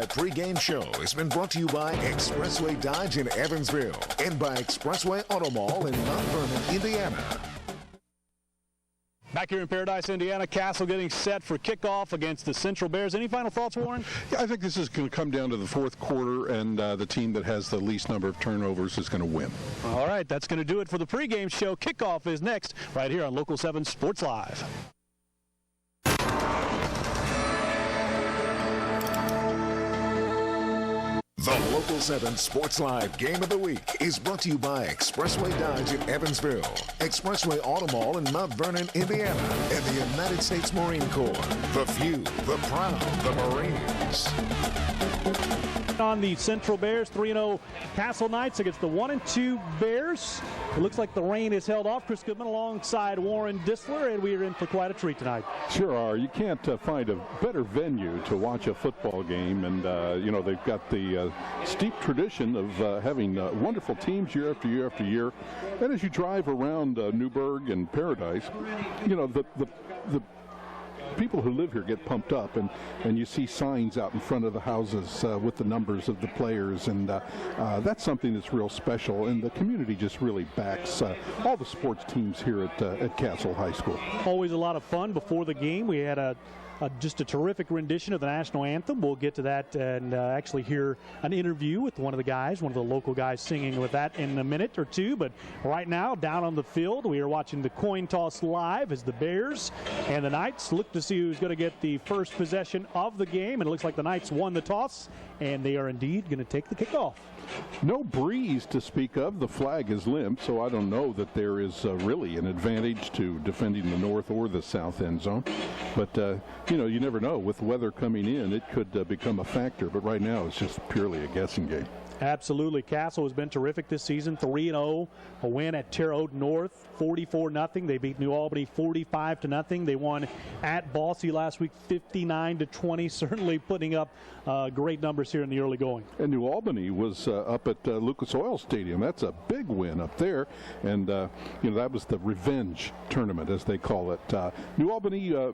That pregame show has been brought to you by Expressway Dodge in Evansville and by Expressway Auto Mall in Mount Vernon, Indiana. Back here in Paradise, Indiana, Castle getting set for kickoff against the Central Bears. Any final thoughts, Warren? Yeah, I think this is going to come down to the fourth quarter, and the team that has the least number of turnovers is going to win. All right, that's going to do it for the pregame show. Kickoff is next right here on Local 7 Sports Live. The Local 7 Sports Live Game of the Week is brought to you by Expressway Dodge in Evansville, Expressway Auto Mall in Mount Vernon, Indiana, and the United States Marine Corps. The few, the proud, the Marines. On the Central Bears, 3-0 Castle Knights against the 1-2 Bears. It looks like the rain is held off. Chris Goodman alongside Warren Disler, and we are in for quite a treat tonight. Sure are. You can't find a better venue to watch a football game, and they've got the steep tradition of having wonderful teams year after year after year. And as you drive around Newburgh and Paradise, the people who live here get pumped up, and you see signs out in front of the houses with the numbers of the players, and that's something that's real special, and the community just really backs all the sports teams here at Castle High School. Always a lot of fun before the game. We had just a terrific rendition of the national anthem. We'll get to that and actually hear an interview with one of the local guys singing with that in a minute or two. But right now, down on the field, we are watching the coin toss live as the Bears and the Knights look to see who's going to get the first possession of the game. And it looks like the Knights won the toss, and they are indeed going to take the kickoff. No breeze to speak of. The flag is limp, so I don't know that there is really an advantage to defending the north or the south end zone. But, you never know. With weather coming in, it could become a factor. But right now, it's just purely a guessing game. Absolutely. Castle has been terrific this season, 3-0. A win at Terre Haute North, 44-0. They beat New Albany 45-0. They won at Boise last week, 59-20. Certainly putting up great numbers here in the early going. And New Albany was up at Lucas Oil Stadium. That's a big win up there. And, that was the revenge tournament, as they call it. New Albany, a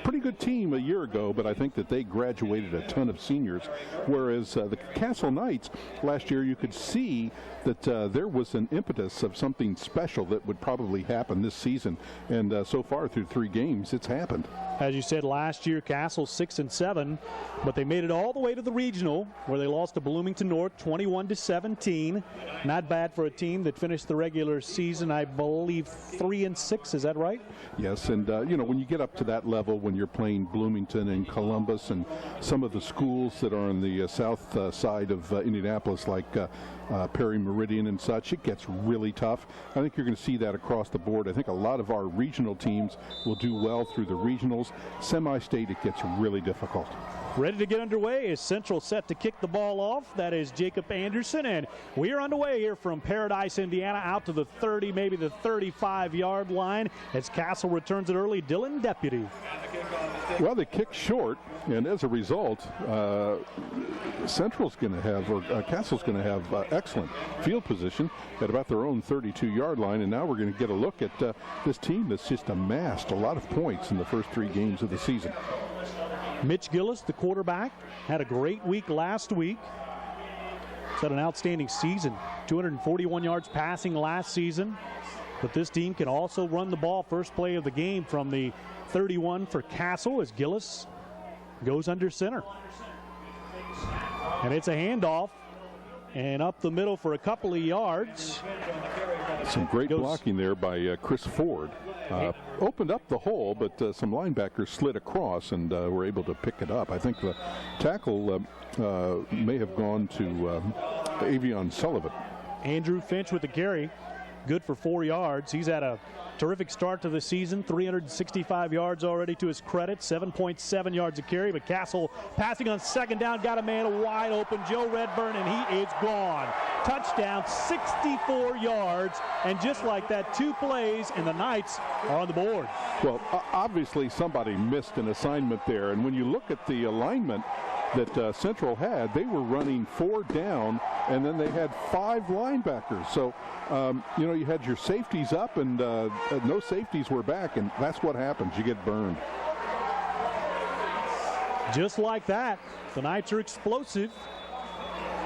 pretty good team a year ago, but I think that they graduated a ton of seniors, whereas the Castle Knights, last year, you could see that there was an impetus of something special that would probably happen this season. And so far, through 3 games, it's happened. As you said, last year, Castle 6-7, but they made it all the way to the regional, where they lost to Bloomington North 21-17. Not bad for a team that finished the regular season, I believe, 3-6. Is that right? Yes, and when you get up to that level, when you're playing Bloomington and Columbus and some of the schools that are on the south side of Indianapolis, like Perry Meridian and such, it gets really tough. I think you're going to see that across the board. I think a lot of our regional teams will do well through the regionals. Semi-state, it gets really difficult. Ready to get underway is Central set to kick the ball off. That is Jacob Anderson, and we are underway here from Paradise, Indiana, out to the 30, maybe the 35-yard line as Castle returns it early. Dylan Deputy. Well, they kicked short, and as a result, Central's going to have, or Castle's going to have excellent field position at about their own 32-yard line, and now we're going to get a look at this team that's just amassed a lot of points in the first 3 games of the season. Mitch Gillis, the quarterback, had a great week last week. He's had an outstanding season, 241 yards passing last season. But this team can also run the ball. First play of the game from the 31 for Castle as Gillis goes under center. And it's a handoff. And up the middle for a couple of yards. Some great blocking there by Chris Ford. Opened up the hole, but some linebackers slid across and were able to pick it up. I think the tackle may have gone to Avion Sullivan. Andrew Finch with the carry. Good for 4 yards. He's had a terrific start to the season, 365 yards already to his credit, 7.7 yards a carry. But Castle passing on second down, got a man wide open, Joe Redburn, and he is gone. Touchdown, 64 yards, and just like that, 2 plays, and the Knights are on the board. Well, obviously somebody missed an assignment there, and when you look at the alignment that Central had, they were running 4 down, and then they had 5 linebackers. So, you had your safeties up, and no safeties were back, and that's what happens. You get burned. Just like that, the Knights are explosive.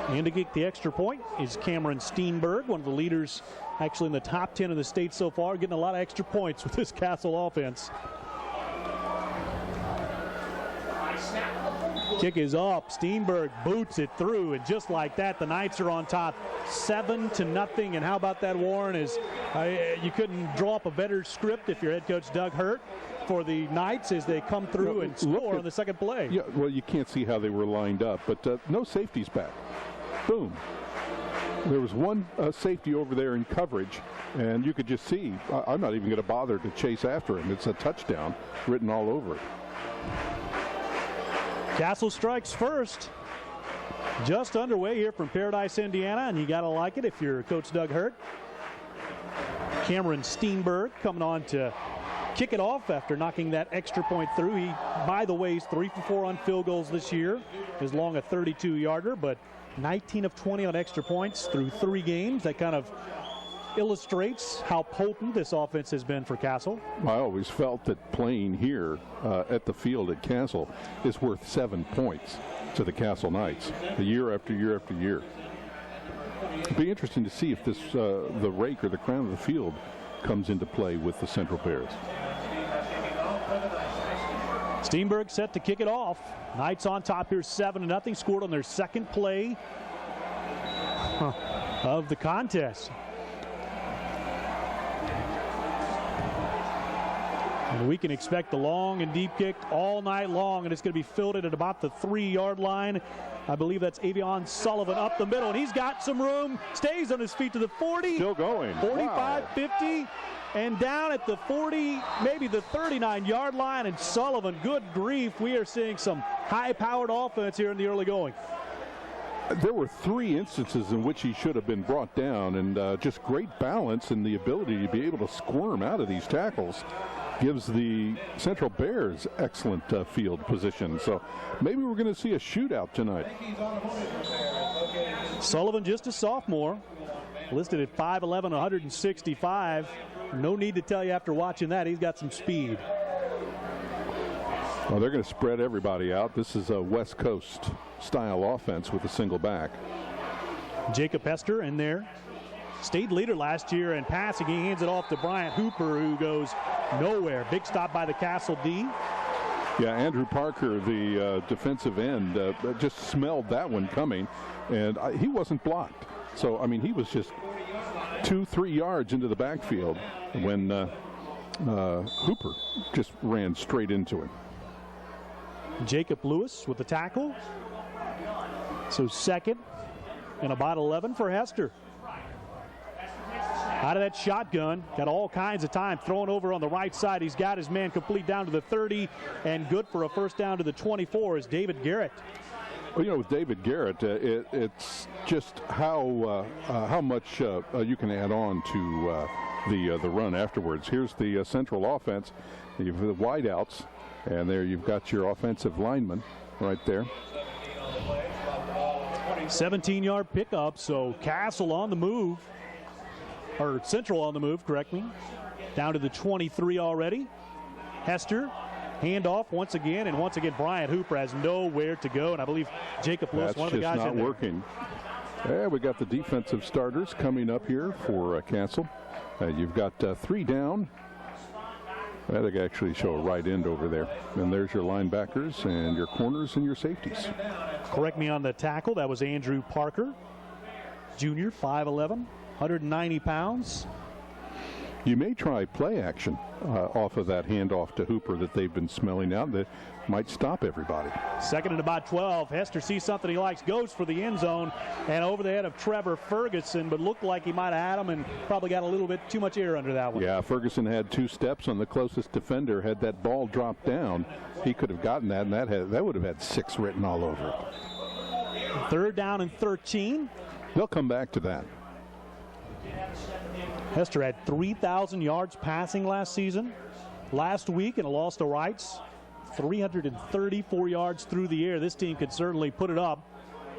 And to get the extra point is Cameron Steenberg, one of the leaders actually in the top 10 of the state so far, getting a lot of extra points with this Castle offense. Kick is up. Steenberg boots it through, and just like that, the Knights are on top 7-0. And how about that, Warren? You couldn't draw up a better script if your head coach Doug Hurt for the Knights as they come through and score on the second play. Yeah, well, you can't see how they were lined up, but no safeties back. Boom. There was one safety over there in coverage, and you could just see, I'm not even going to bother to chase after him. It's a touchdown written all over it. Castle strikes first. Just underway here from Paradise, Indiana, and you got to like it if you're Coach Doug Hurt. Cameron Steenberg coming on to kick it off after knocking that extra point through. He, by the way, is 3 for 4 on field goals this year. As long a 32-yarder, but 19 of 20 on extra points through 3 games. That kind of illustrates how potent this offense has been for Castle. I always felt that playing here at the field at Castle is worth 7 points to the Castle Knights, year after year after year. It'd be interesting to see if this the rake or the crown of the field comes into play with the Central Bears. Steenberg set to kick it off. Knights on top here 7-0. Scored on their second play of the contest. And we can expect the long and deep kick all night long, and it's going to be fielded at about the 3-yard line. I believe that's Avion Sullivan up the middle, and he's got some room. Stays on his feet to the 40. Still going. 45, wow. 50, and down at the 40, maybe the 39-yard line. And Sullivan, good grief, we are seeing some high-powered offense here in the early going. There were 3 instances in which he should have been brought down, and just great balance and the ability to be able to squirm out of these tackles gives the Central Bears excellent field position. So maybe we're going to see a shootout tonight. Sullivan, just a sophomore, listed at 5'11", 165. No need to tell you after watching that, he's got some speed. Well, they're going to spread everybody out. This is a West Coast style offense with a single back. Jacob Hester in there. State leader last year in passing. He hands it off to Bryant Hooper, who goes nowhere. Big stop by the Castle D. Yeah, Andrew Parker, the defensive end, just smelled that one coming, and he wasn't blocked. So, I mean, he was just 2-3 yards into the backfield when Hooper just ran straight into him. Jacob Lewis with the tackle. So second and about 11 for Hester. Out of that shotgun, got all kinds of time, throwing over on the right side. He's got his man complete down to the 30, and good for a first down to the 24 is David Garrett. Well, you know, with David Garrett, it's just how much you can add on to the run afterwards. Here's the Central offense. You've the wideouts, and there you've got your offensive lineman right there. 17-yard pickup, so Castle on the move. Or Central on the move, correct me. Down to the 23 already. Hester, handoff once again, and once again Bryant Hooper has nowhere to go, and I believe Jacob Lewis, one of the guys in there. That's just not working. Yeah, we got the defensive starters coming up here for Castle. You've got 3 down. That'll actually show a right end over there. And there's your linebackers and your corners and your safeties. Correct me on the tackle. That was Andrew Parker, junior, 5'11". 190 pounds. You may try play action off of that handoff to Hooper that they've been smelling out. That might stop everybody. Second and about 12. Hester sees something he likes, goes for the end zone, and over the head of Trevor Ferguson, but looked like he might have had him and probably got a little bit too much air under that one. Yeah, Ferguson had 2 steps on the closest defender. Had that ball dropped down, he could have gotten that, and that would have had 6 written all over it. Third down and 13. They'll come back to that. Hester had 3,000 yards passing last season. Last week in a loss to Wrights, 334 yards through the air. This team could certainly put it up.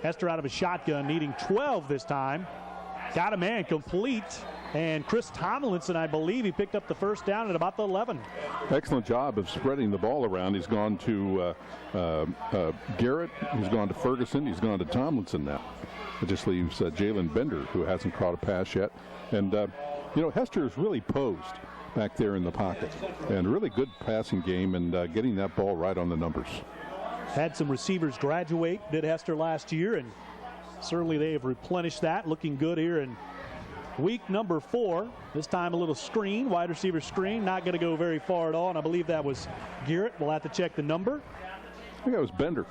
Hester out of a shotgun, needing 12 this time. Got a man complete And Chris Tomlinson, I believe, he picked up the first down at about the 11. Excellent job of spreading the ball around. He's gone to Garrett. He's gone to Ferguson. He's gone to Tomlinson now. It just leaves Jalen Bender, who hasn't caught a pass yet. And, Hester is really posed back there in the pocket. And really good passing game and getting that ball right on the numbers. Had some receivers graduate, did Hester last year, and certainly they have replenished that. Looking good here in week number 4. This time a little screen, wide receiver screen. Not going to go very far at all, and I believe that was Garrett. We'll have to check the number. I think that was Bender.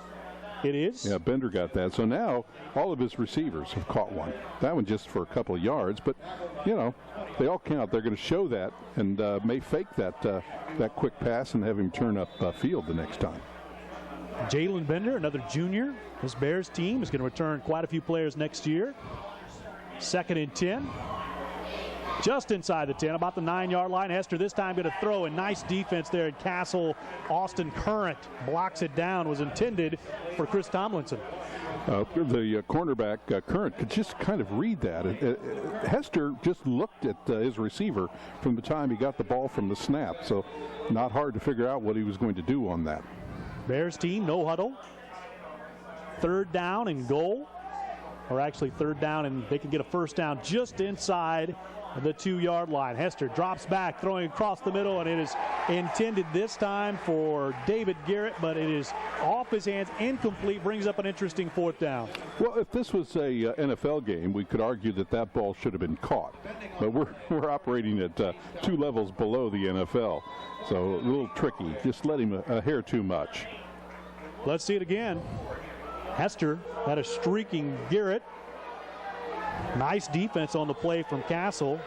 It is? Yeah, Bender got that. So now all of his receivers have caught one. That one just for a couple of yards, but, they all count. They're going to show that and may fake that quick pass and have him turn up field the next time. Jalen Bender, another junior. This Bears team is going to return quite a few players next year. 2nd and 10. Just inside the 10, about the 9-yard line. Hester this time going to throw, a nice defense there at Castle. Austin Current blocks it down. Was intended for Chris Tomlinson. The cornerback, Current, could just kind of read that. Hester just looked at his receiver from the time he got the ball from the snap, so not hard to figure out what he was going to do on that. Bears team, no huddle. 3rd down and goal. Or actually 3rd down, and they can get a first down just inside the 2-yard line. Hester drops back, throwing across the middle, and it is intended this time for David Garrett, but it is off his hands, incomplete, brings up an interesting 4th down. Well, if this was a NFL game, we could argue that ball should have been caught. But we're operating at 2 levels below the NFL, so a little tricky. Just let him a hair too much. Let's see it again. Hester had a streaking Garrett. Nice defense on the play from Castle.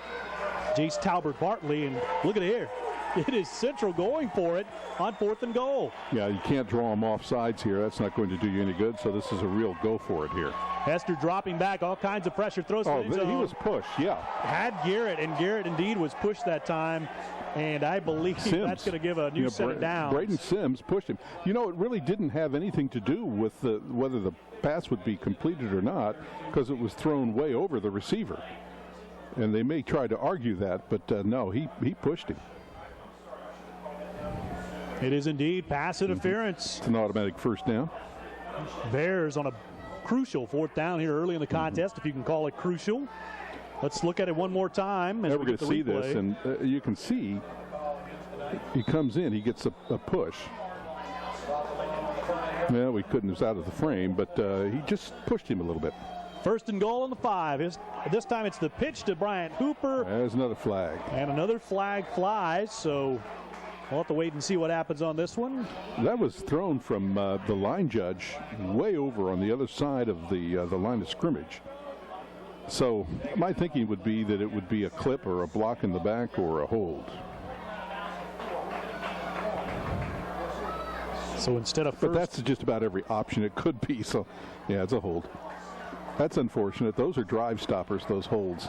Jace Talbert Bartley, and look at it here. It is Central going for it on 4th and goal. Yeah, you can't draw them off sides here. That's not going to do you any good, so this is a real go for it here. Hester dropping back, all kinds of pressure, throws to the end zone. He was pushed, yeah. Had Garrett, and Garrett indeed was pushed that time. And I believe that's going to give a new set of downs. Braden Sims pushed him. It really didn't have anything to do with whether the pass would be completed or not, because it was thrown way over the receiver. And they may try to argue that, but no, he pushed him. It is indeed pass interference. It's an automatic first down. Bears on a crucial 4th down here early in the contest, if you can call it crucial. Let's look at it one more time. We're going to see this, and you can see he comes in, he gets a push. Well, we couldn't, it was out of the frame, but he just pushed him a little bit. 1st and goal on the 5. This time it's the pitch to Bryant Hooper. There's another flag. And another flag flies, so we'll have to wait and see what happens on this one. That was thrown from the line judge way over on the other side of the line of scrimmage. So my thinking would be that it would be a clip or a block in the back or a hold. So instead of first, but that's just about every option it could be. So, yeah, it's a hold. That's unfortunate. Those are drive stoppers, those holds.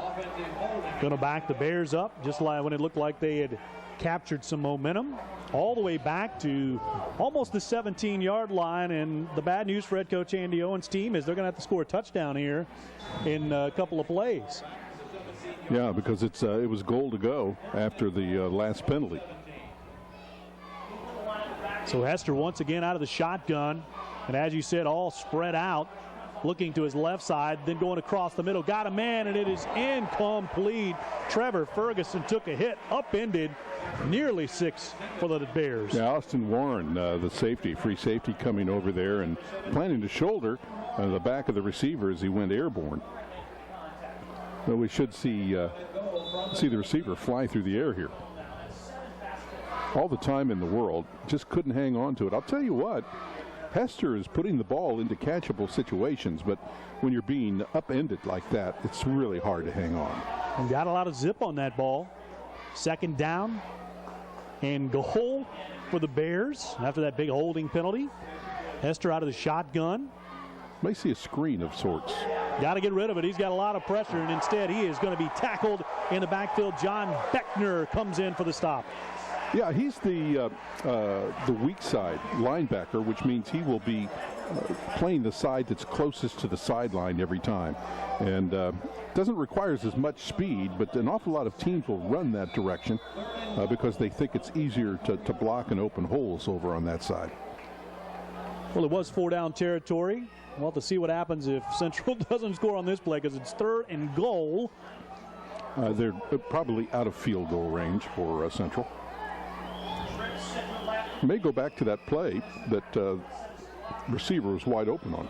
Going to back the Bears up, just like when it looked like they had captured some momentum, all the way back to almost the 17-yard line. And the bad news for head coach Andy Owen's team is they're going to have to score a touchdown here in a couple of plays. Yeah, because it was goal to go after the last penalty. So Hester once again out of the shotgun, and as you said, all spread out, looking to his left side, then going across the middle. Got a man, and it is incomplete. Trevor Ferguson took a hit, upended, nearly 6 for the Bears. Yeah, Austin Warren, the safety, free safety, coming over there and planting to shoulder the back of the receiver as he went airborne. Well, we should see the receiver fly through the air here. All the time in the world, just couldn't hang on to it. I'll tell you what, Hester is putting the ball into catchable situations, but when you're being upended like that, it's really hard to hang on. And got a lot of zip on that ball. 2nd down and goal for the Bears after that big holding penalty. Hester out of the shotgun. May see a screen of sorts. Got to get rid of it. He's got a lot of pressure, and instead he is going to be tackled in the backfield. John Beckner comes in for the stop. Yeah, he's the weak side linebacker, which means he will be playing the side that's closest to the sideline every time. And doesn't require as much speed, but an awful lot of teams will run that direction because they think it's easier to block and open holes over on that side. Well, it was 4-down territory. We'll have to see what happens if Central doesn't score on this play because it's 3rd and goal. They're probably out of field goal range for Central. May go back to that play that receiver was wide open on.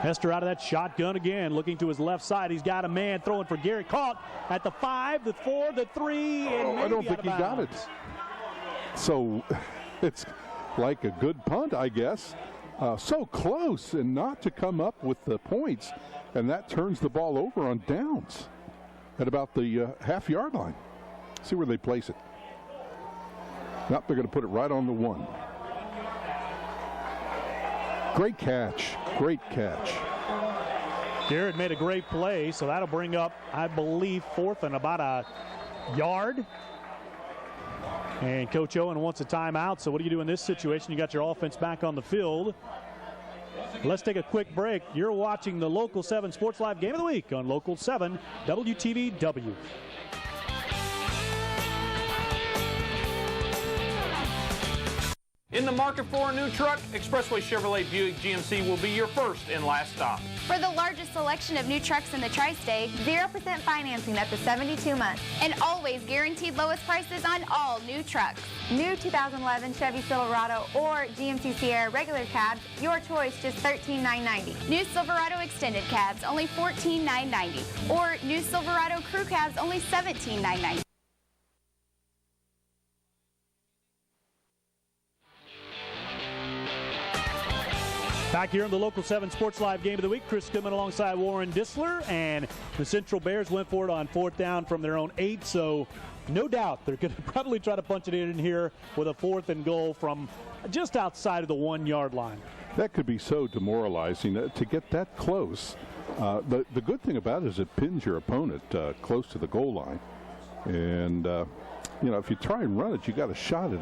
Hester out of that shotgun again, looking to his left side. He's got a man throwing for Garrett. Caught at the 5, the 4, the 3, and I don't think he got it. So it's like a good punt, I guess. So close and not to come up with the points, and that turns the ball over on downs at about the half-yard line. See where they place it. Nope, they're going to put it right on the 1. Great catch. Great catch. Garrett made a great play, so that'll bring up, I believe, 4th and about a yard. And Coach Owen wants a timeout, so what do you do in this situation? You got your offense back on the field. Let's take a quick break. You're watching the Local 7 Sports Live Game of the Week on Local 7 WTVW. In the market for a new truck, Expressway Chevrolet Buick GMC will be your first and last stop. For the largest selection of new trucks in the tri-state, 0% financing up to 72 months, and always guaranteed lowest prices on all new trucks. New 2011 Chevy Silverado or GMC Sierra regular cabs, your choice, just $13,990. New Silverado extended cabs, only $14,990. Or new Silverado crew cabs, only $17,990. Back here in the Local 7 Sports Live Game of the Week, Chris Goodman alongside Warren Disler, and the Central Bears went for it on 4th down from their own 8, so no doubt they're going to probably try to punch it in here with a 4th and goal from just outside of the 1-yard line. That could be so demoralizing to get that close. The good thing about it is it pins your opponent close to the goal line, and you know, if you try and run it, you got a shot at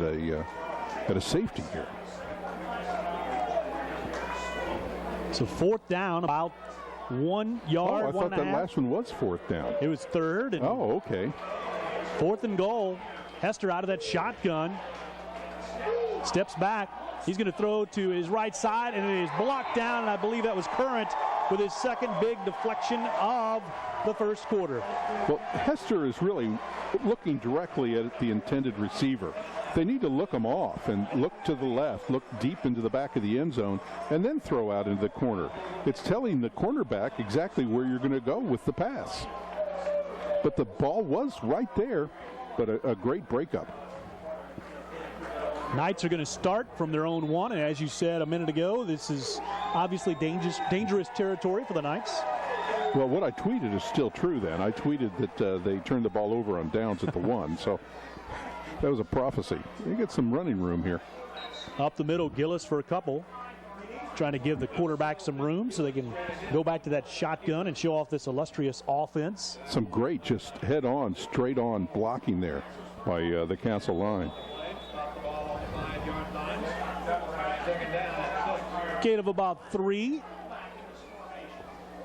a safety here. So 4th down, about 1 yard. Oh, I thought that last one was 4th down. It was 3rd. And oh, okay. 4th and goal. Hester out of that shotgun. Steps back. He's going to throw to his right side, and it is blocked down, and I believe that was Current with his second big deflection of the first quarter. Well, Hester is really looking directly at the intended receiver. They need to look them off and look to the left, look deep into the back of the end zone, and then throw out into the corner. It's telling the cornerback exactly where you're going to go with the pass. But the ball was right there, but a great breakup. Knights are going to start from their own 1, and as you said a minute ago, this is obviously dangerous territory for the Knights. Well, what I tweeted is still true then. I tweeted that they turned the ball over on downs at the 1, so that was a prophecy. They get some running room here. Up the middle, Gillis for a couple. Trying to give the quarterback some room so they can go back to that shotgun and show off this illustrious offense. Some great just head-on, straight-on blocking there by the Castle line. Gain of about 3.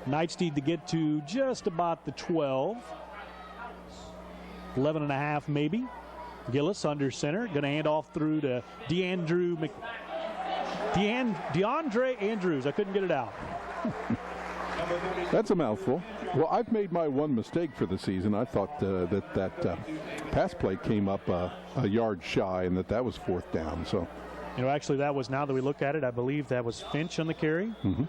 Knights need to get to just about the 12. 11 and a half maybe. Gillis under center. Going to hand off through to DeAndre Andrews. I couldn't get it out. That's a mouthful. Well, I've made my one mistake for the season. I thought that pass play came up a yard shy and that was 4th down. So, you know, actually that was, now that we look at it, I believe that was Finch on the carry. Mm-hmm.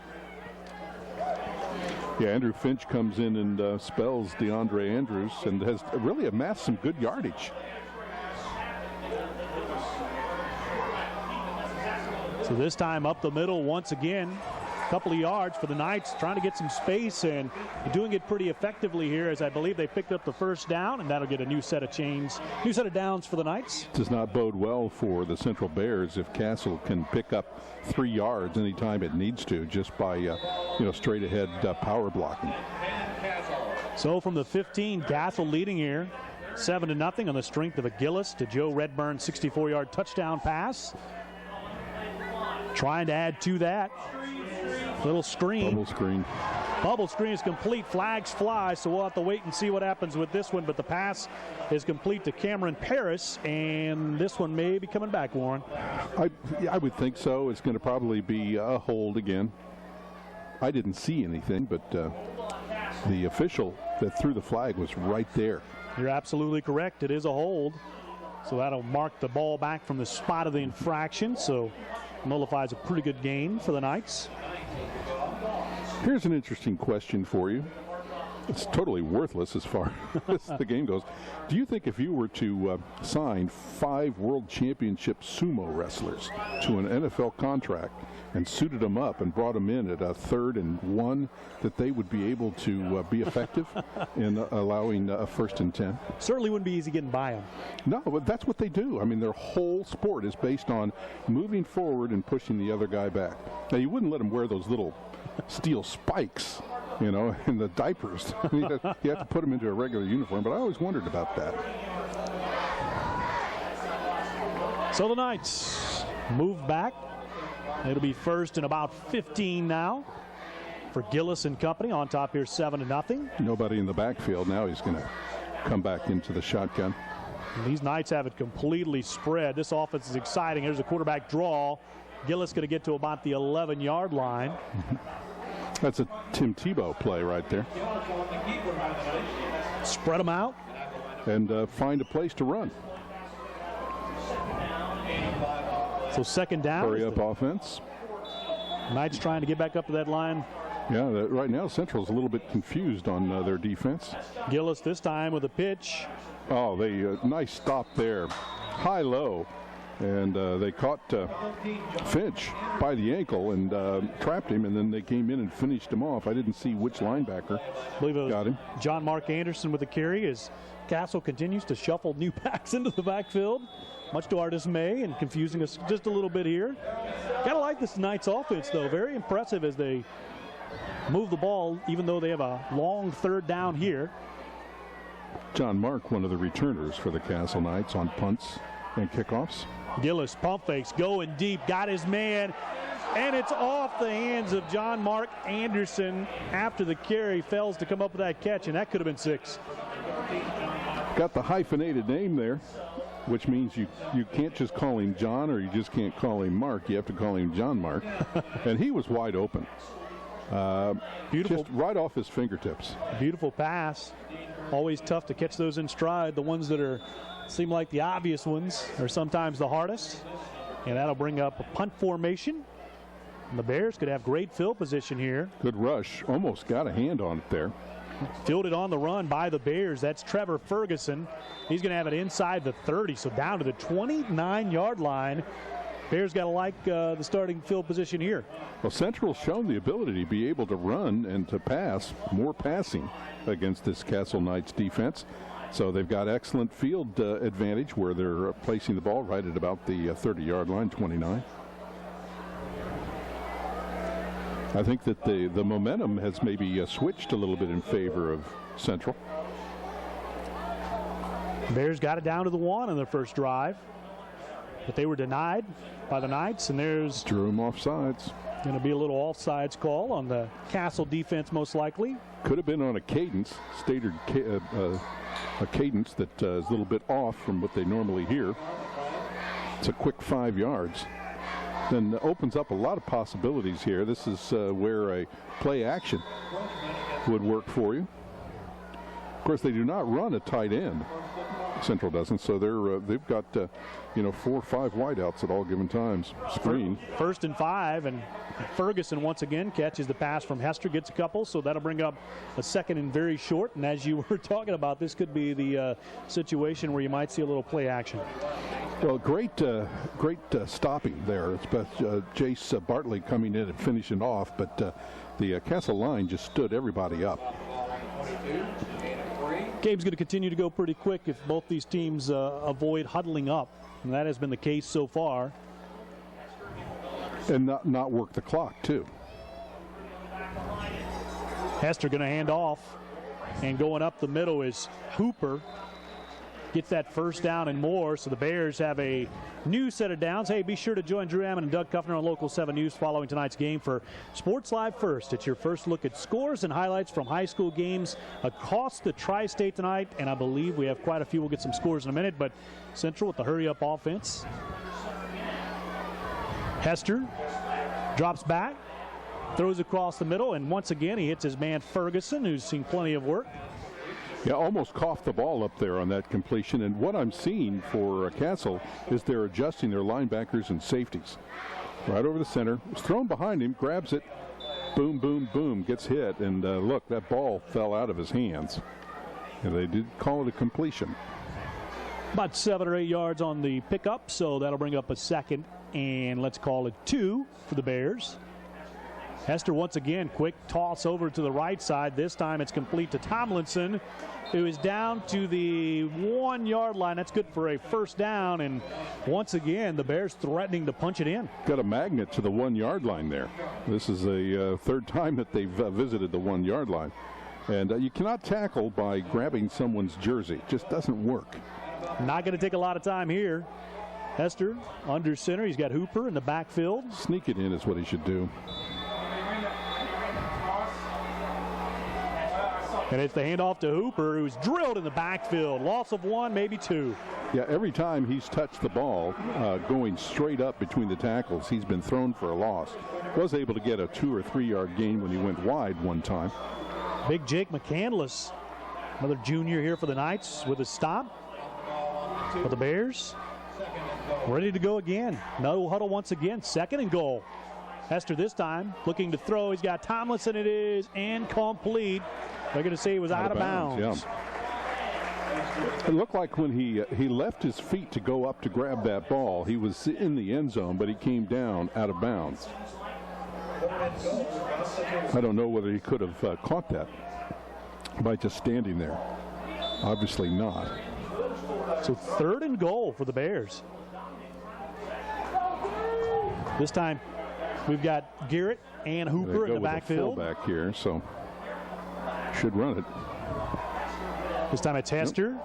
Yeah, Andrew Finch comes in and spells DeAndre Andrews and has really amassed some good yardage. So this time up the middle once again. A couple of yards for the Knights, trying to get some space and doing it pretty effectively here, as I believe they picked up the first down, and that'll get a new set of downs for the Knights. Does not bode well for the Central Bears if Castle can pick up 3 yards anytime it needs to, just by straight ahead power blocking. So from the 15, Castle leading here 7-0 on the strength of a Gillis to Joe Redburn 64-yard touchdown pass. Trying to add to that. Little screen. Bubble screen. Bubble screen is complete. Flags fly, so we'll have to wait and see what happens with this one. But the pass is complete to Cameron Paris, and this one may be coming back, Warren. I would think so. It's going to probably be a hold again. I didn't see anything, but the official that threw the flag was right there. You're absolutely correct. It is a hold. So that'll mark the ball back from the spot of the infraction. So nullifies a pretty good gain for the Knights. Here's an interesting question for you. It's totally worthless as far as the game goes. Do you think if you were to sign 5 World Championship sumo wrestlers to an NFL contract and suited them up and brought them in at a 3rd and 1, that they would be able to be effective in allowing a 1st and 10? Certainly wouldn't be easy getting by them. No, but that's what they do. I mean, their whole sport is based on moving forward and pushing the other guy back. Now, you wouldn't let them wear those little steel spikes, you know, in the diapers. You have to put them into a regular uniform, but I always wondered about that. So the Knights move back. It'll be 1st and about 15 now for Gillis and company. On top here, 7-0. Nobody in the backfield. Now he's going to come back into the shotgun. And these Knights have it completely spread. This offense is exciting. There's a quarterback draw. Gillis going to get to about the 11-yard line. That's a Tim Tebow play right there. Spread them out. And find a place to run. So 2nd down. Hurry up offense. Knights trying to get back up to that line. Yeah, right now Central's a little bit confused on their defense. Gillis this time with a pitch. Oh, they nice stop there. High-low. And they caught Finch by the ankle and trapped him, and then they came in and finished him off. I didn't see which linebacker got him. John Mark Anderson with the carry as Castle continues to shuffle new backs into the backfield, much to our dismay and confusing us just a little bit here. Gotta like this Knights offense, though. Very impressive as they move the ball, even though they have a long 3rd down here. John Mark, one of the returners for the Castle Knights on punts and kickoffs. Gillis pump fakes, going deep, got his man, and it's off the hands of John Mark Anderson after the carry. Fails to come up with that catch, and that could have been 6. Got the hyphenated name there, which means you can't just call him John, or you just can't call him Mark. You have to call him John Mark. And he was wide open. Beautiful. Just right off his fingertips. Beautiful pass. Always tough to catch those in stride. The ones that seem like the obvious ones are sometimes the hardest. And that'll bring up a punt formation. And the Bears could have great field position here. Good rush. Almost got a hand on it there. Fielded on the run by the Bears. That's Trevor Ferguson. He's going to have it inside the 30, so down to the 29-yard line. Bears got to like the starting field position here. Well, Central's shown the ability to be able to run and to pass, more passing against this Castle Knights defense. So they've got excellent field advantage where they're placing the ball right at about the 30-yard line, 29. I think that the momentum has maybe switched a little bit in favor of Central. Bears got it down to the 1 on their first drive, but they were denied by the Knights, and there's drew him offsides. Going to be a little offsides call on the Castle defense, most likely. Could have been on a cadence, stated a cadence that is a little bit off from what they normally hear. It's a quick 5 yards. Then opens up a lot of possibilities here. This is where a play action would work for you. Of course, they do not run a tight end. Central doesn't, so they've got 4 or 5 wideouts at all given times. Screen. 1st and 5, and Ferguson once again catches the pass from Hester, gets a couple, so that'll bring up a 2nd and very short. And as you were talking about, this could be the situation where you might see a little play action. Well, great stopping there. It's Jace Bartley coming in and finishing off, but the Castle line just stood everybody up. Game's going to continue to go pretty quick if both these teams avoid huddling up, and that has been the case so far. And not work the clock, too. Hester going to hand off, and going up the middle is Hooper. gets that first down and more. So the Bears have a new set of downs. Hey, be sure to join Drew Hammond and Doug Kuffner on Local 7 News following tonight's game for Sports Live First. It's your first look at scores and highlights from high school games across the Tri-State tonight, and I believe we have quite a few. We'll get some scores in a minute, but Central with the hurry-up offense. Hester drops back, throws across the middle, and once again he hits his man Ferguson, who's seen plenty of work. Yeah, almost coughed the ball up there on that completion. And what I'm seeing for Castle is they're adjusting their linebackers and safeties. Right over the center. It's thrown behind him, grabs it, boom, boom, boom, gets hit. And look, that ball fell out of his hands. And they did call it a completion. About 7 or 8 yards on the pickup, so that'll bring up a second. And let's call it 2 for the Bears. Hester once again, quick toss over to the right side. This time it's complete to Tomlinson, who is down to the 1 yard line. That's good for a first down. And once again, the Bears threatening to punch it in. Got a magnet to the 1 yard line there. This is a third time that they've visited the 1 yard line. And you cannot tackle by grabbing someone's jersey. It just doesn't work. Not going to take a lot of time here. Hester under center. He's got Hooper in the backfield. Sneak it in is what he should do. And it's the handoff to Hooper, who's drilled in the backfield. Loss of 1, maybe 2. Yeah, every time he's touched the ball going straight up between the tackles, he's been thrown for a loss. Was able to get a 2 or 3 yard gain when he went wide one time. Big Jake McCandless, another junior here for the Knights with a stop. But the Bears ready to go again. No huddle once again. 2nd and goal. Hester this time looking to throw. He's got Tomlinson. It is incomplete. They're going to say he was out of bounds. Yeah. It looked like when he left his feet to go up to grab that ball, he was in the end zone, but he came down out of bounds. I don't know whether he could have caught that by just standing there. Obviously not. So 3rd and goal for the Bears. This time we've got Garrett and Hooper in the backfield. Fullback here, so should run it. This time it's Hester.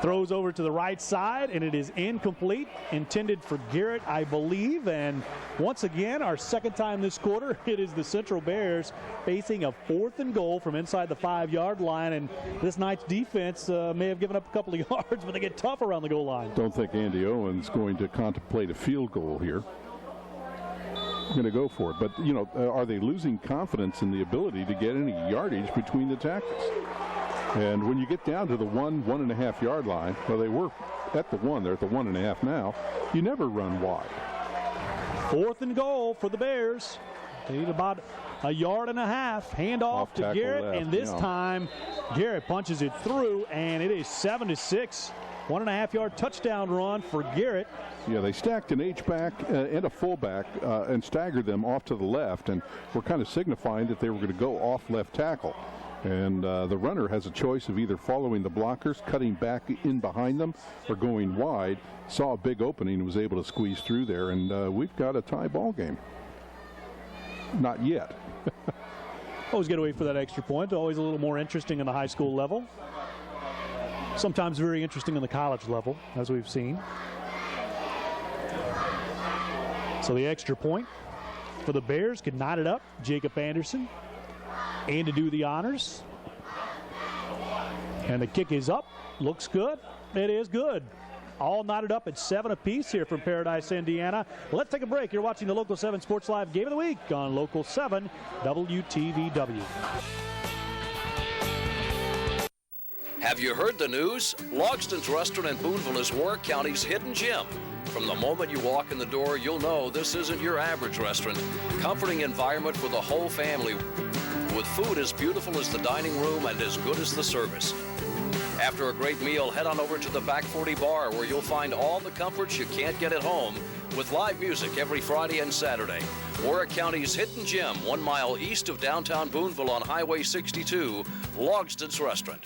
Throws over to the right side, and it is incomplete. Intended for Garrett, I believe. And once again, our 2nd time this quarter, it is the Central Bears facing a 4th and goal from inside the 5 yard line. And this Knights defense may have given up a couple of yards, but they get tough around the goal line. Don't think Andy Owen's going to contemplate a field goal here. Going to go for it, but you know, are they losing confidence in the ability to get any yardage between the tackles? And when you get down to the 1.5 yard line, well, they were at the 1, they're at the 1.5 now. You never run wide. 4th and goal for the Bears. They need about 1.5 yards. Handoff to Garrett, left, and this time Garrett punches it through, and it is 7-6. 1.5 yard touchdown run for Garrett. Yeah, they stacked an H-back and a fullback and staggered them off to the left, and were kind of signifying that they were going to go off left tackle. And the runner has a choice of either following the blockers, cutting back in behind them, or going wide. Saw a big opening and was able to squeeze through there, and we've got a tie ball game. Not yet. Always get away for that extra point. Always a little more interesting in the high school level. Sometimes very interesting on the college level, as we've seen. So the extra point for the Bears could knot it up. Jacob Anderson, and to do the honors. And the kick is up. Looks good. It is good. All knotted up at 7 apiece here from Paradise, Indiana. Let's take a break. You're watching the Local 7 Sports Live Game of the Week on Local 7 WTVW. Have you heard the news? Logston's Restaurant in Boonville is Warwick County's hidden gem. From the moment you walk in the door, you'll know this isn't your average restaurant. Comforting environment for the whole family, with food as beautiful as the dining room and as good as the service. After a great meal, head on over to the Back 40 Bar, where you'll find all the comforts you can't get at home, with live music every Friday and Saturday. Warwick County's hidden gem, 1 mile east of downtown Boonville on Highway 62, Logston's Restaurant.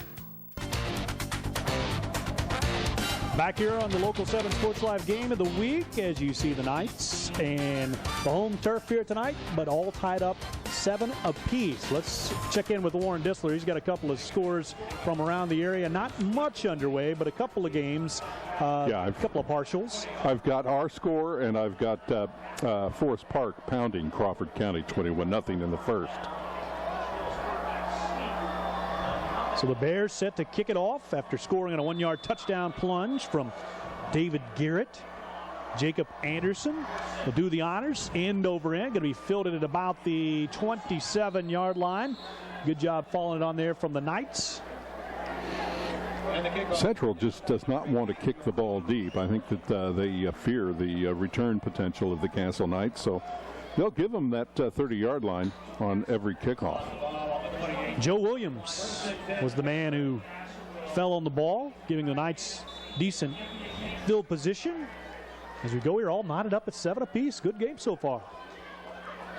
Back here on the Local 7 Sports Live Game of the Week, as you see the Knights and the home turf here tonight, but all tied up 7 apiece. Let's check in with Warren Dissler. He's got a couple of scores from around the area. Not much underway, but a couple of games, a couple of partials. I've got our score, and I've got Forest Park pounding Crawford County 21-0 in the first. So the Bears set to kick it off after scoring on a 1-yard touchdown plunge from David Garrett. Jacob Anderson will do the honors, end over end. Going to be fielded at about the 27-yard line. Good job following it on there from the Knights. Central just does not want to kick the ball deep. I think that they fear the return potential of the Castle Knights, so they'll give them that 30-yard line on every kickoff. Joe Williams was the man who fell on the ball, giving the Knights decent field position. As we go here, all knotted up at 7 apiece. Good game so far.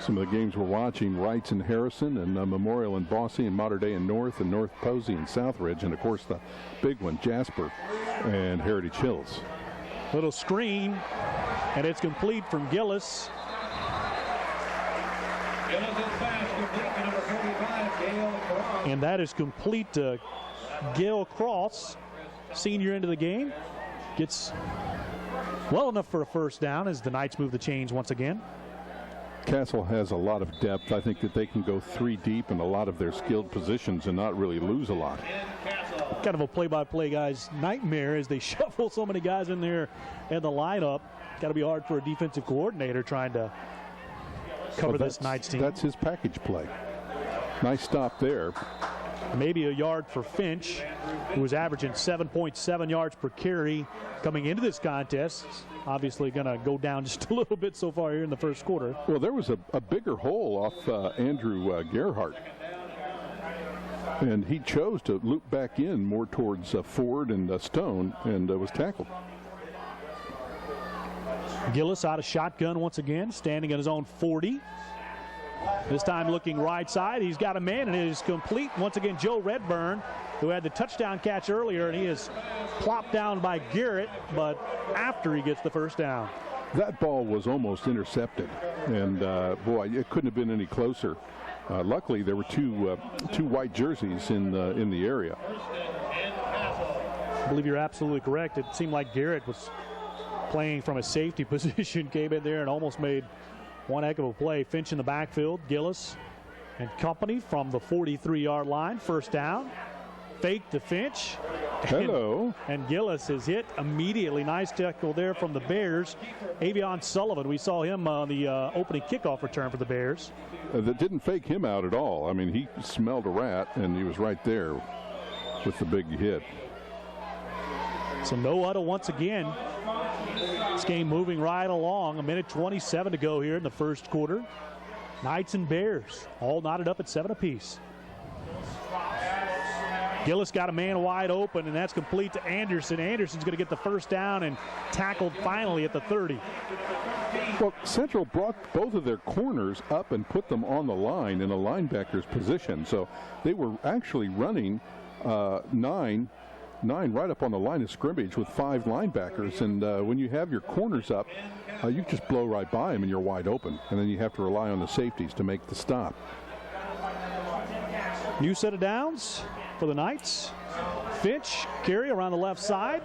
Some of the games we're watching, Wrights and Harrison, and Memorial and Bossy, and Mater Dei and North Posey and Southridge, and of course the big one, Jasper and Heritage Hills. Little screen, and it's complete from Gillis. And that is complete to Gail Cross, senior into the game. Gets well enough for a first down as the Knights move the chains once again. Castle has a lot of depth. I think that they can go 3 deep in a lot of their skilled positions and not really lose a lot. Kind of a play-by-play guy's nightmare as they shuffle so many guys in there in the lineup. Got to be hard for a defensive coordinator trying to cover this Knights team. That's his package play. Nice stop there. Maybe a yard for Finch, who was averaging 7.7 yards per carry coming into this contest. Obviously going to go down just a little bit so far here in the first quarter. Well, there was a bigger hole off Andrew Gerhardt. And he chose to loop back in more towards Ford and Stone and was tackled. Gillis out of shotgun once again, standing at his own 40. This time looking right side. He's got a man, and it is complete. Once again, Joe Redburn, who had the touchdown catch earlier, and he is plopped down by Garrett, but after he gets the first down. That ball was almost intercepted, and boy, it couldn't have been any closer. Luckily, there were two white jerseys in the area. I believe you're absolutely correct. It seemed like Garrett was playing from a safety position, came in there and almost made one heck of a play. Finch in the backfield, Gillis and company from the 43-yard line. First down. Fake to Finch. Hello. And Gillis is hit immediately. Nice tackle there from the Bears. Avion Sullivan, we saw him on the opening kickoff return for the Bears. That didn't fake him out at all. I mean, he smelled a rat, and he was right there with the big hit. So no huddle once again. This game moving right along. 1:27 to go here in the first quarter. Knights and Bears all knotted up at 7 apiece. Gillis got a man wide open, and that's complete to Anderson. Anderson's going to get the first down and tackled finally at the 30. Well, Central brought both of their corners up and put them on the line in a linebacker's position. So they were actually running 9 right up on the line of scrimmage with 5 linebackers. And when you have your corners up, you just blow right by them and you're wide open. And then you have to rely on the safeties to make the stop. New set of downs for the Knights. Finch carry around the left side.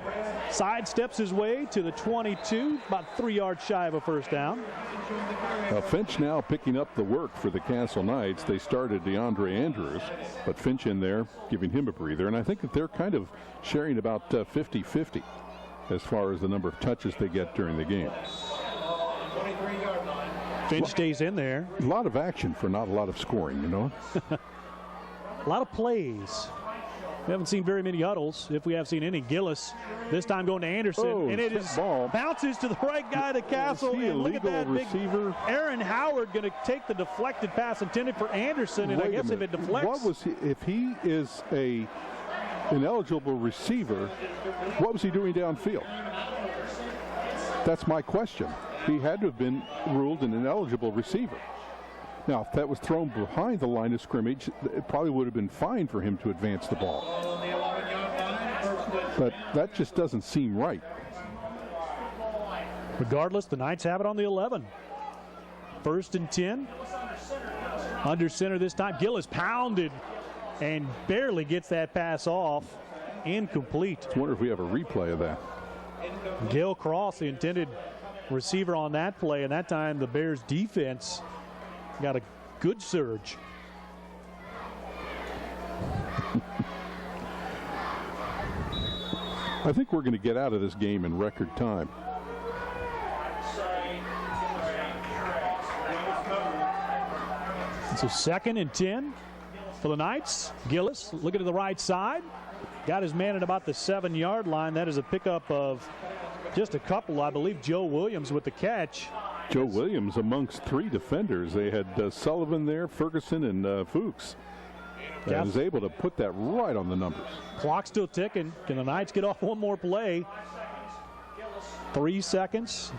Sidesteps his way to the 22, about 3 yards shy of a first down. Finch now picking up the work for the Castle Knights. They started DeAndre Andrews, but Finch in there giving him a breather. And I think that they're kind of sharing about 50-50 as far as the number of touches they get during the game. Finch stays in there. A lot of action for not a lot of scoring, you know. A lot of plays. We haven't seen very many huddles, if we have seen any. Gillis this time going to Anderson, and it is bounces to the right guy to Castle. And look at that receiver. Big Aaron Howard going to take the deflected pass intended for Anderson, and I guess if it deflects. What was he, if he is an ineligible receiver, what was he doing downfield? That's my question. He had to have been ruled an ineligible receiver. Now, if that was thrown behind the line of scrimmage, it probably would have been fine for him to advance the ball. But that just doesn't seem right. Regardless, the Knights have it on the 11. 1st and 10. Under center this time. Gillis pounded and barely gets that pass off. Incomplete. I wonder if we have a replay of that. Gil Cross, the intended receiver on that play, and that time the Bears defense got a good surge. I think we're going to get out of this game in record time. So 2nd and 10 for the Knights. Gillis looking to the right side. Got his man at about the 7-yard line. That is a pickup of just a couple, I believe. Joe Williams with the catch. Joe Williams amongst 3 defenders. They had Sullivan there, Ferguson, and Fuchs. And was able to put that right on the numbers. Clock still ticking. Can the Knights get off one more play? 3 seconds.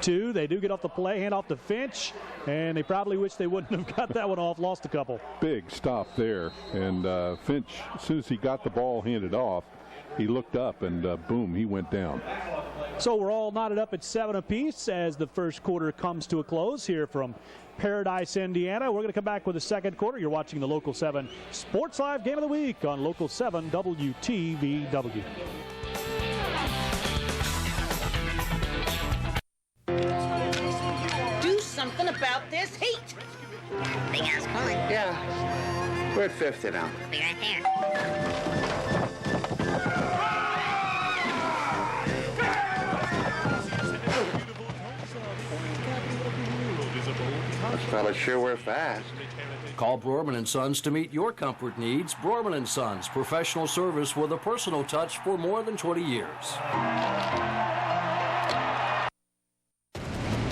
2. They do get off the play, hand off to Finch, and they probably wish they wouldn't have got that one off. Lost a couple. Big stop there, and Finch, as soon as he got the ball handed off, he looked up and boom, he went down. So we're all knotted up at 7 apiece as the first quarter comes to a close here from Paradise, Indiana. We're going to come back with the second quarter. You're watching the Local 7 Sports Live Game of the Week on Local 7 WTVW. Do something about this heat. Big ass pulling. Yeah. We're at 50 now. Be right there. This fella sure we're fast. Call Broerman & Sons to meet your comfort needs. Broerman & Sons, professional service with a personal touch for more than 20 years.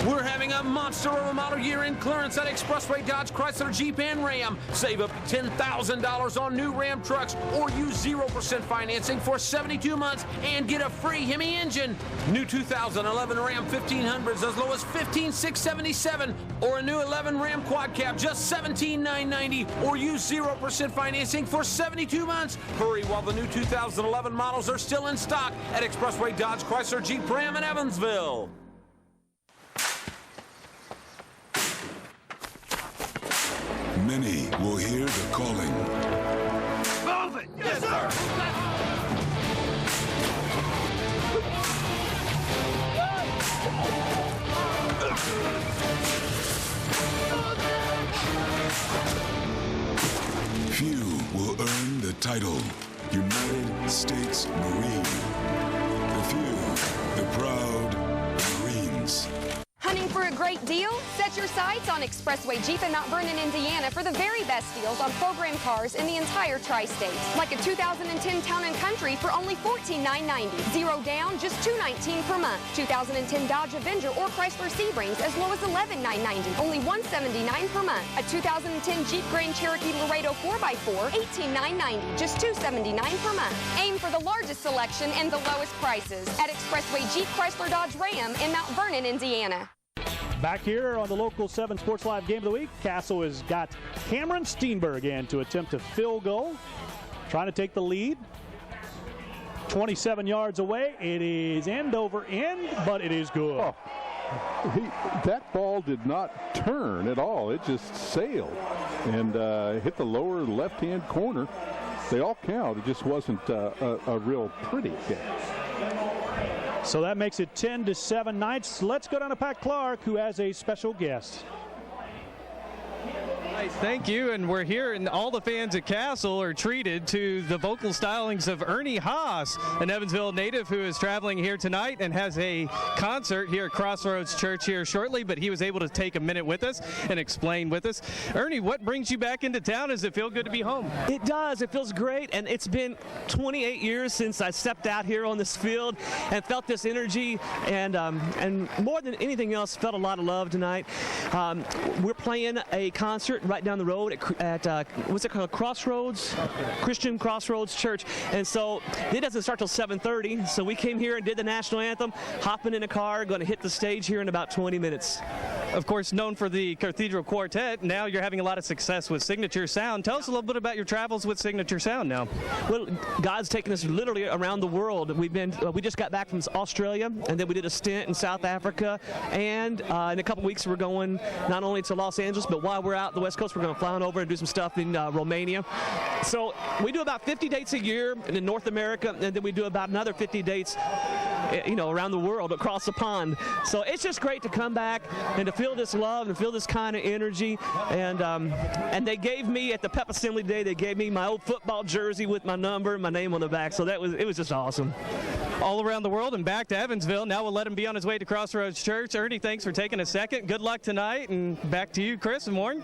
We're having a monster of a model year-end clearance at Expressway Dodge, Chrysler, Jeep, and Ram. Save up to $10,000 on new Ram trucks or use 0% financing for 72 months and get a free Hemi engine. New 2011 Ram 1500s as low as $15,677 or a new 11 Ram Quad Cab just $17,990 or use 0% financing for 72 months. Hurry while the new 2011 models are still in stock at Expressway Dodge, Chrysler, Jeep, Ram in Evansville. Many will hear the calling. Move it! Yes, sir! Few will earn the title United States Marine. The few, the proud Marines. Hunting for a great deal? Set your sights on Expressway Jeep in Mount Vernon, Indiana for the very best deals on program cars in the entire tri-state. Like a 2010 Town & Country for only $14,990. 0 down, just $219 per month. 2010 Dodge Avenger or Chrysler Seabrings as low as $11,990. Only $179 per month. A 2010 Jeep Grand Cherokee Laredo 4x4, $18,990. Just $279 per month. Aim for the largest selection and the lowest prices at Expressway Jeep, Chrysler, Dodge, Ram in Mount Vernon, Indiana. Back here on the Local 7 Sports Live Game of the Week, Castle has got Cameron Steenberg in to attempt a field goal. Trying to take the lead. 27 yards away. It is end over end, but it is good. Oh, that ball did not turn at all. It just sailed and hit the lower left-hand corner. They all count. It just wasn't a real pretty catch. So that makes it 10-7 Knights. Let's go down to Pat Clark, who has a special guest. Thank you, and we're here, and all the fans at Castle are treated to the vocal stylings of Ernie Haas, an Evansville native who is traveling here tonight and has a concert here at Crossroads Church here shortly, but he was able to take a minute with us and explain with us. Ernie, what brings you back into town? Does it feel good to be home? It does. It feels great, and it's been 28 years since I stepped out here on this field and felt this energy, and more than anything else, felt a lot of love tonight. We're playing a concert right down the road at what's it called, Crossroads, Christian Crossroads Church, and so it doesn't start till 7:30. So we came here and did the national anthem, hopping in a car, going to hit the stage here in about 20 minutes. of course, known for the Cathedral Quartet. Now you're having a lot of success with Signature Sound. Tell us a little bit about your travels with Signature Sound now. Well, God's taken us literally around the world. We just got back from Australia, and then we did a stint in South Africa, and in a couple weeks we're going not only to Los Angeles, but while we're out the West Coast, we're going to fly on over and do some stuff in Romania. So we do about 50 dates a year in North America, and then we do about another 50 dates around the world, across the pond. So it's just great to come back and to feel this love and feel this kind of energy. And they gave me, at the Pep Assembly Day, they gave me my old football jersey with my number and my name on the back. So it was just awesome. All around the world and back to Evansville. Now we'll let him be on his way to Crossroads Church. Ernie, thanks for taking a second. Good luck tonight, and back to you, Chris and Warren.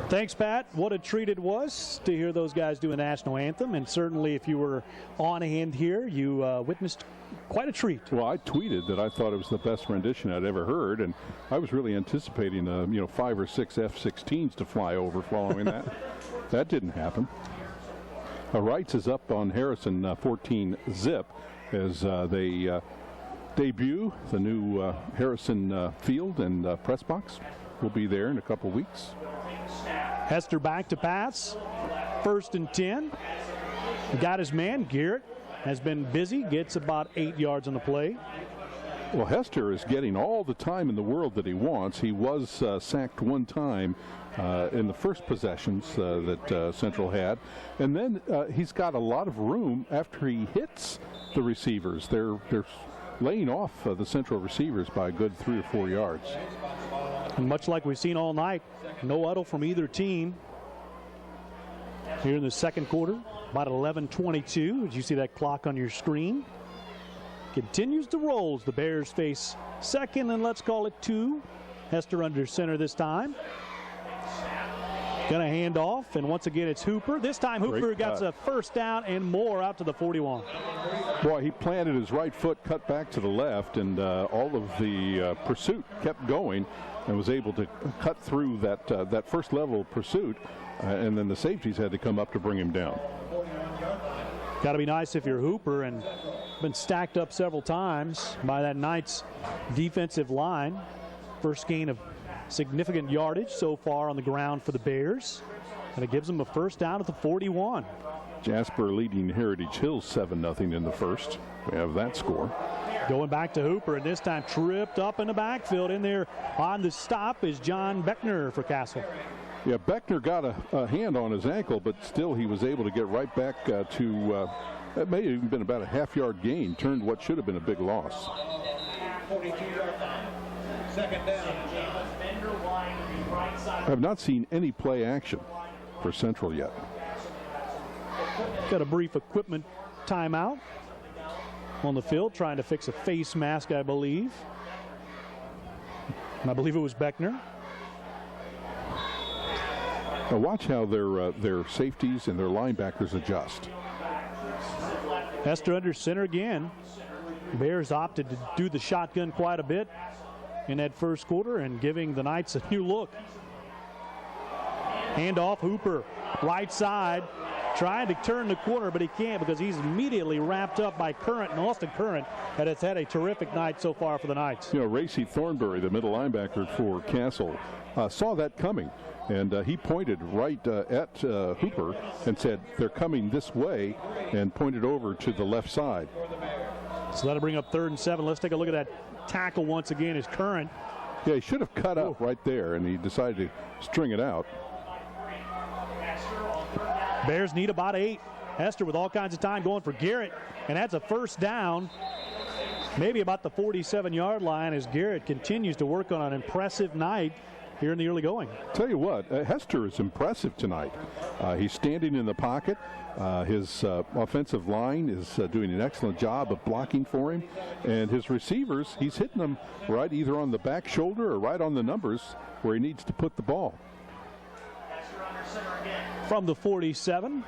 Thanks, Pat. What a treat it was to hear those guys do a national anthem, and certainly if you were on hand here, you witnessed quite a treat. Well, I tweeted that I thought it was the best rendition I'd ever heard, and I was really anticipating 5 or 6 F-16s to fly over following that. That didn't happen. Wrights is up on Harrison 14 Zip as they debut the new Harrison field and press box. We'll be there in a couple weeks. Hester back to pass. 1st and 10. He got his man. Garrett has been busy. Gets about 8 yards on the play. Well, Hester is getting all the time in the world that he wants. He was sacked one time in the first possessions that Central had. And then he's got a lot of room after he hits the receivers. They're laying off the Central receivers by a good 3 or 4 yards. And much like we've seen all night, no huddle from either team. Here in the second quarter, about 11:22. As you see that clock on your screen. Continues to roll as the Bears face 2nd and let's call it 2. Hester under center this time. Gonna hand off, and once again it's Hooper. This time Hooper got a first down and more out to the 41. Boy, he planted his right foot, cut back to the left, and all of the pursuit kept going and was able to cut through that first level pursuit, and then the safeties had to come up to bring him down. Got to be nice if you're Hooper, and been stacked up several times by that Knights defensive line. First gain of significant yardage so far on the ground for the Bears, and it gives them a first down at the 41. Jasper leading Heritage Hills 7-0 in the first. We have that score. Going back to Hooper, and this time tripped up in the backfield. In there on the stop is John Beckner for Castle. Yeah, Beckner got a hand on his ankle, but still he was able to get right back to, that may have even been about a half-yard gain, turned what should have been a big loss. 42-yard line. Second down. I have not seen any play action for Central yet. Got a brief equipment timeout on the field, trying to fix a face mask, I believe. And I believe it was Beckner. Now watch how their safeties and their linebackers adjust. Hester under center again. Bears opted to do the shotgun quite a bit in that first quarter and giving the Knights a new look. Hand off Hooper, right side, trying to turn the corner, but he can't because he's immediately wrapped up by Current, and Austin Current, and has had a terrific night so far for the Knights. You know, Racy Thornberry, the middle linebacker for Castle, saw that coming, and he pointed right at Hooper and said, they're coming this way, and pointed over to the left side. So that'll bring up 3rd and 7. Let's take a look at that tackle once again as Current. Yeah, he should have cut up right there, and he decided to string it out. Bears need about 8. Hester with all kinds of time going for Garrett, and that's a first down, maybe about the 47-yard line, as Garrett continues to work on an impressive night here in the early going. Tell you what, Hester is impressive tonight. He's standing in the pocket. His offensive line is doing an excellent job of blocking for him, and his receivers, he's hitting them right either on the back shoulder or right on the numbers where he needs to put the ball. From the 47.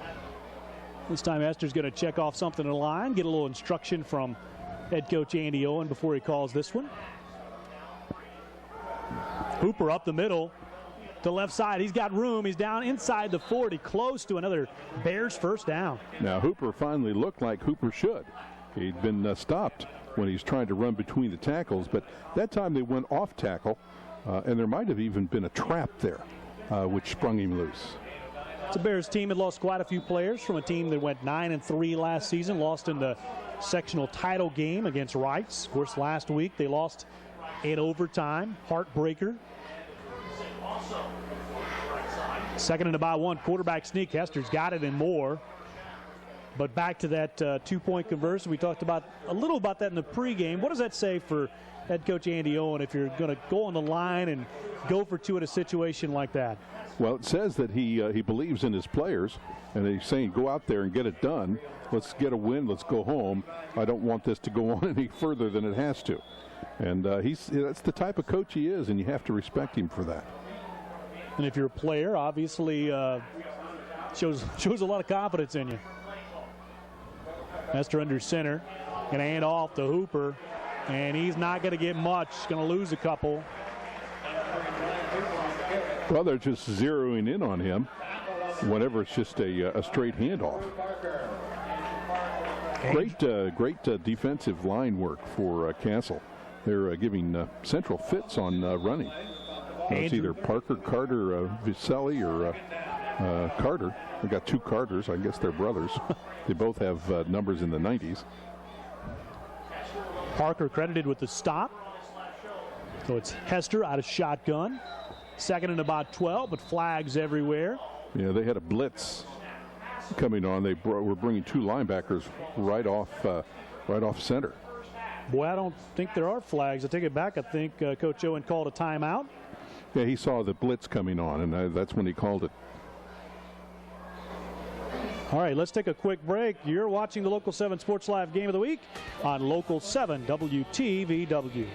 This time Hester's going to check off something in the line, get a little instruction from head coach Andy Owen before he calls this one. Hooper up the middle to left side. He's got room. He's down inside the 40, close to another Bears first down. Now Hooper finally looked like Hooper should. He'd been stopped when he's trying to run between the tackles, but that time they went off tackle, and there might have even been a trap there, which sprung him loose. The Bears team had lost quite a few players from a team that went 9-3 last season, lost in the sectional title game against Wrights. Of course, last week they lost in overtime. Heartbreaker. Second and about 1, quarterback sneak. Hester's got it and more. But back to that 2-point conversion. We talked about a little about that in the pregame. What does that say for head coach Andy Owen if you're going to go on the line and go for 2 in a situation like that? Well, it says that he believes in his players, and he's saying go out there and get it done. Let's get a win. Let's go home. I don't want this to go on any further than it has to. And that's the type of coach he is, and you have to respect him for that. And if you're a player, obviously shows a lot of confidence in you. Hester under center, going to hand off to Hooper, and he's not going to get much. Going to lose a couple. Well, they're just zeroing in on him whenever it's just a straight handoff. Great defensive line work for Castle. They're giving Central fits on running. It's either Parker, Carter, Vicelli, or Carter. We've got 2 Carters. I guess they're brothers. They both have numbers in the 90s. Parker credited with the stop. So it's Hester out of shotgun. Second and about 12, but flags everywhere. Yeah, they had a blitz coming on. They were bringing 2 linebackers right off center. Boy, I don't think there are flags. I take it back. I think Coach Owen called a timeout. Yeah, he saw the blitz coming on, and that's when he called it. All right, let's take a quick break. You're watching the Local 7 Sports Live Game of the Week on Local 7 WTVW.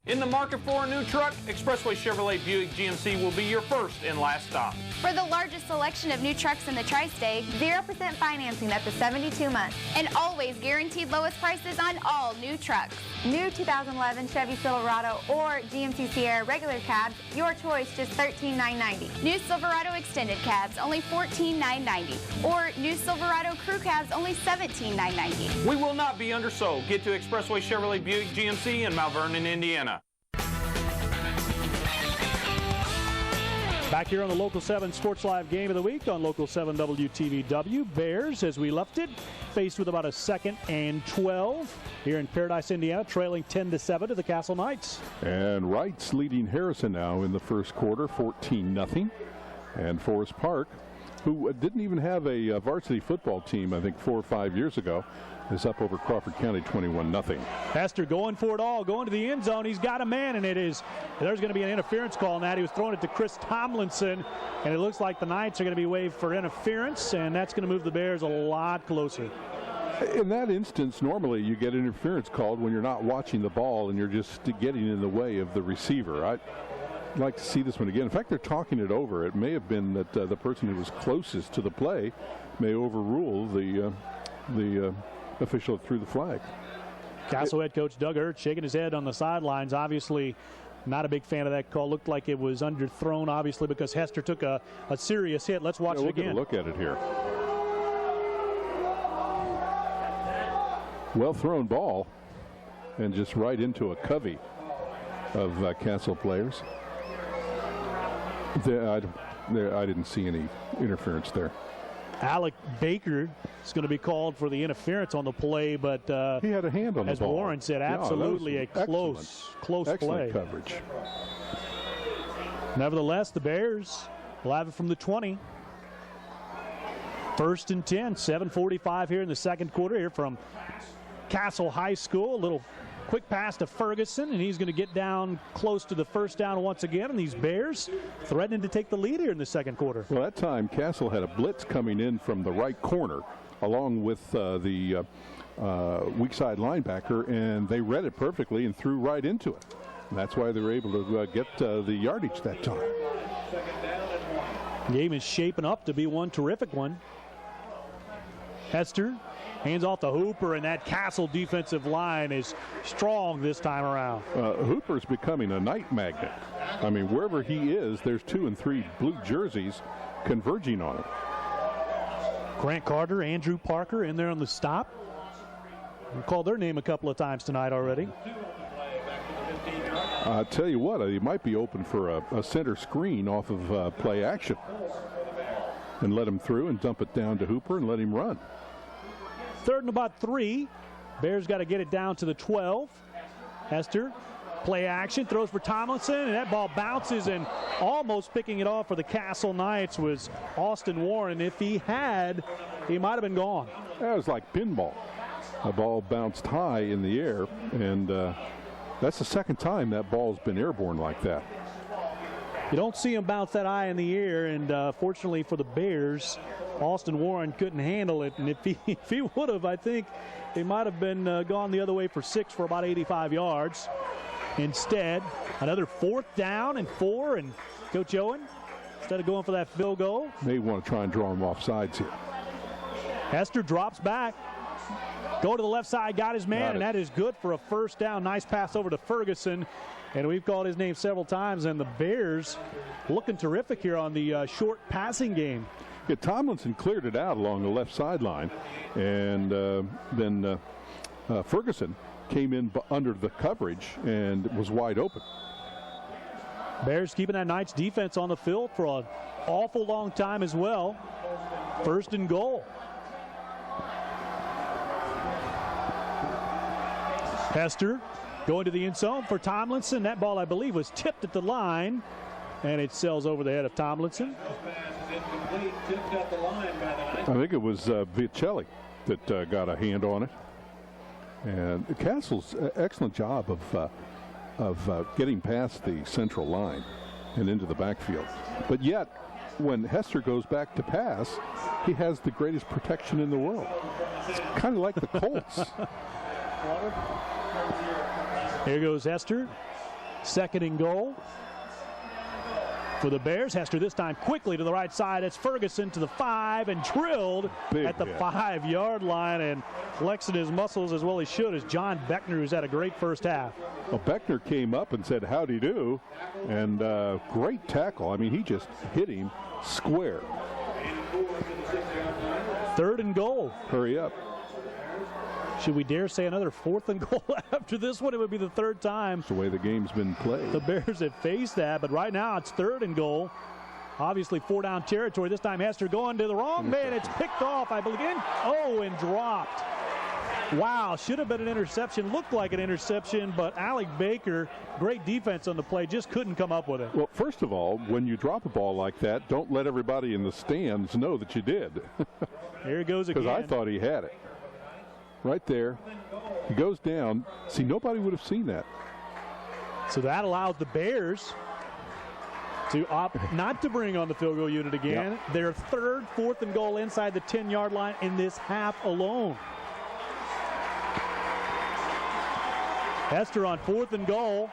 In the market for a new truck, Expressway Chevrolet Buick GMC will be your first and last stop. For the largest selection of new trucks in the tri-state, 0% financing up to 72 months, and always guaranteed lowest prices on all new trucks. New 2011 Chevy Silverado or GMC Sierra regular cabs, your choice, just $13,990. New Silverado extended cabs, only $14,990. Or new Silverado crew cabs, only $17,990. We will not be undersold. Get to Expressway Chevrolet Buick GMC in Mount Vernon, Indiana. Back here on the Local 7 Sports Live Game of the Week on Local 7 WTVW. Bears, as we left it, faced with about a 2nd and 12 here in Paradise, Indiana, trailing 10-7 to the Castle Knights. And Wrights leading Harrison now in the first quarter, 14-0. And Forest Park, who didn't even have a varsity football team, I think 4 or 5 years ago, is up over Crawford County 21-0. Hester going for it all, going to the end zone. He's got a man, and there's going to be an interference call on that. He was throwing it to Chris Tomlinson, and it looks like the Knights are going to be waived for interference, and that's going to move the Bears a lot closer. In that instance, normally you get interference called when you're not watching the ball and you're just getting in the way of the receiver. I'd like to see this one again. In fact, they're talking it over. It may have been that the person who was closest to the play may overrule the official that threw the flag. Castle head coach Doug Ertz shaking his head on the sidelines. Obviously not a big fan of that call. Looked like it was underthrown, obviously, because Hester took a serious hit. Let's watch it again. Look at it here. Well thrown ball, and just right into a covey of Castle players. I didn't see any interference there. Alec Baker is going to be called for the interference on the play, but he had a hand on the ball. As Warren said, absolutely a close play. Coverage. Nevertheless, the Bears will have it from the 20. 1st and 10, 7:45 here in the second quarter here from Castle High School. A little quick pass to Ferguson, and he's going to get down close to the first down once again. And these Bears threatening to take the lead here in the second quarter. Well, that time Castle had a blitz coming in from the right corner along with the weak side linebacker, and they read it perfectly and threw right into it. And that's why they were able to get the yardage that time. Game is shaping up to be one terrific one. Hester hands off to Hooper, and that Castle defensive line is strong this time around. Hooper's becoming a night magnet. I mean, wherever he is, there's 2 and 3 blue jerseys converging on him. Grant Carter, Andrew Parker in there on the stop. We called their name a couple of times tonight already. I tell you what, he might be open for a center screen off of play action. And let him through and dump it down to Hooper and let him run. 3rd and about 3. Bears got to get it down to the 12. Hester, play action, throws for Tomlinson, and that ball bounces, and almost picking it off for the Castle Knights was Austin Warren. If he had, he might have been gone. That was like pinball. The ball bounced high in the air, and that's the second time that ball's been airborne like that. You don't see him bounce that high in the air, and fortunately for the Bears, Austin Warren couldn't handle it. And if he would have, I think he might have been gone the other way for 6 for about 85 yards. Instead, another 4th down and 4, and Coach Owen, instead of going for that field goal, may want to try and draw him off sides here. Hester drops back. Go to the left side, got his man, and that is good for a 1st down. Nice pass over to Ferguson. And we've called his name several times, and the Bears looking terrific here on the short passing game. Yeah, Tomlinson cleared it out along the left sideline, and then Ferguson came in under the coverage and was wide open. Bears keeping that Knights defense on the field for an awful long time as well. 1st and goal. Hester going to the end zone for Tomlinson. That ball, I believe, was tipped at the line, and it sails over the head of Tomlinson. I think it was Vicelli that got a hand on it. And Castle's excellent job of getting past the central line and into the backfield. But yet, when Hester goes back to pass, he has the greatest protection in the world. It's kind of like the Colts. Here goes Hester. 2nd and goal for the Bears. Hester this time quickly to the right side. It's Ferguson to the 5 and drilled at the 5-yard line, and flexing his muscles as well he should is John Beckner, who's had a great first half. Well, Beckner came up and said, "Howdy do," and great tackle. I mean, he just hit him square. 3rd and goal. Hurry up. Should we dare say another 4th and goal after this one? It would be the 3rd time. That's the way the game's been played. The Bears have faced that, but right now it's 3rd and goal. Obviously 4-down territory. This time Hester going to the wrong man. It's picked off, I believe. And dropped. Wow, should have been an interception. Looked like an interception, but Alec Baker, great defense on the play, just couldn't come up with it. Well, first of all, when you drop a ball like that, don't let everybody in the stands know that you did. Here he goes again. Because I thought he had it. Right there. He goes down. See, nobody would have seen that. So that allows the Bears to opt not to bring on the field goal unit again. Yep. Their 3rd, 4th and goal inside the 10-yard line in this half alone. Hester on 4th and goal.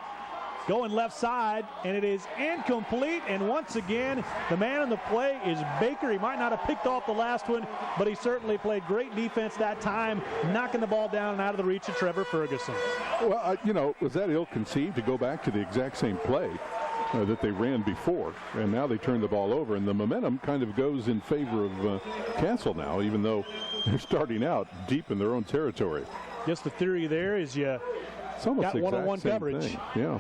Going left side, and it is incomplete. And once again, the man in the play is Baker. He might not have picked off the last one, but he certainly played great defense that time, knocking the ball down and out of the reach of Trevor Ferguson. Well, was that ill-conceived to go back to the exact same play that they ran before, and now they turn the ball over, and the momentum kind of goes in favor of Castle now, even though they're starting out deep in their own territory. Guess the theory there is you got one-on-one coverage. Thing. Yeah.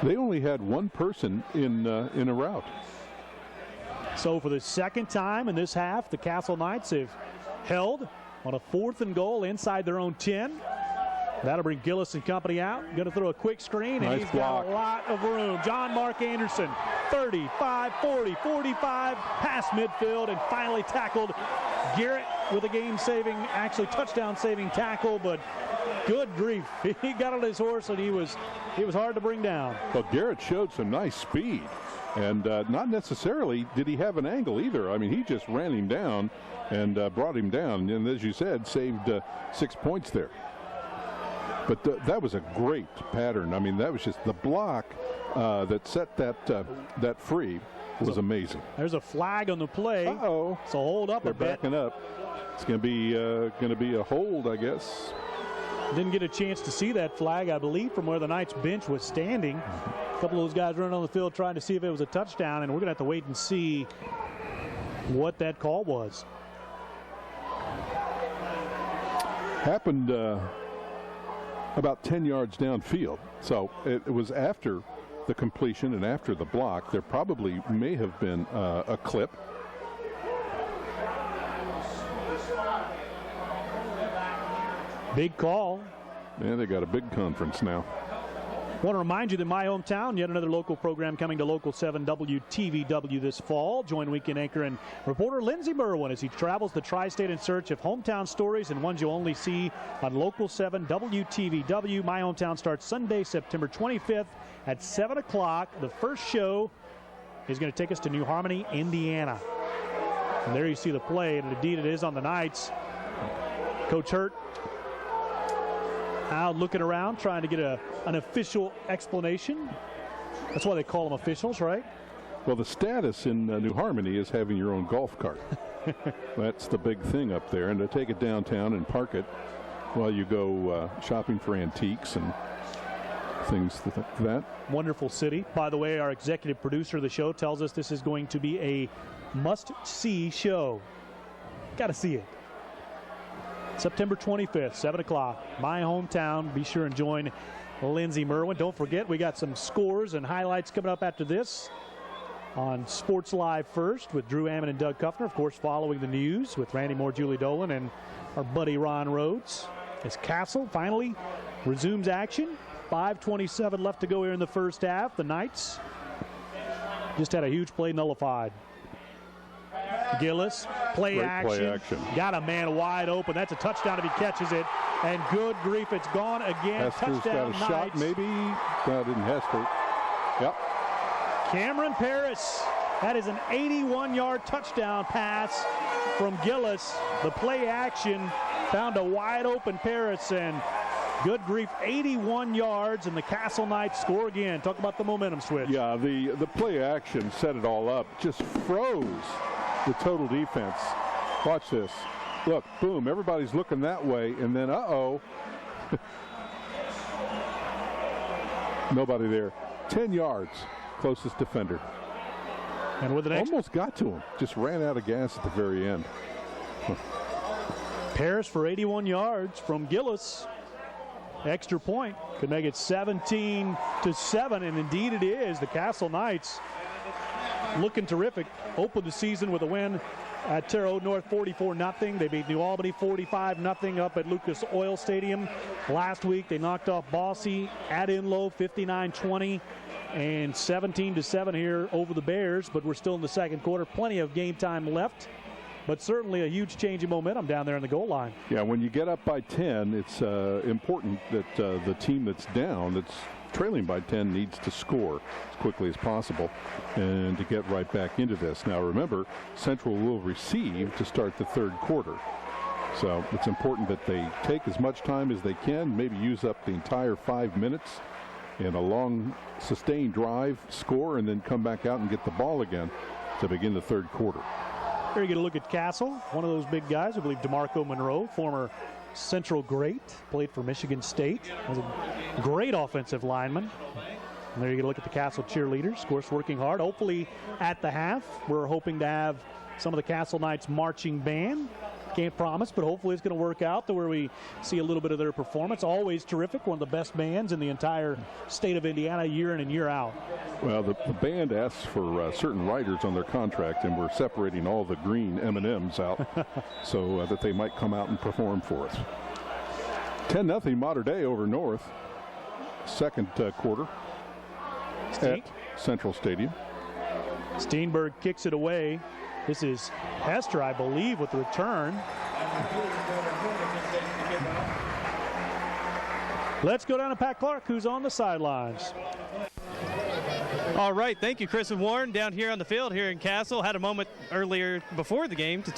They only had one person in a route. So for the 2nd time in this half, the Castle Knights have held on a 4th and goal inside their own 10. That'll bring Gillis and company out. Going to throw a quick screen, and he's got a lot of room. John Mark Anderson, 35, 40, 45, past midfield, and finally tackled. Garrett with a touchdown-saving tackle, but good grief. He got on his horse, and he was hard to bring down. Well, Garrett showed some nice speed, and not necessarily did he have an angle either. I mean, he just ran him down and brought him down, and as you said, saved 6 points there. But that was a great pattern. I mean, that was just the block that set that free was amazing. There's a flag on the play. Uh-oh. So hold up a bit. They're backing up. It's going to be a hold, I guess. Didn't get a chance to see that flag, I believe, from where the Knights bench was standing. A couple of those guys running on the field trying to see if it was a touchdown, and we're going to have to wait and see what that call was. Happened about 10 yards downfield. So it was after the completion and after the block. There probably may have been a clip. Big call. Yeah, they got a big conference now. I want to remind you that my hometown, yet another local program coming to Local 7 WTVW this fall. Join weekend anchor and reporter Lindsey Merwin as he travels the tri-state in search of hometown stories and ones you'll only see on Local 7 WTVW. My hometown starts Sunday, September 25th at 7 o'clock. The first show is going to take us to New Harmony, Indiana. And there you see the play, and indeed it is on the Knights. Coach Hurt out looking around, trying to get an official explanation. That's why they call them officials, right? Well, the status in New Harmony is having your own golf cart. That's the big thing up there. And to take it downtown and park it while you go shopping for antiques and things like that. Wonderful city. By the way, our executive producer of the show tells us this is going to be a must-see show. Got to see it. September 25th, 7 o'clock, my hometown. Be sure and join Lindsey Merwin. Don't forget, we got some scores and highlights coming up after this on Sports Live First with Drew Ammon and Doug Kuffner. Of course, following the news with Randy Moore, Julie Dolan, and our buddy Ron Rhodes. As Castle finally resumes action. 5:27 left to go here in the first half. The Knights just had a huge play nullified. Gillis, play action. Got a man wide open. That's a touchdown if he catches it. And good grief, it's gone again. Hester's touchdown got a Knights. shot, maybe. No, didn't Hester. Yep. Cameron Paris. That is an 81-yard touchdown pass from Gillis. The play action found a wide open Paris, and good grief, 81 yards, and the Castle Knights score again. Talk about the momentum switch. Yeah, the play action set it all up. Just froze the total defense. Watch this. Look, boom, everybody's looking that way, and then uh-oh. Nobody there. 10 yards, closest defender. And with an almost got to him. Just ran out of gas at the very end. Paris for 81 yards from Gillis. Extra point could make it 17-7, and indeed it is. The Castle Knights looking terrific. Opened the season with a win at Terre Haute North 44-0. They beat New Albany 45-0 up at Lucas Oil Stadium. Last week they knocked off Boise at Inlow 59-20 and 17-7 here over the Bears, but we're still in the second quarter. Plenty of game time left, but certainly a huge change in momentum down there in the goal line. Yeah, when you get up by 10, it's important that the team that's down, that's trailing by 10, needs to score as quickly as possible and to get right back into this. Now remember, Central will receive to start the third quarter. So it's important that they take as much time as they can, maybe use up the entire 5 minutes in a long sustained drive, score, and then come back out and get the ball again to begin the third quarter. Here you get a look at Castle, one of those big guys. I believe DeMarco Monroe, former Central great, played for Michigan State, was a great offensive lineman. And there you get a look at the Castle cheerleaders, of course, working hard. Hopefully at the half, we're hoping to have some of the Castle Knights marching band. Can't promise, but hopefully it's going to work out to where we see a little bit of their performance. Always terrific, one of the best bands in the entire state of Indiana, year in and year out. Well, the band asks for certain riders on their contract, and we're separating all the green M&Ms out so that they might come out and perform for us. 10-0 Mater Dei over North. Second quarter at Central Stadium. Steenberg kicks it away. This is Hester, I believe, with the return. Let's go down to Pat Clark, who's on the sidelines. All right, thank you, Chris and Warren, down here on the field here in Castle. Had a moment earlier before the game to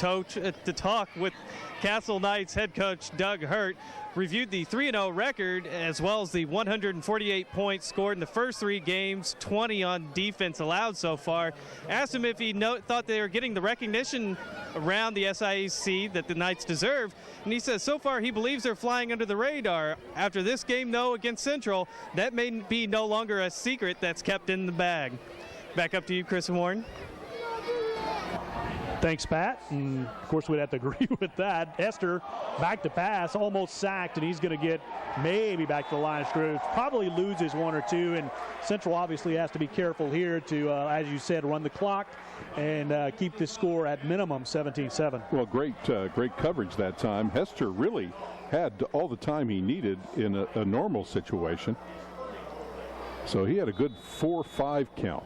talk with Castle Knights head coach Doug Hurt. Reviewed the 3-0 record as well as the 148 points scored in the first 3 games, 20 on defense allowed so far. Asked him if he thought they were getting the recognition around the SIAC that the Knights deserve, and he says so far he believes they're flying under the radar. After this game, though, against Central, that may be no longer a secret that's kept in the bag. Back up to you, Chris and Warren. Thanks, Pat. And, of course, we'd have to agree with that. Hester back to pass, almost sacked, and he's going to get maybe back to the line of scrimmage. Probably loses one or two, and Central obviously has to be careful here to, as you said, run the clock and keep this score at minimum 17-7. Well, great coverage that time. Hester really had all the time he needed in a normal situation. So he had a good 4-5 count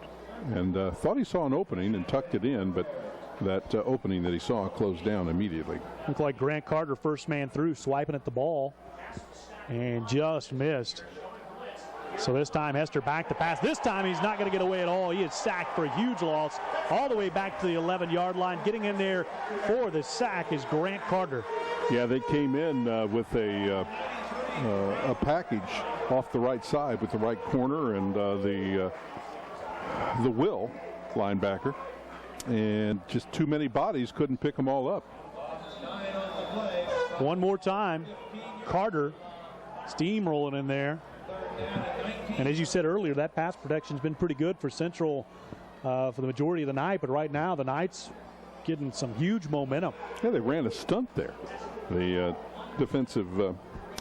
and thought he saw an opening and tucked it in, but that opening that he saw closed down immediately. Looked like Grant Carter, first man through, swiping at the ball and just missed. So this time Hester back to pass. This time he's not going to get away at all. He is sacked for a huge loss all the way back to the 11-yard line. Getting in there for the sack is Grant Carter. Yeah, they came in with a package off the right side with the right corner and the Will linebacker, and just too many bodies, couldn't pick them all up. One more time, Carter steamrolling in there. And as you said earlier, that pass protection's been pretty good for Central for the majority of the night, but right now the Knights getting some huge momentum. Yeah, they ran a stunt there. The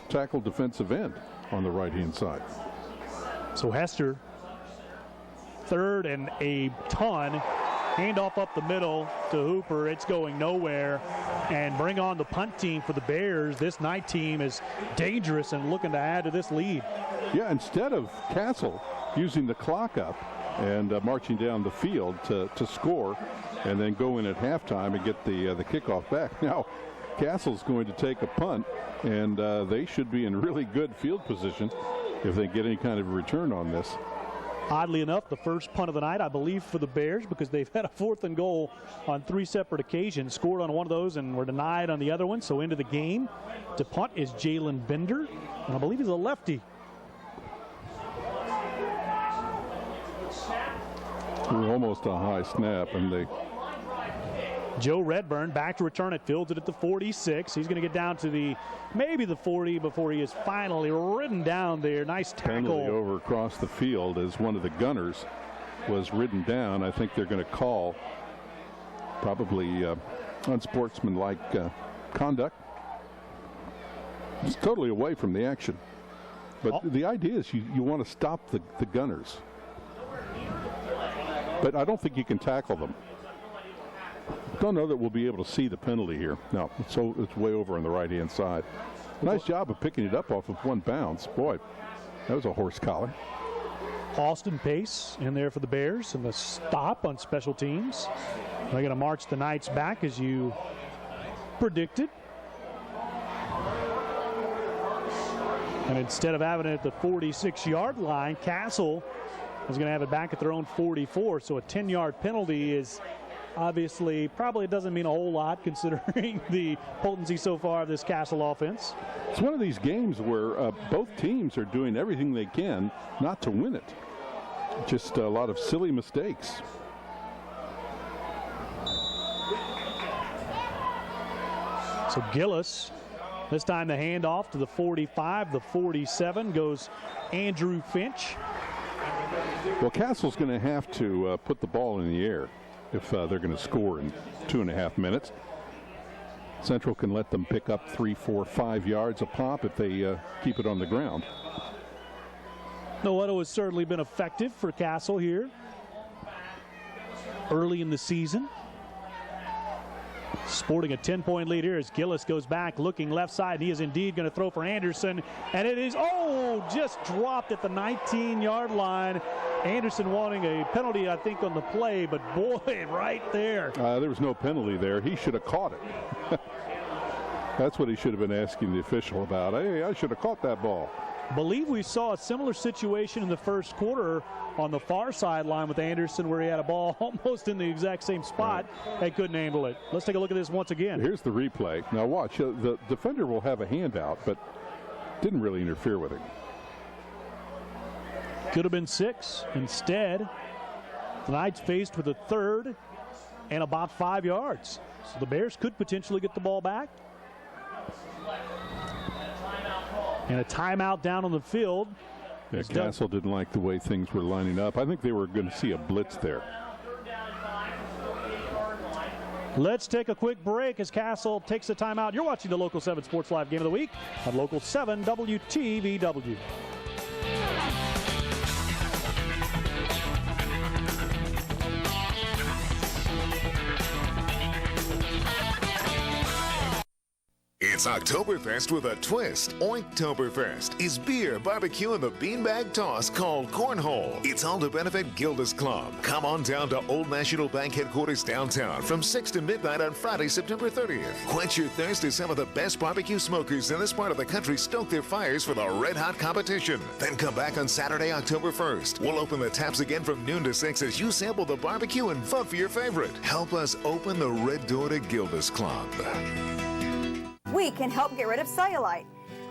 tackle defensive end on the right-hand side. So Hester, 3rd and a ton. Handoff up the middle to Hooper. It's going nowhere. And bring on the punt team for the Bears. This night team is dangerous and looking to add to this lead. Yeah, instead of Castle using the clock up and marching down the field to score and then go in at halftime and get the kickoff back. Now, Castle's going to take a punt, and they should be in really good field position if they get any kind of return on this. Oddly enough, the first punt of the night, I believe, for the Bears, because they've had a 4th and goal on 3 separate occasions. Scored on one of those and were denied on the other one. So into the game to punt is Jalen Bender, and I believe he's a lefty. Almost a high snap, and they. Joe Redburn back to return it, fields it at the 46. He's going to get down to maybe the 40 before he is finally ridden down there. Nice tackle. Penalty over across the field as one of the gunners was ridden down. I think they're going to call probably unsportsmanlike conduct. It's totally away from the action. But the idea is you want to stop the gunners. But I don't think you can tackle them. Don't know that we'll be able to see the penalty here. No, it's way over on the right-hand side. Nice job of picking it up off of one bounce. Boy, that was a horse collar. Austin Pace in there for the Bears, and the stop on special teams. They're going to march the Knights back as you predicted. And instead of having it at the 46-yard line, Castle is going to have it back at their own 44. So a 10-yard penalty is obviously probably doesn't mean a whole lot considering the potency so far of this Castle offense. It's one of these games where both teams are doing everything they can not to win it. Just a lot of silly mistakes. So Gillis, this time the handoff to the 45, the 47 goes Andrew Finch. Well, Castle's going to have to put the ball in the air if they're going to score in 2.5 minutes. Central can let them pick up 3, 4, 5 yards a pop if they keep it on the ground. Noetto has certainly been effective for Castle here early in the season. Sporting a 10-point lead here as Gillis goes back looking left side. He is indeed going to throw for Anderson, and it is just dropped at the 19-yard line. Anderson wanting a penalty, I think, on the play, but boy, right there. There was no penalty there. He should have caught it. That's what he should have been asking the official about. Hey, I should have caught that ball. Believe we saw a similar situation in the first quarter on the far sideline with Anderson where he had a ball almost in the exact same spot and couldn't handle it. Let's take a look at this once again. Here's the replay. Now watch. The defender will have a handout, but didn't really interfere with it. Could have been 6. Instead, the Knights faced with a 3rd and about 5 yards. So the Bears could potentially get the ball back. And a timeout down on the field. Yeah, Castle didn't like the way things were lining up. I think they were going to see a blitz there. Let's take a quick break as Castle takes a timeout. You're watching the Local 7 Sports Live Game of the Week on Local 7 WTVW. It's Oktoberfest with a twist. Oinktoberfest is beer, barbecue, and the beanbag toss called Cornhole. It's all to benefit Gilda's Club. Come on down to Old National Bank headquarters downtown from 6 to midnight on Friday, September 30th. Quench your thirst as some of the best barbecue smokers in this part of the country stoke their fires for the red-hot competition. Then come back on Saturday, October 1st. We'll open the taps again from noon to 6 as you sample the barbecue and vote for your favorite. Help us open the red door to Gilda's Club. We can help get rid of cellulite.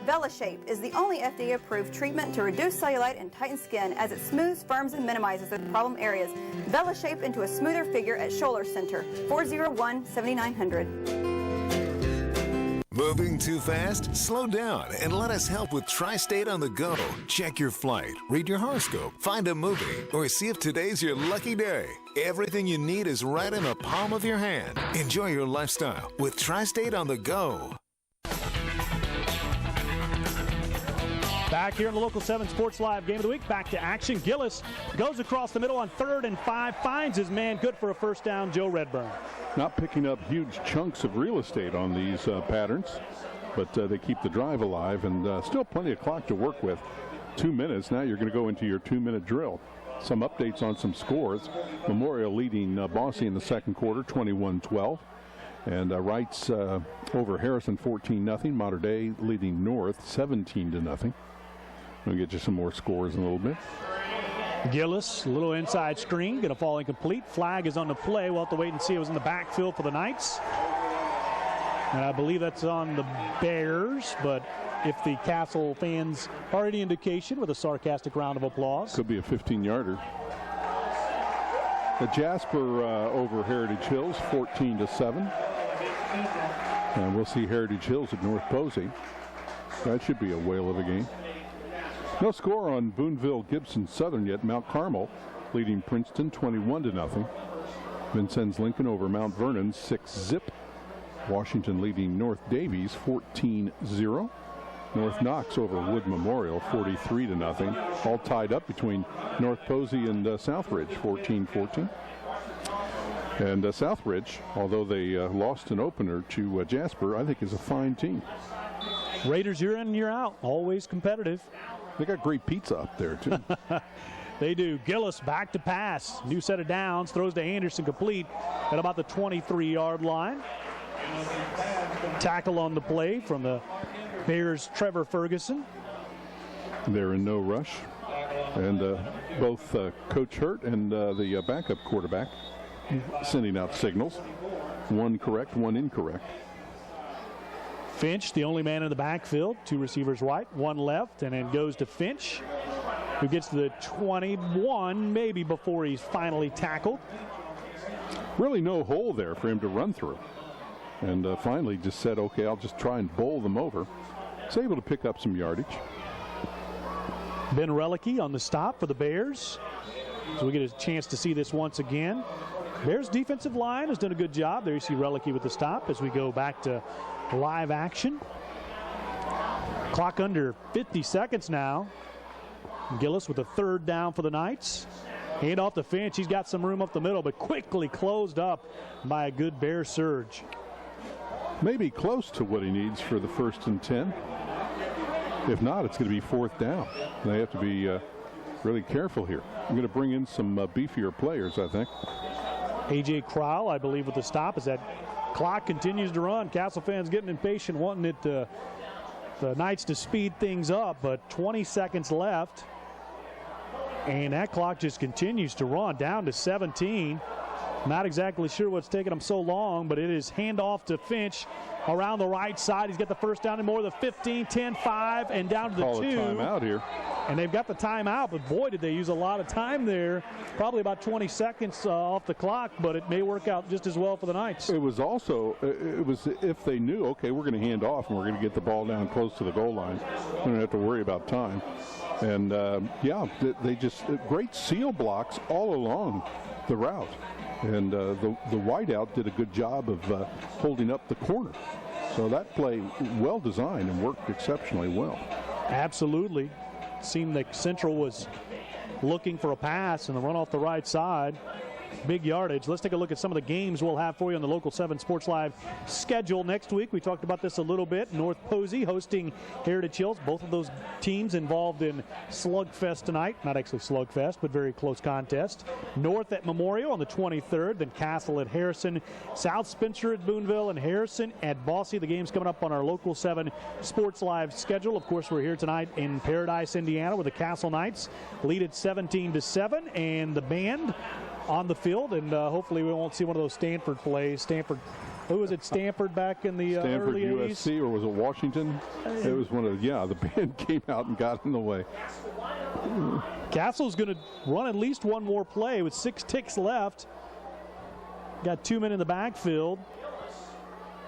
VelaShape is the only FDA-approved treatment to reduce cellulite and tighten skin as it smooths, firms, and minimizes the problem areas. VelaShape into a smoother figure at Scholler Center, 401-7900. Moving too fast? Slow down and let us help with Tri-State on the Go. Check your flight, read your horoscope, find a movie, or see if today's your lucky day. Everything you need is right in the palm of your hand. Enjoy your lifestyle with Tri-State on the Go. Back here in the Local 7 Sports Live Game of the Week. Back to action. Gillis goes across the middle on 3rd and 5. Finds his man. Good for a first down. Joe Redburn. Not picking up huge chunks of real estate on these patterns, but they keep the drive alive, and still plenty of clock to work with. 2 minutes. Now you're going to go into your 2-minute drill. Some updates on some scores. Memorial leading Bosse in the second quarter, 21-12. And Wrights over Harrison, 14-0. Mater Dei leading North, 17-0. We'll get you some more scores in a little bit. Gillis, a little inside screen, going to fall incomplete. Flag is on the play. We'll have to wait and see. It was in the backfield for the Knights. And I believe that's on the Bears, but if the Castle fans are any indication, with a sarcastic round of applause. Could be a 15-yarder. Jasper over Heritage Hills, 14-7. And we'll see Heritage Hills at North Posey. That should be a whale of a game. No score on Boonville Gibson Southern yet. Mount Carmel leading Princeton 21-0. Vincennes Lincoln over Mount Vernon 6-0. Washington leading North Davies 14-0. North Knox over Wood Memorial 43-0. All tied up between North Posey and Southridge 14-14. And Southridge, although they lost an opener to Jasper, I think is a fine team. Raiders year in and year out, always competitive. They got great pizza up there, too. They do. Gillis back to pass. New set of downs. Throws to Anderson complete at about the 23-yard line. Tackle on the play from the Bears' Trevor Ferguson. They're in no rush. And both Coach Hurt and the backup quarterback sending out signals. One correct, one incorrect. Finch, the only man in the backfield. 2 receivers right, 1 left, and then goes to Finch, who gets to the 21, maybe before he's finally tackled. Really no hole there for him to run through. And finally just said, okay, I'll just try and bowl them over. He's able to pick up some yardage. Ben Relicky on the stop for the Bears. So we get a chance to see this once again. Bears defensive line has done a good job. There you see Relicky with the stop as we go back to live action. Clock under 50 seconds now. Gillis with a 3rd down for the Knights. Hand off to Finch. He's got some room up the middle, but quickly closed up by a good Bear surge. Maybe close to what he needs for the 1st and 10. If not, it's going to be 4th down. They have to be really careful here. I'm going to bring in some beefier players, I think. A.J. Crowell, I believe, with the stop as that clock continues to run. Castle fans getting impatient, wanting it the Knights to speed things up, but 20 seconds left. And that clock just continues to run down to 17. Not exactly sure what's taking them so long, but it is handoff to Finch around the right side. He's got the first down and more, the 15, 10, 5, and down to the 2. Call a timeout here. And they've got the timeout, but boy, did they use a lot of time there. Probably about 20 seconds off the clock, but it may work out just as well for the Knights. It was also, it was if they knew, okay, we're going to hand off and we're going to get the ball down close to the goal line. We don't have to worry about time. And, yeah, they just, great seal blocks all along the route. And the wideout did a good job of holding up the corner. So that play, well designed and worked exceptionally well. Absolutely. Seemed like Central was looking for a pass and the run off the right side. Big yardage. Let's take a look at some of the games we'll have for you on the Local 7 Sports Live schedule next week. We talked about this a little bit. North Posey hosting Heritage Hills. Both of those teams involved in Slugfest tonight. Not actually Slugfest, but very close contest. North at Memorial on the 23rd. Then Castle at Harrison. South Spencer at Boonville, and Harrison at Boise. The game's coming up on our Local 7 Sports Live schedule. Of course, we're here tonight in Paradise, Indiana, with the Castle Knights lead at 17-7, and the band on the field, and hopefully we won't see one of those Stanford plays. Stanford, who was it, Stanford back in the Stanford, early 80s? USC, or was it Washington? It was one of, the band came out and got in the way. Castle's going to run at least one more play with 6 ticks left. Got 2 men in the backfield.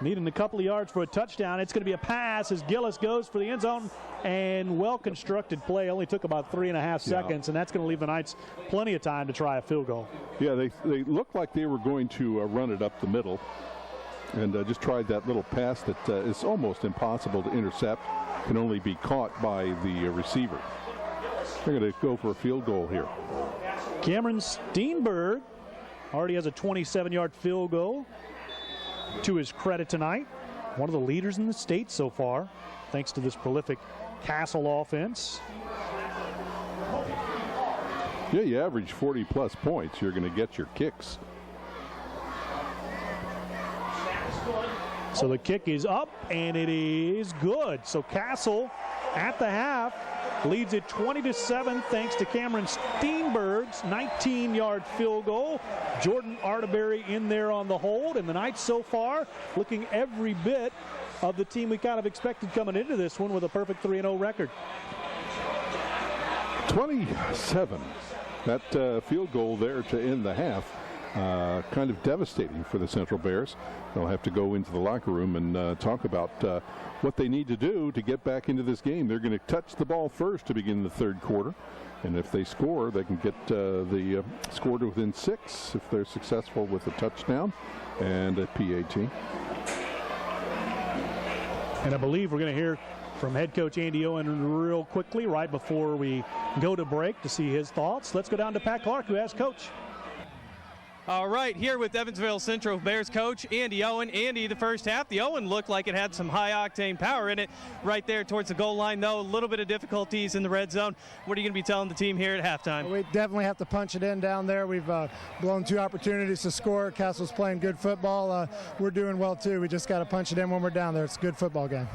Needing a couple of yards for a touchdown. It's going to be a pass as Gillis goes for the end zone, and well-constructed play. Only took about 3.5 seconds, and that's going to leave the Knights plenty of time to try a field goal. Yeah, they looked like they were going to run it up the middle, and just tried that little pass that is almost impossible to intercept, can only be caught by the receiver. They're going to go for a field goal here. Cameron Steenberg already has a 27-yard field goal to his credit tonight. One of the leaders in the state so far, thanks to this prolific Castle offense. Yeah, you average 40-plus points, you're going to get your kicks. So the kick is up, and it is good. So Castle at the half leads it 20-7 thanks to Cameron Steenberg's 19-yard field goal. Jordan Arterberry in there on the hold, and the Knights so far looking every bit of the team we kind of expected coming into this one, with a perfect 3-0 record. 27. That field goal there to end the half. Kind of devastating for the Central Bears. They'll have to go into the locker room and talk about what they need to do to get back into this game. They're going to touch the ball first to begin the third quarter, and if they score, they can get the score to within 6 if they're successful with a touchdown and a PAT. And I believe we're going to hear from head coach Andy Owen real quickly right before we go to break to see his thoughts. Let's go down to Pat Clark, who asked Coach. All right, here with Evansville Central Bears coach Andy Owen. Andy, the first half, the Owen looked like it had some high-octane power in it right there towards the goal line, though. A little bit of difficulties in the red zone. What are you going to be telling the team here at halftime? We definitely have to punch it in down there. We've blown 2 opportunities to score. Castle's playing good football. We're doing well, too. We just got to punch it in when we're down there. It's a good football game.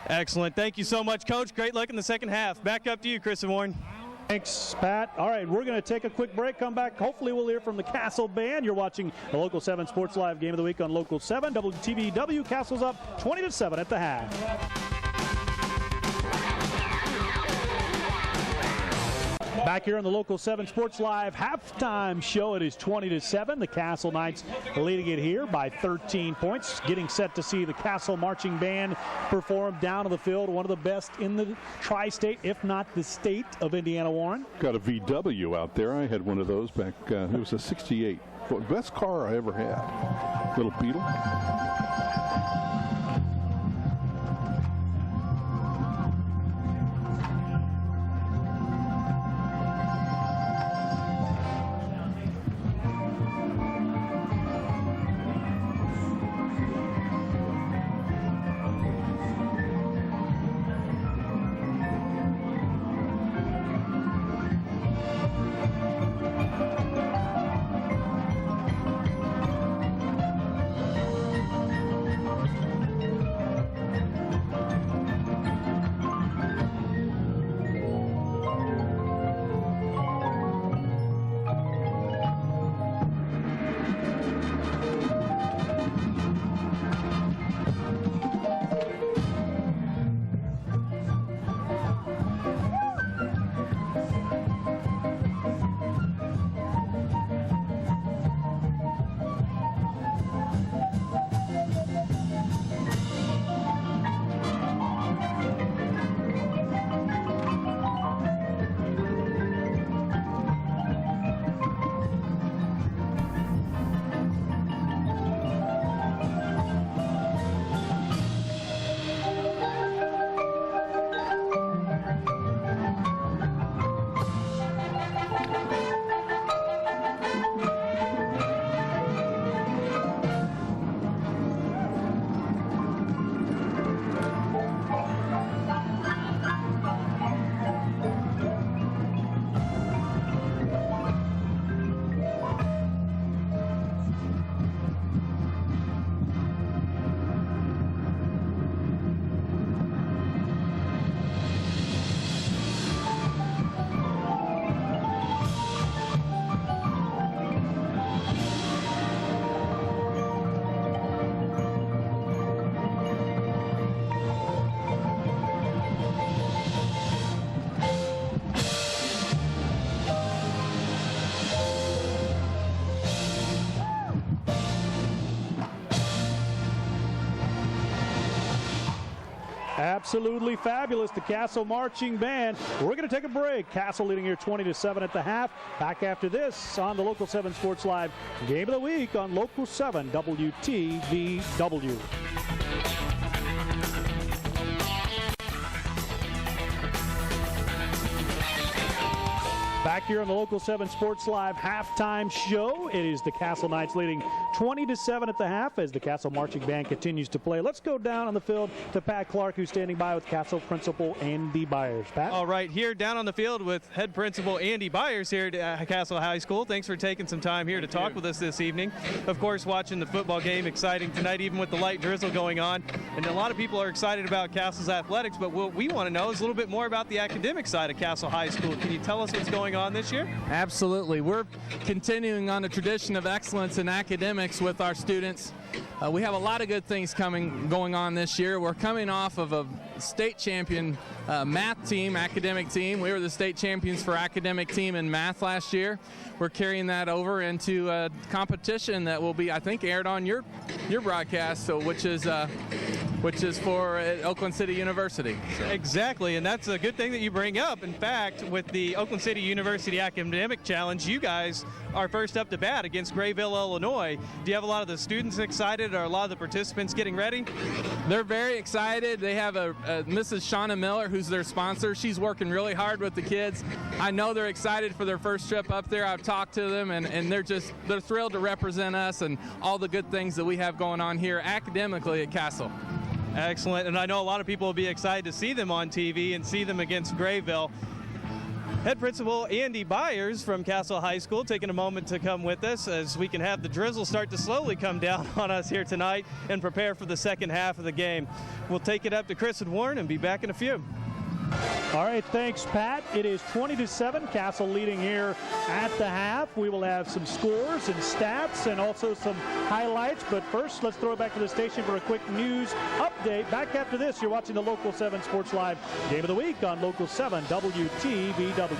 Excellent. Thank you so much, Coach. Great luck in the second half. Back up to you, Chris and Warren. Thanks, Pat. All right, we're going to take a quick break, come back. Hopefully we'll hear from the Castle Band. You're watching the Local 7 Sports Live Game of the Week on Local 7. WTVW, Castle's up 20-7 at the half. Back here on the Local 7 Sports Live halftime show, it is 20-7. The Castle Knights leading it here by 13 points. Getting set to see the Castle Marching Band perform down on the field. One of the best in the tri-state, if not the state of Indiana, Warren. Got a VW out there. I had one of those back. It was a 68. Best car I ever had. Little Beetle. Absolutely fabulous, the Castle Marching Band. We're going to take a break. Castle leading here 20-7 at the half. Back after this on the Local 7 Sports Live Game of the Week on Local 7 WTVW. Back here on the Local 7 Sports Live halftime show. It is the Castle Knights leading 20-7 at the half as the Castle Marching Band continues to play. Let's go down on the field to Pat Clark, who's standing by with Castle Principal Andy Byers. Pat? All right, here down on the field with Head Principal Andy Byers here at Castle High School. Thanks for taking some time here to talk with us this evening. Of course, watching the football game, exciting tonight, even with the light drizzle going on. And a lot of people are excited about Castle's athletics, but what we want to know is a little bit more about the academic side of Castle High School. Can you tell us what's going on this year? Absolutely. We're continuing on a tradition of excellence in academics with our students. We have a lot of good things going on this year. We're coming off of a state champion math team, academic team. We were the state champions for academic team in math last year. We're carrying that over into a competition that will be, I think, aired on your broadcast, so which is for Oakland City University. So. Exactly, and that's a good thing that you bring up. In fact, with the Oakland City University Academic Challenge, you guys are first up to bat against Grayville, Illinois. Do you have a lot of the students excited, or a lot of the participants getting ready? They're very excited. They have a Mrs. Shauna Miller, who's their sponsor. She's working really hard with the kids. I know they're excited for their first trip up there. I've talked to them, and they're thrilled to represent us and all the good things that we have going on here academically at Castle. Excellent, and I know a lot of people will be excited to see them on TV and see them against Grayville. Head Principal Andy Byers from Castle High School taking a moment to come with us as we can have the drizzle start to slowly come down on us here tonight and prepare for the second half of the game. We'll take it up to Chris and Warren and be back in a few. All right, thanks, Pat. It is 20-7, Castle leading here at the half. We will have some scores and stats and also some highlights. But first, let's throw it back to the station for a quick news update. Back after this, you're watching the Local 7 Sports Live Game of the Week on Local 7 WTVW.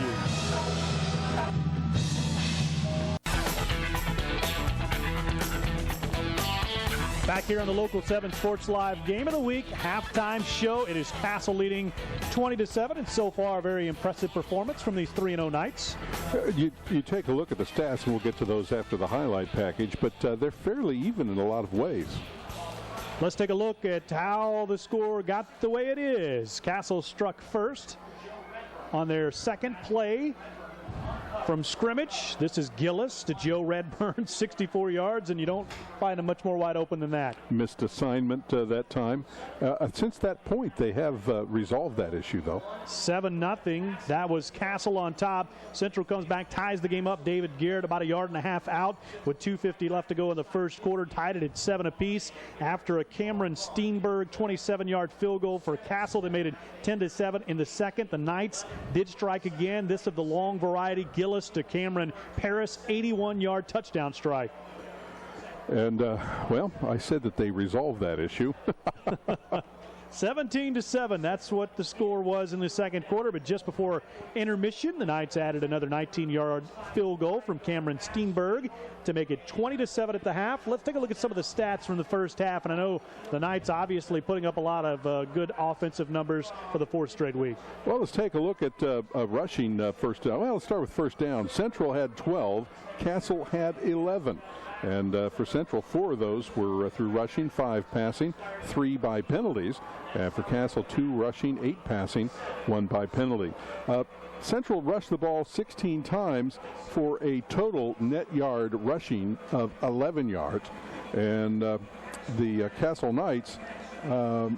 Back here on the Local 7 Sports Live Game of the Week halftime show. It is Castle leading 20-7, and so far a very impressive performance from these 3-0 Knights. You take a look at the stats, and we'll get to those after the highlight package, but they're fairly even in a lot of ways. Let's take a look at how the score got the way it is. Castle struck first on their second play from scrimmage. This is Gillis to Joe Redburn, 64 yards, and you don't find him much more wide open than that. Missed assignment that time. Since that point, they have resolved that issue, though. 7-0. That was Castle on top. Central comes back, ties the game up. David Garrett about 1.5 yards out with 2:50 left to go in the first quarter. Tied it at 7 apiece after a Cameron Steenberg 27-yard field goal for Castle. They made it 10-7 in the second. The Knights did strike again. This of the long variety. Gillis to Cameron Paris, 81-yard touchdown strike. And, well, I said that they resolved that issue. 17-7. That's what the score was in the second quarter. But just before intermission, the Knights added another 19-yard field goal from Cameron Steenberg to make it 20-7 at the half. Let's take a look at some of the stats from the first half. And I know the Knights obviously putting up a lot of good offensive numbers for the fourth straight week. Well, let's take a look at rushing first down. Well, let's start with first down. Central had 12. Castle had 11. And for Central, 4 of those were through rushing, 5 passing, 3 by penalties. For Castle, 2 rushing, 8 passing, 1 by penalty. Central rushed the ball 16 times for a total net yard rushing of 11 yards. And the Castle Knights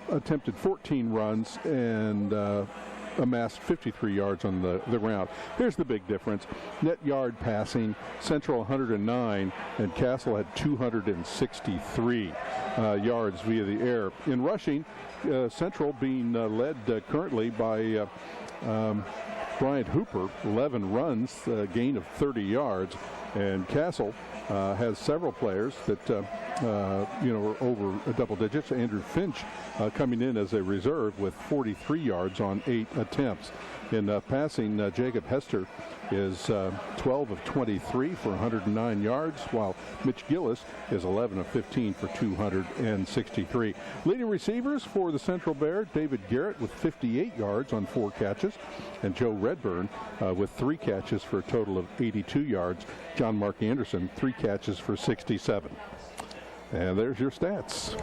attempted 14 runs and amassed 53 yards on the ground. Here's the big difference. Net yard passing, Central 109, and Castle had 263 yards via the air. In rushing, Central being led currently by Bryant Hooper, 11 runs, gain of 30 yards, and Castle has several players that are over double digits. Andrew Finch coming in as a reserve with 43 yards on 8 attempts. In passing, Jacob Hester is 12 of 23 for 109 yards, while Mitch Gillis is 11 of 15 for 263. Leading receivers for the Central Bear, David Garrett with 58 yards on 4 catches, and Joe Redburn with 3 catches for a total of 82 yards. John Mark Anderson, 3 catches for 67. And there's your stats.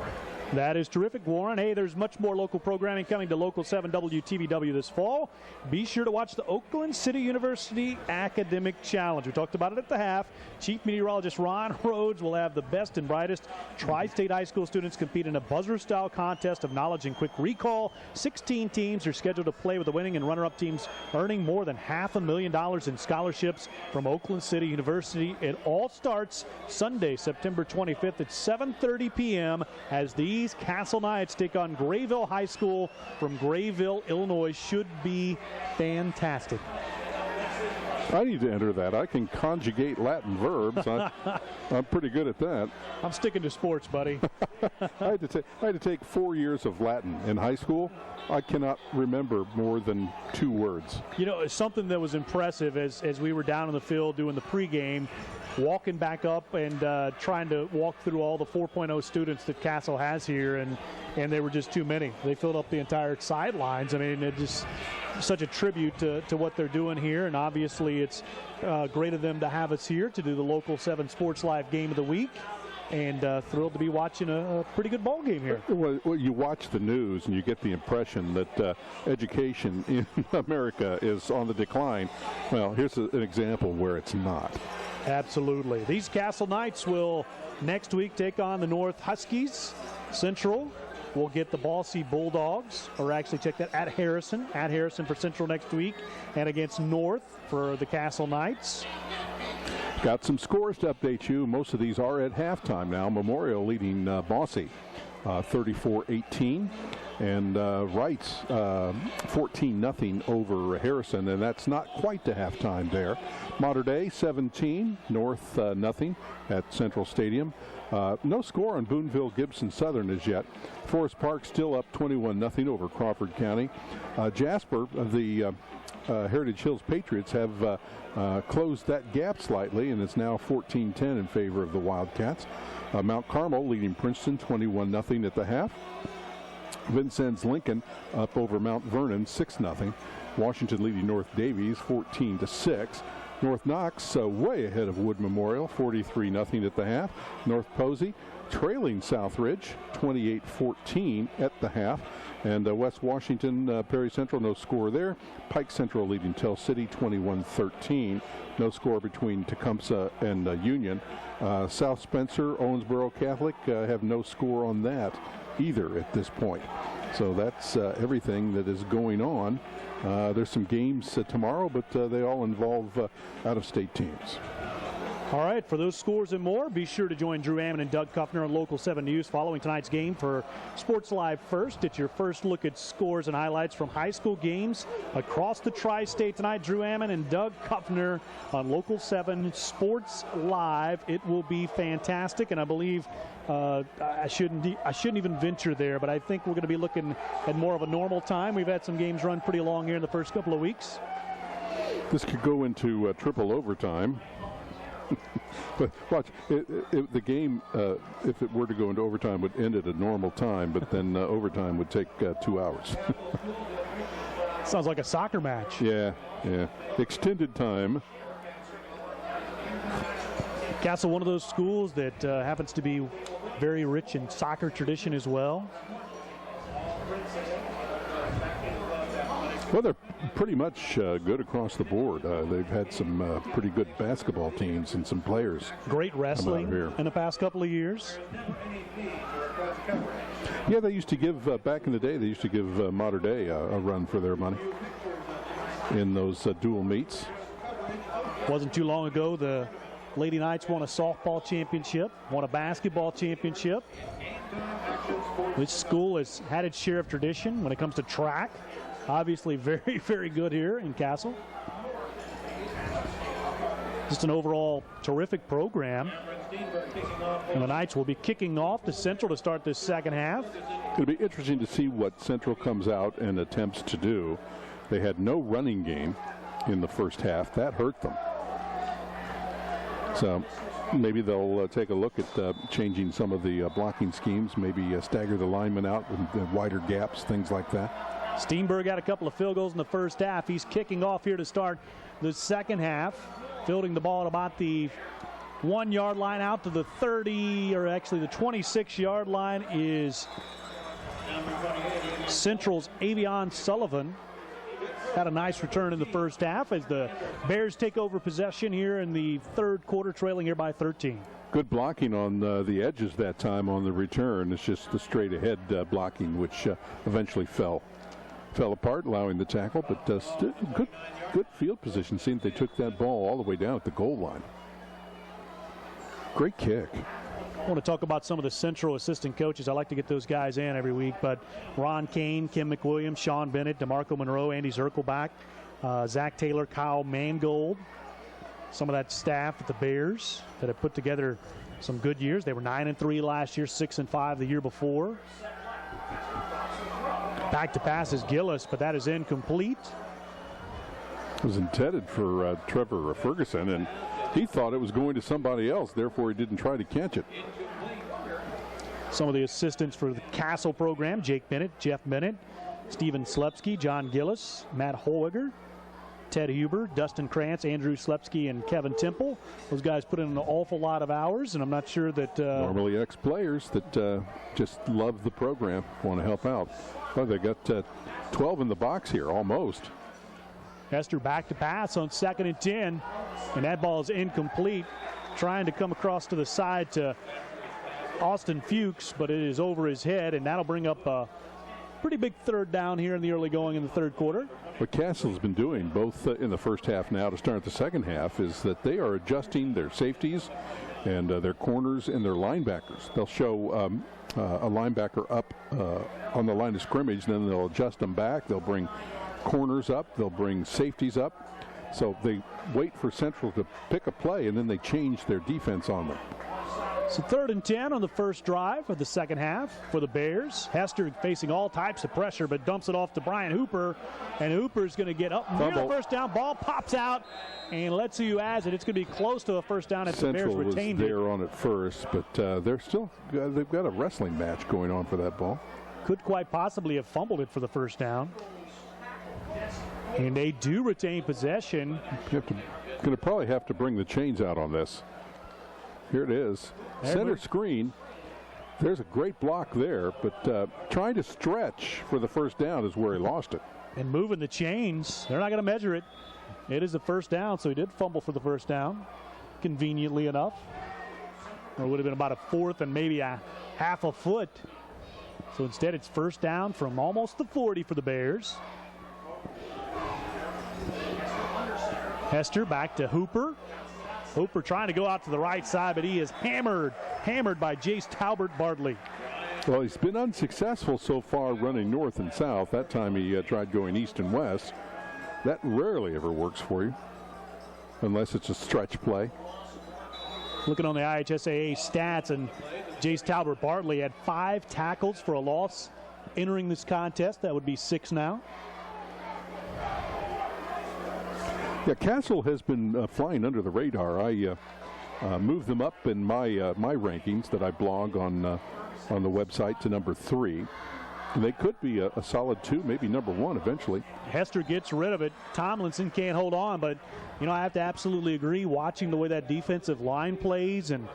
That is terrific, Warren. Hey, there's much more local programming coming to Local 7 WTVW this fall. Be sure to watch the Oakland City University Academic Challenge. We talked about it at the half. Chief Meteorologist Ron Rhodes will have the best and brightest Tri-State High School students compete in a buzzer-style contest of knowledge and quick recall. 16 teams are scheduled to play, with the winning and runner-up teams earning more than $500,000 in scholarships from Oakland City University. It all starts Sunday, September 25th at 7:30 p.m. as these Castle Knights take on Grayville High School from Grayville, Illinois. Should be fantastic. I need to enter that. I can conjugate Latin verbs. I'm pretty good at that. I'm sticking to sports, buddy. I had to take 4 years of Latin in high school. I cannot remember more than 2 words. You know, something that was impressive as we were down in the field doing the pregame, walking back up and trying to walk through all the 4.0 students that Castle has here, and there were just too many. They filled up the entire sidelines. I mean, it just such a tribute to what they're doing here, and obviously it's great of them to have us here to do the Local 7 Sports Live Game of the Week. And thrilled to be watching a pretty good ball game here. Well, you watch the news and you get the impression that education in America is on the decline. Well, here's an example where it's not. Absolutely. These Castle Knights will next week take on the North Huskies. Central will get the Bossy Bulldogs, or actually check that at Harrison for Central next week, and against North for the Castle Knights. Got some scores to update you. Most of these are at halftime now. Memorial leading Bossy 34-18. And Wrights 14-0 over Harrison, and that's not quite to halftime there. Mater Dei 17, North 0 at Central Stadium. No score on Boonville Gibson Southern as yet. Forest Park still up 21-0 over Crawford County. Jasper, the Heritage Hills Patriots, have closed that gap slightly, and it's now 14-10 in favor of the Wildcats. Mount Carmel leading Princeton 21-0 at the half. Vincennes Lincoln up over Mount Vernon 6-0. Washington leading North Davies 14-6. North Knox way ahead of Wood Memorial 43-0 at the half. North Posey trailing Southridge 28-14 at the half. And West Washington, Perry Central, no score there. Pike Central leading Tell City 21-13. No score between Tecumseh and Union. South Spencer, Owensboro Catholic have no score on that either at this point. So that's everything that is going on. There's some games tomorrow, but they all involve out-of-state teams. All right, for those scores and more, be sure to join Drew Ammon and Doug Kuffner on Local 7 News following tonight's game for Sports Live First. It's your first look at scores and highlights from high school games across the Tri-State tonight. Drew Ammon and Doug Kuffner on Local 7 Sports Live. It will be fantastic, and I believe I shouldn't even venture there, but I think we're going to be looking at more of a normal time. We've had some games run pretty long here in the first couple of weeks. This could go into triple overtime. But watch, the game, if it were to go into overtime, would end at a normal time, but then overtime would take 2 hours. Sounds like a soccer match. Yeah. Extended time. Castle, one of those schools that happens to be very rich in soccer tradition as well. Well, they're pretty much good across the board. They've had some pretty good basketball teams and some players. Great wrestling in the past couple of years. Yeah, they used to give, back in the day, they used to give Mater Dei a run for their money in those dual meets. Wasn't too long ago, the Lady Knights won a softball championship, won a basketball championship. This school has had its share of tradition when it comes to track. Obviously very, very good here in Castle. Just an overall terrific program. And the Knights will be kicking off to Central to start this second half. It'll be interesting to see what Central comes out and attempts to do. They had no running game in the first half. That hurt them. So maybe they'll take a look at changing some of the blocking schemes, maybe stagger the linemen out with wider gaps, things like that. Steenberg had a couple of field goals in the first half. He's kicking off here to start the second half, fielding the ball at about the 1 yard line out to the 30, or actually the 26-yard line is Central's Avion Sullivan. Had a nice return in the first half as the Bears take over possession here in the third quarter, trailing here by 13. Good blocking on the edges that time on the return. It's just the straight ahead blocking, which eventually fell apart, allowing the tackle, but still good field position, seeing they took that ball all the way down at the goal line. Great kick. I want to talk about some of the Central assistant coaches. I like to get those guys in every week, but Ron Kane, Kim McWilliams, Sean Bennett, DeMarco Monroe, Andy Zirkelbach, Zach Taylor, Kyle Mangold, some of that staff at the Bears that have put together some good years. They were 9-3 last year, 6-5 the year before. Back to pass is Gillis, but that is incomplete. It was intended for Trevor Ferguson, and he thought it was going to somebody else, therefore he didn't try to catch it. Some of the assistants for the Castle program: Jake Bennett, Jeff Bennett, Steven Slepsky, John Gillis, Matt Holwiger, Ted Huber, Dustin Krantz, Andrew Slepsky, and Kevin Temple. Those guys put in an awful lot of hours, and I'm not sure that... normally ex-players that just love the program, want to help out. Well, they got 12 in the box here, almost. Hester back to pass on 2nd and 10, and that ball is incomplete. Trying to come across to the side to Austin Fuchs, but it is over his head, and that'll bring up a pretty big third down here in the early going in the third quarter. What Castle's been doing both in the first half now to start the second half is that they are adjusting their safeties and their corners and their linebackers. They'll show a linebacker up on the line of scrimmage, then they'll adjust them back. They'll bring corners up, they'll bring safeties up. So they wait for Central to pick a play, and then they change their defense on them. So 3rd and 10 on the first drive of the second half for the Bears. Hester facing all types of pressure, but dumps it off to Brian Hooper, and Hooper's going to get up near the first down. Ball pops out, and let's see who has it. It's going to be close to a first down if the Bears retained it. Central was there on it first, but they've got a wrestling match going on for that ball. Could quite possibly have fumbled it for the first down. And they do retain possession. Going to probably have to bring the chains out on this. Here it is. Center screen. There's a great block there, but trying to stretch for the first down is where he lost it. And moving the chains, they're not going to measure it. It is the first down, so he did fumble for the first down, conveniently enough. Or it would have been about a 4th and maybe a half a foot. So instead, it's first down from almost the 40 for the Bears. Hester back to Hooper. Hooper trying to go out to the right side, but he is hammered by Jace Talbert Bartley. Well, he's been unsuccessful so far running north and south. That time he tried going east and west. That rarely ever works for you, unless it's a stretch play. Looking on the IHSAA stats, and Jace Talbert Bartley had 5 tackles for a loss entering this contest. That would be 6 now. Yeah, Castle has been flying under the radar. I moved them up in my rankings that I blog on the website to number 3. And they could be a solid 2, maybe number 1 eventually. Hester gets rid of it. Tomlinson can't hold on, but I have to absolutely agree. Watching the way that defensive line plays and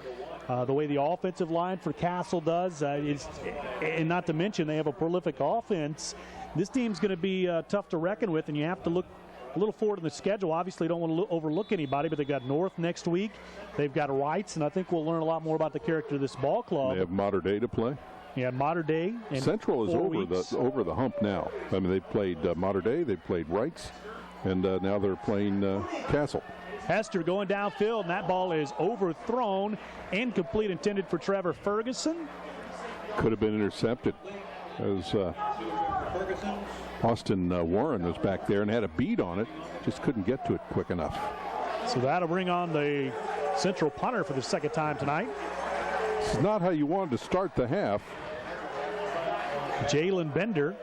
the way the offensive line for Castle does, and not to mention they have a prolific offense. This team's going to be tough to reckon with, and you have to look a little forward in the schedule. Obviously, don't want to overlook anybody, but they've got North next week. They've got Wrights, and I think we'll learn a lot more about the character of this ball club. They have Mater Dei to play. Yeah, Mater Dei. Central is over the hump now. I mean, they've played Mater Dei, they've played Wrights, and now they're playing Castle. Hester going downfield, and that ball is overthrown. Incomplete, intended for Trevor Ferguson. Could have been intercepted. As Austin Warren was back there and had a bead on it, just couldn't get to it quick enough. So that'll bring on the Central punter for the second time tonight. This is not how you wanted to start the half. Jalen Bender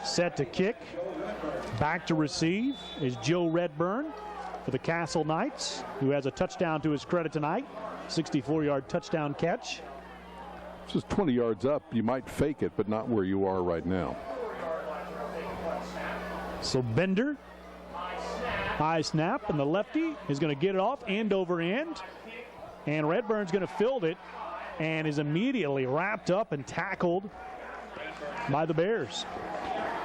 set to kick Back to receive is Joe Redburn for the Castle Knights, who has a touchdown to his credit tonight. 64-yard touchdown catch. Just 20 yards up, you might fake it, but not where you are right now. So Bender, high snap, and the lefty is going to get it off end over end. And Redburn's going to field it and is immediately wrapped up and tackled by the Bears.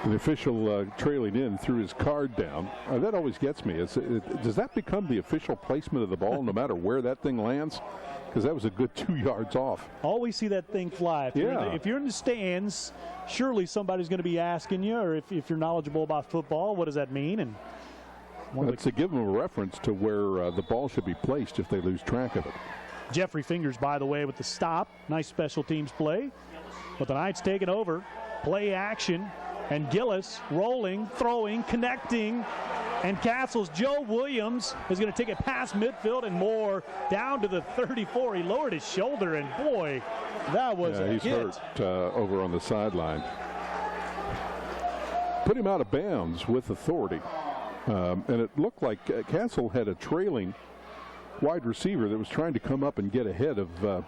The official trailing in threw his card down. That always gets me. Does that become the official placement of the ball no matter where that thing lands? Because that was a good 2 yards off. Always see that thing fly. If you're in the stands, surely somebody's going to be asking you, or if you're knowledgeable about football, what does that mean? And it's to give them a reference to where the ball should be placed if they lose track of it. Jeffrey Fingers, by the way, with the stop. Nice special teams play. But the Knights taking over. Play action. And Gillis rolling, throwing, connecting. And Castle's Joe Williams is going to take it past midfield and more down to the 34. He lowered his shoulder, and boy, that was a he's hit. Hurt over on the sideline. Put him out of bounds with authority. And it looked like Castle had a trailing wide receiver that was trying to come up and get ahead of the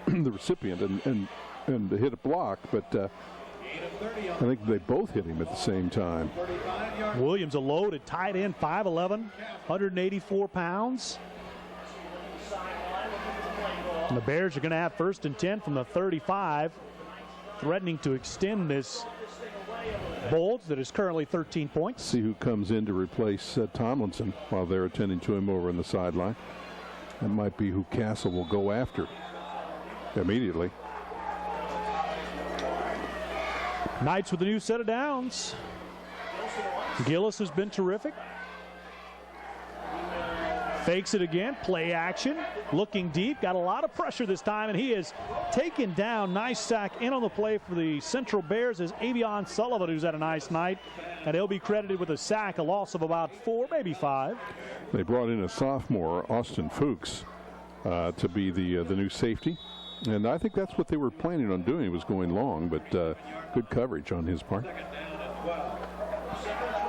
recipient and hit a block, but I think they both hit him at the same time. Williams, a loaded tight end, 5'11", 184 pounds. And the Bears are going to have 1st and 10 from the 35, threatening to extend this bulge that is currently 13 points. See who comes in to replace Tomlinson while they're attending to him over on the sideline. That might be who Castle will go after immediately. Knights with a new set of downs. Gillis has been terrific. Fakes it again, play action, looking deep, got a lot of pressure this time, and he is taken down. Nice sack in on the play for the Central Bears is Avion Sullivan, who's had a nice night, and he'll be credited with a sack, a loss of about 4, maybe 5. They brought in a sophomore, Austin Fuchs, to be the new safety. And I think that's what they were planning on doing, was going long, but good coverage on his part.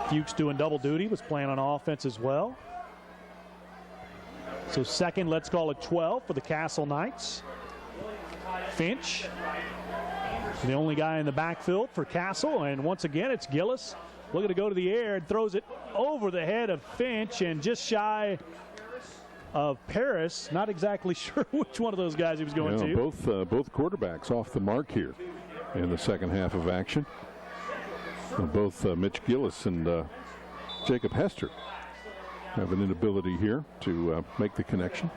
Fuchs doing double duty, was playing on offense as well. So second, let's call it 12 for the Castle Knights. Finch, the only guy in the backfield for Castle, and once again it's Gillis looking to go to the air and throws it over the head of Finch and just shy of Paris. Not exactly sure which one of those guys he was going to. Both quarterbacks off the mark here in the second half of action. Both Mitch Gillis and Jacob Hester have an inability here to make the connection.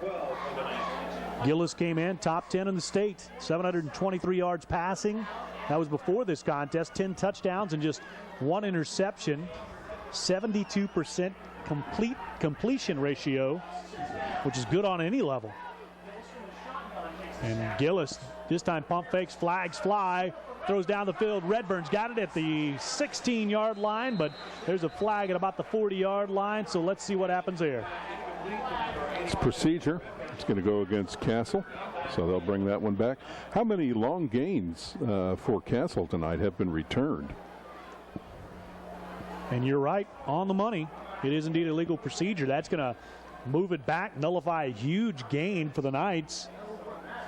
Gillis came in top 10 in the state, 723 yards passing. That was before this contest, 10 touchdowns and just 1 interception, 72% completion ratio, which is good on any level. And Gillis, this time pump fakes, flags fly, throws down the field. Redburn's got it at the 16-yard line, but there's a flag at about the 40-yard line, so let's see what happens here. It's procedure. It's going to go against Castle, so they'll bring that one back. How many long gains for Castle tonight have been returned? And you're right, on the money. It is indeed a legal procedure. That's going to move it back, nullify a huge gain for the Knights.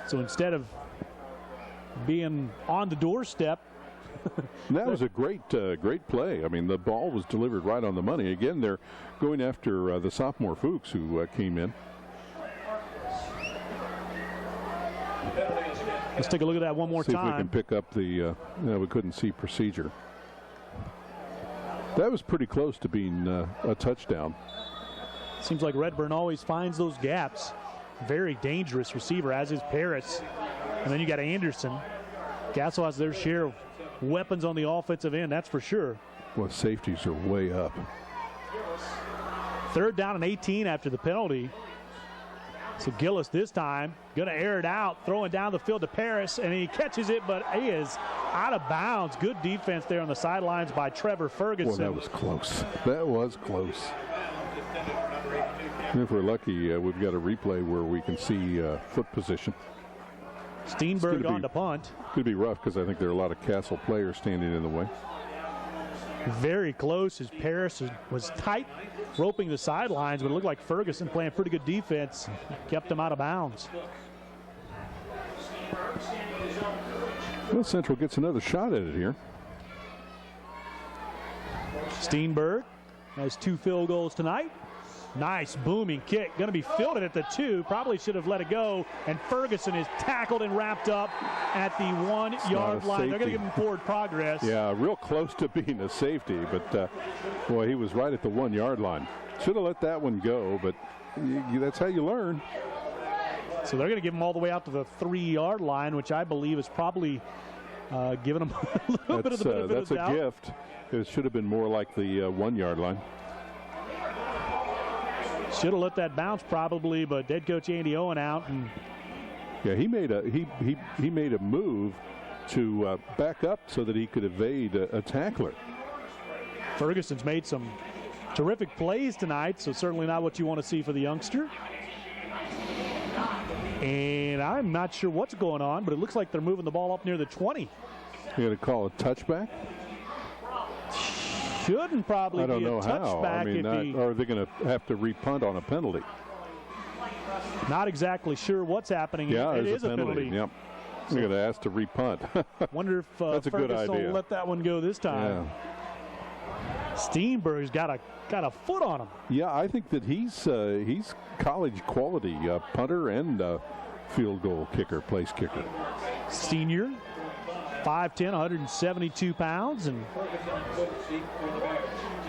So instead of being on the doorstep. That was a great play. I mean, the ball was delivered right on the money. Again, they're going after the sophomore Fuchs, who came in. Let's take a look at that one more time. See if we can pick up the, we couldn't see procedure. That was pretty close to being a touchdown. Seems like Redburn always finds those gaps. Very dangerous receiver, as is Paris. And then you got Anderson. Castle has their share of weapons on the offensive end, that's for sure. Well, safeties are way up. 3rd down and 18 after the penalty. So Gillis this time going to air it out, throwing down the field to Paris, and he catches it, but he is out of bounds. Good defense there on the sidelines by Trevor Ferguson. Boy, that was close. That was close. If we're lucky, we've got a replay where we can see foot position. Steenberg on to punt. Could be rough because I think there are a lot of Castle players standing in the way. Very close as Paris was tight, roping the sidelines, but it looked like Ferguson playing pretty good defense, kept him out of bounds. Well, Central gets another shot at it here. Steenberg has 2 field goals tonight. Nice booming kick, going to be fielded at the 2. Probably should have let it go, and Ferguson is tackled and wrapped up at the 1-yard line. They're going to give him forward progress. Yeah, real close to being a safety, but boy, he was right at the 1-yard line. Should have let that one go, but that's how you learn. So they're going to give him all the way out to the 3-yard line, which I believe is probably giving him a little bit of the benefit of the doubt. That's a gift. It should have been more like the 1-yard line. Should have let that bounce probably, but head coach Andy Owen out. And yeah, he made a move to back up so that he could evade a tackler. Ferguson's made some terrific plays tonight, so certainly not what you want to see for the youngster. And I'm not sure what's going on, but it looks like they're moving the ball up near the 20. You're going to call a touchback? Shouldn't probably be a touchback. I don't know how. I mean, or are they going to have to repunt on a penalty? Not exactly sure what's happening. Yeah, it is a penalty. Yep. They're going to ask to repunt. Wonder if that's a good idea. Will let that one go this time. Yeah. Steenberg's got a foot on him. Yeah, I think that he's college quality punter and field goal kicker, place kicker. Senior, 5'10", 172 pounds, and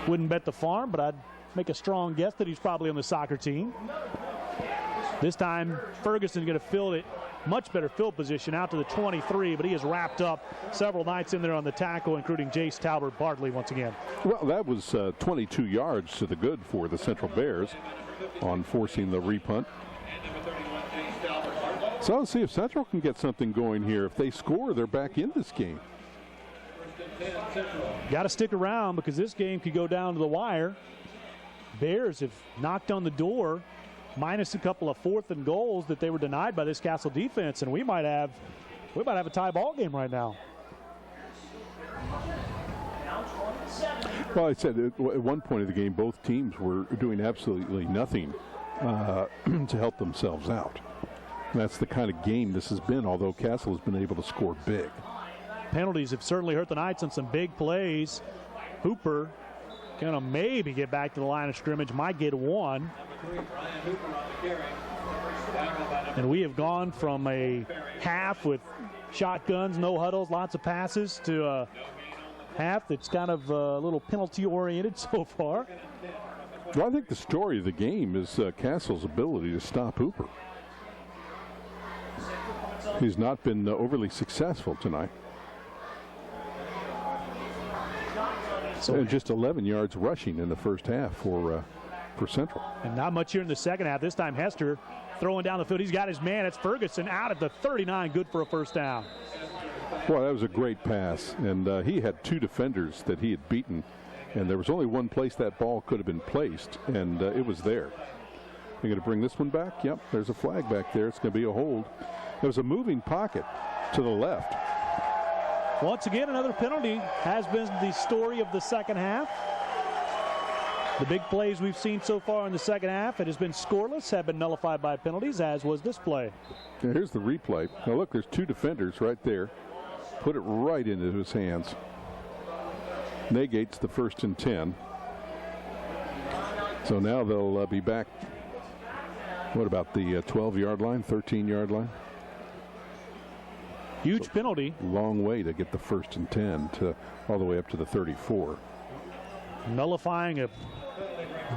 wouldn't bet the farm, but I'd make a strong guess that he's probably on the soccer team. This time, Ferguson's going to field it, much better field position out to the 23, but he has wrapped up several Knights in there on the tackle, including Jace Talbert Bartley once again. Well, that was 22 yards to the good for the Central Bears on forcing the repunt. So let's see if Central can get something going here. If they score, they're back in this game. Got to stick around because this game could go down to the wire. Bears have knocked on the door, minus a couple of 4th and goals that they were denied by this Castle defense, and we might have a tie ball game right now. Well, I said at one point of the game, both teams were doing absolutely nothing to help themselves out. And that's the kind of game this has been, although Castle has been able to score big. Penalties have certainly hurt the Knights on some big plays. Hooper going to maybe get back to the line of scrimmage, might get one. And we have gone from a half with shotguns, no huddles, lots of passes, to a half that's kind of a little penalty-oriented so far. Well, I think the story of the game is Castle's ability to stop Hooper. He's not been overly successful tonight. So just 11 yards rushing in the first half for Central. And not much here in the second half. This time Hester throwing down the field. He's got his man. It's Ferguson out at the 39. Good for a first down. Well, that was a great pass. And he had 2 defenders that he had beaten. And there was only one place that ball could have been placed. And it was there. They're going to bring this one back. Yep, there's a flag back there. It's going to be a hold. There was a moving pocket to the left. Once again, another penalty has been the story of the second half. The big plays we've seen so far in the second half, it has been scoreless, have been nullified by penalties, as was this play. Yeah, here's the replay. Now look, there's 2 defenders right there. Put it right into his hands. Negates the 1st and 10. So now they'll be back, what about the 12-yard line, 13-yard line? Huge penalty. Long way to get the 1st and 10 to all the way up to the 34. Nullifying a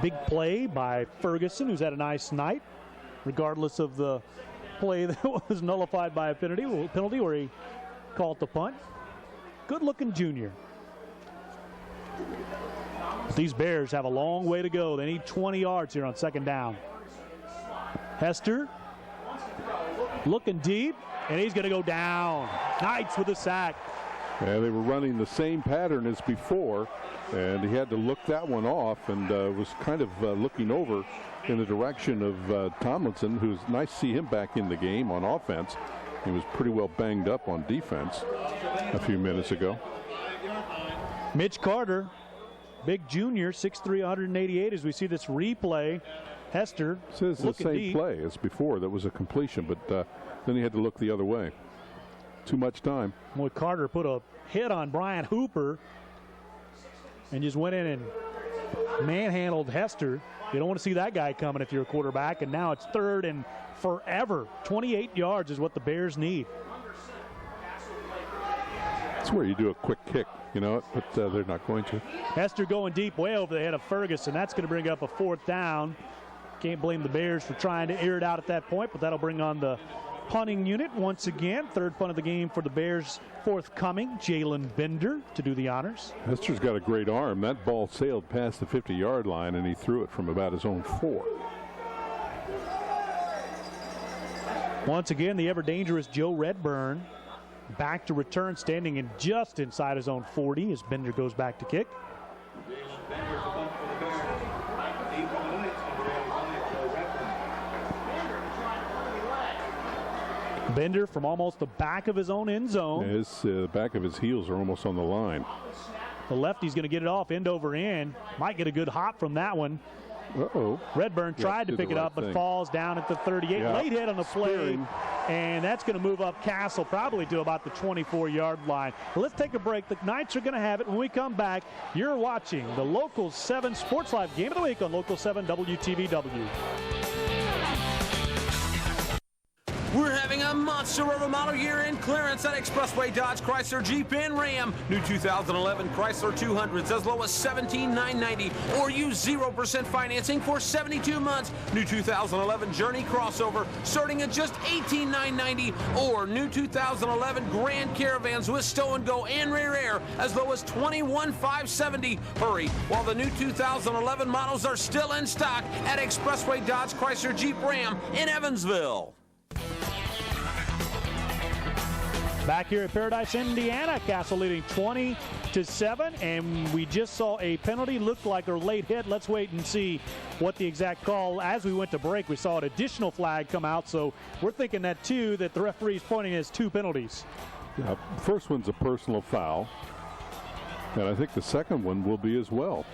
big play by Ferguson, who's had a nice night, regardless of the play that was nullified by a penalty where he called the punt. Good-looking junior. But these Bears have a long way to go. They need 20 yards here on second down. Hester looking deep, and he's going to go down. Knights with a sack. Yeah, they were running the same pattern as before, and he had to look that one off and was kind of looking over in the direction of Tomlinson, who's nice to see him back in the game on offense. He was pretty well banged up on defense a few minutes ago. Mitch Carter big junior, 6'3", 188, as we see this replay. Hester says the same deep. play as before. That was a completion, but then he had to look the other way. Too much time. Boy, Carter put a hit on Brian Hooper and just went in and manhandled Hester. You don't want to see that guy coming if you're a quarterback, and now it's 3rd and forever. 28 yards is what the Bears need. That's where you do a quick kick, you know, but they're not going to. Hester going deep way over the head of Ferguson. That's going to bring up a 4th down. Can't blame the Bears for trying to air it out at that point, but that'll bring on the punting unit once again. 3rd punt of the game for the Bears forthcoming. Jalen Bender to do the honors. Hester's got a great arm. That ball sailed past the 50-yard line, and he threw it from about his own 4. Once again, the ever-dangerous Joe Redburn back to return, standing in just inside his own 40 as Bender goes back to kick. Bender from almost the back of his own end zone. His back of his heels are almost on the line. The lefty's going to get it off end over end. Might get a good hop from that one. Uh-oh. Redburn tried to pick it up, but falls down at the 38. Yeah. Late hit on the play, and that's going to move up Castle probably to about the 24-yard line. But let's take a break. The Knights are going to have it. When we come back, you're watching the Local 7 Sports Live Game of the Week on Local 7 WTVW. We're having a monster of a model year-end clearance at Expressway Dodge Chrysler Jeep and Ram. New 2011 Chrysler 200s as low as $17,990 or use 0% financing for 72 months. New 2011 Journey crossover starting at just $18,990 or new 2011 Grand Caravans with stow and go and rear air as low as $21,570. Hurry while the new 2011 models are still in stock at Expressway Dodge Chrysler Jeep Ram in Evansville. Back here at Paradise, Indiana, Castle leading 20-7, and we just saw a penalty, looked like a late hit. Let's wait and see what the exact call. As we went to break, we saw an additional flag come out, so we're thinking that too, that the referee's pointing as 2 penalties. Yeah, first one's a personal foul, and I think the second one will be as well.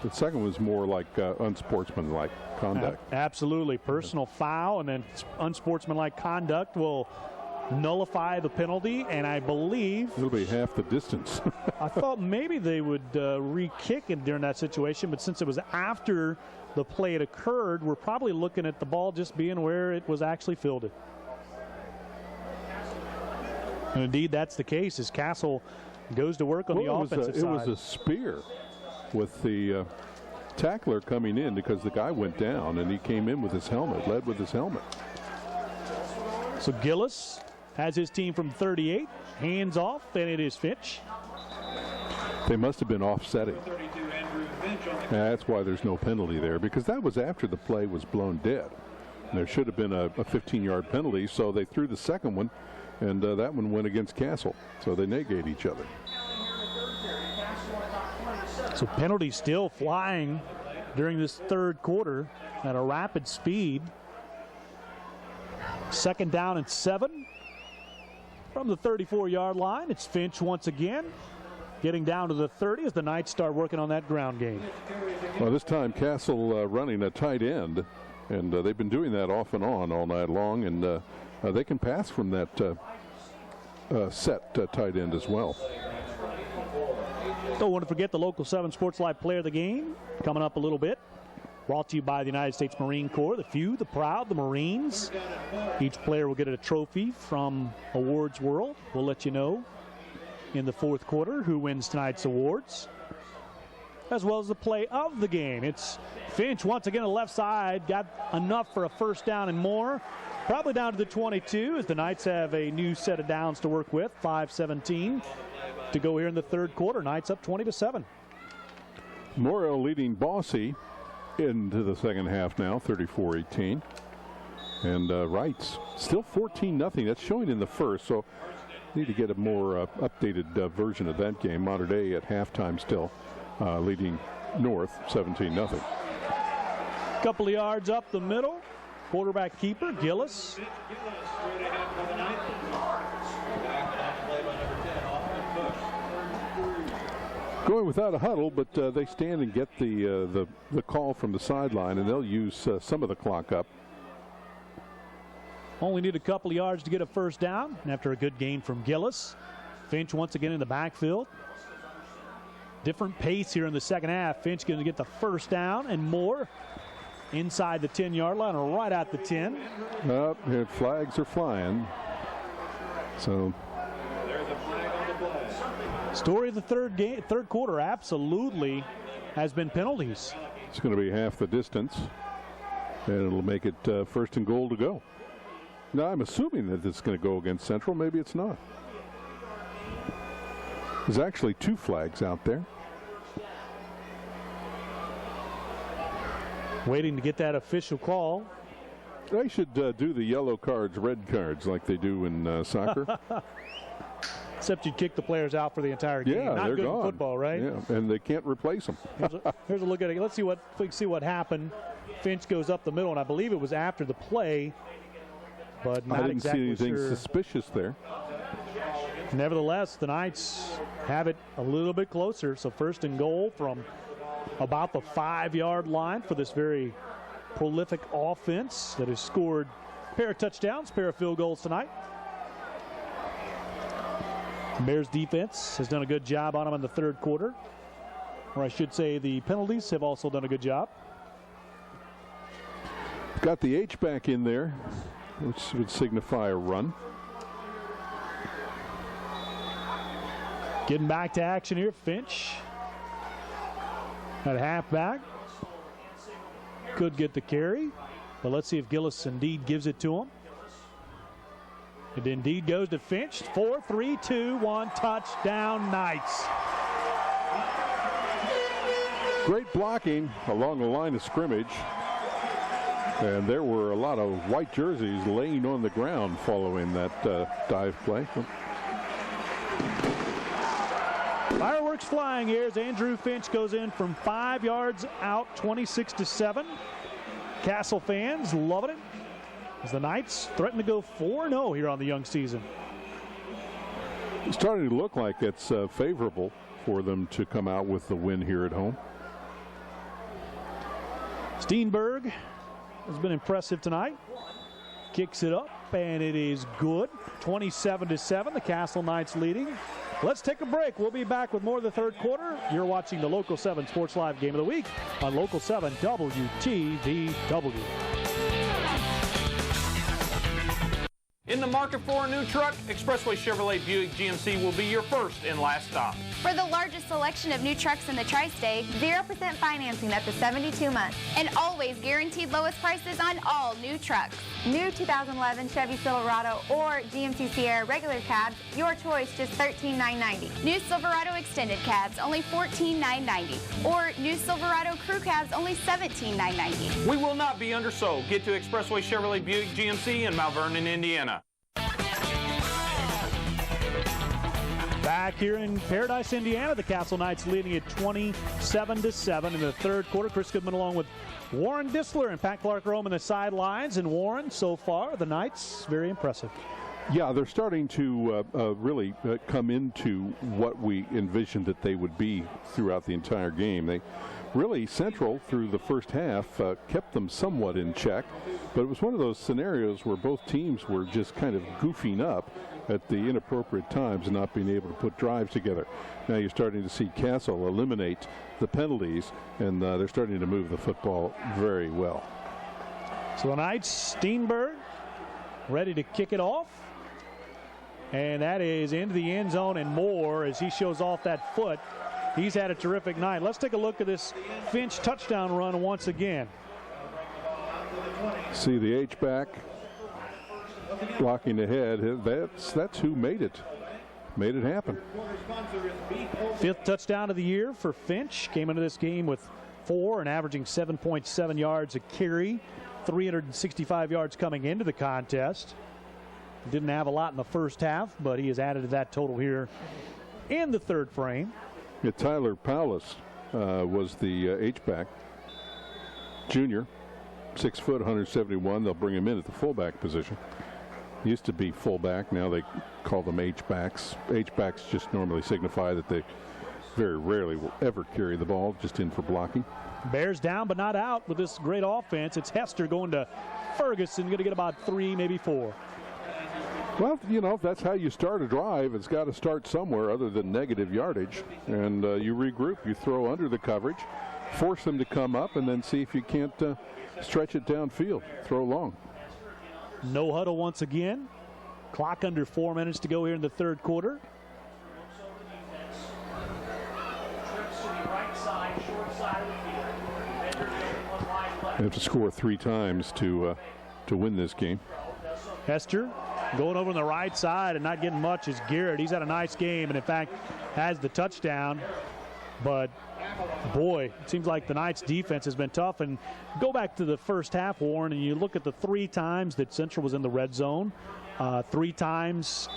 The second was more like unsportsmanlike conduct. Absolutely, personal foul, and then unsportsmanlike conduct will nullify the penalty, and I believe it'll be half the distance. I thought maybe they would re-kick it during that situation, but since it was after the play had occurred, we're probably looking at the ball just being where it was actually fielded. And indeed, that's the case as Castle goes to work on the offensive side. It was a spear with the tackler coming in because the guy went down, and he came in with his helmet, led with his helmet. So Gillis has his team from 38, hands off, and it is Finch. They must have been offsetting. That's why there's no penalty there, because that was after the play was blown dead. And there should have been a 15-yard penalty, so they threw the second one, and that one went against Castle. So they negate each other. So penalties still flying during this 3rd quarter at a rapid speed. 2nd down and 7 from the 34-yard line. It's Finch once again getting down to the 30 as the Knights start working on that ground game. Well, this time Castle running a tight end, and they've been doing that off and on all night long, and they can pass from that set tight end as well. Don't want to forget the Local 7 Sports Live Player of the Game coming up a little bit. Brought to you by the United States Marine Corps, the few, the proud, the Marines. Each player will get a trophy from Awards World. We'll let you know in the 4th quarter who wins tonight's awards, as well as the play of the game. It's Finch once again on the left side, got enough for a 1st down and more. Probably down to the 22 as the Knights have a new set of downs to work with. 5:17 to go here in the 3rd quarter. Knights up 20-7. Morrow leading Bossy into the 2nd half now, 34-18. And Wrights still 14-0. That's showing in the 1st, so need to get a more updated version of that game. Mater Dei at halftime still leading North 17-0. Couple of yards up the middle. Quarterback keeper, Gillis. Going without a huddle, but they stand and get the call from the sideline, and they'll use some of the clock up. Only need a couple of yards to get a first down. And after a good gain from Gillis, Finch once again in the backfield. Different pace here in the second half. Finch going to get the first down and more inside the 10-yard line or right at the 10. Flags are flying. So story of the third quarter absolutely has been penalties. It's going to be half the distance, and it'll make it first and goal to go. Now, I'm assuming that it's going to go against Central. Maybe it's not. There's actually 2 flags out there. Waiting to get that official call. They should do the yellow cards, red cards like they do in soccer. Except you kick the players out for the entire game. Yeah, Not they're good gone. In football, right? Yeah, and they can't replace them. Here's a look at it. Let's see what happened. Finch goes up the middle, and I believe it was after the play, but not I didn't exactly see anything sure. suspicious there. Nevertheless, the Knights have it a little bit closer, so first and goal from about the 5-yard line for this very prolific offense that has scored a pair of touchdowns, pair of field goals tonight. Bears defense has done a good job on them in the third quarter, or I should say the penalties have also done a good job. Got the H-back in there, which would signify a run. Getting back to action here, Finch at halfback. Could get the carry, but let's see if Gillis indeed gives it to him. It indeed goes to Finch. 4, 3, 2, 1, touchdown Knights. Great blocking along the line of scrimmage. And there were a lot of white jerseys laying on the ground following that dive play. Fireworks flying here as Andrew Finch goes in from 5 yards out, 26-7. Castle fans loving it as the Knights threaten to go 4-0 here on the young season. It's starting to look like it's favorable for them to come out with the win here at home. Steenberg has been impressive tonight. Kicks it up, and it is good. 27-7, the Castle Knights leading. Let's take a break. We'll be back with more of the third quarter. You're watching the Local 7 Sports Live Game of the Week on Local 7 WTVW. In the market for a new truck, Expressway Chevrolet Buick GMC will be your first and last stop. For the largest selection of new trucks in the tri-state, 0% financing up to 72 months, and always guaranteed lowest prices on all new trucks. New 2011 Chevy Silverado or GMC Sierra regular cabs, your choice, just $13,990. New Silverado extended cabs, only $14,990. Or new Silverado crew cabs, only $17,990. We will not be undersold. Get to Expressway Chevrolet Buick GMC in Mount Vernon, Indiana. Back here in Paradise, Indiana, the Castle Knights leading at 27-7 in the third quarter. Chris Goodman along with Warren Disler and Pat Clark roam in the sidelines. And Warren, so far, the Knights, very impressive. Yeah, they're starting to really come into what we envisioned that they would be throughout the entire game. They really, Central, through the first half, kept them somewhat in check. But it was one of those scenarios where both teams were just kind of goofing up at the inappropriate times and not being able to put drives together. Now you're starting to see Castle eliminate the penalties, and they're starting to move the football very well. So the Knights, Steenberg, ready to kick it off. And that is into the end zone and more as he shows off that foot. He's had a terrific night. Let's take a look at this Finch touchdown run once again. See the H-back blocking ahead. That's who made it happen. 5th touchdown of the year for Finch. Came into this game with 4 and averaging 7.7 yards a carry. 365 yards coming into the contest. Didn't have a lot in the first half, but he has added to that total here in the third frame. Yeah, Tyler Paulus was the H-back. Junior, 6 foot, 171. They'll bring him in at the fullback position. Used to be fullback. Now they call them H-backs. H-backs just normally signify that they very rarely will ever carry the ball, just in for blocking. Bears down but not out with this great offense. It's Hester going to Ferguson, going to get about 3, maybe 4. Well, you know, if that's how you start a drive, it's got to start somewhere other than negative yardage. And you regroup, you throw under the coverage, force them to come up, and then see if you can't stretch it downfield, throw long. No huddle once again. Clock under 4 minutes to go here in the third quarter. They have to score 3 times to win this game. Hester going over on the right side and not getting much is Garrett. He's had a nice game and, in fact, has the touchdown. But, boy, it seems like the Knights' defense has been tough. And go back to the first half, Warren, and you look at the 3 times that Central was in the red zone, 3 times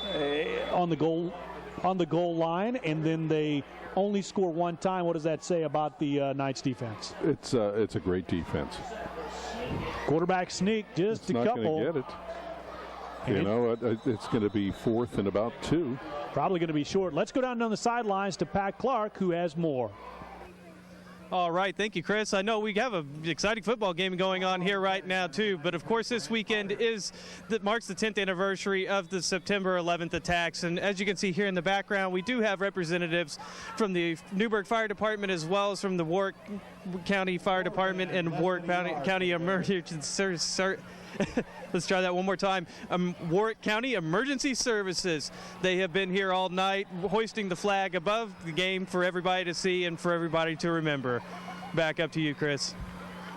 on the goal line, and then they only score 1 time. What does that say about the Knights' defense? It's a great defense. Quarterback sneak, just a couple. Not going to get it. You know, it's going to be 4th and about 2. Probably going to be short. Let's go down on the sidelines to Pat Clark, who has more. All right, thank you, Chris. I know we have an exciting football game going on here right now, too. But, of course, this weekend marks the 10th anniversary of the September 11th attacks. And as you can see here in the background, we do have representatives from the Newburgh Fire Department as well as from the Warwick County Fire Department and Warwick County Emergency Services. Let's try that one more time. Warwick County Emergency Services. They have been here all night hoisting the flag above the game for everybody to see and for everybody to remember. Back up to you, Chris.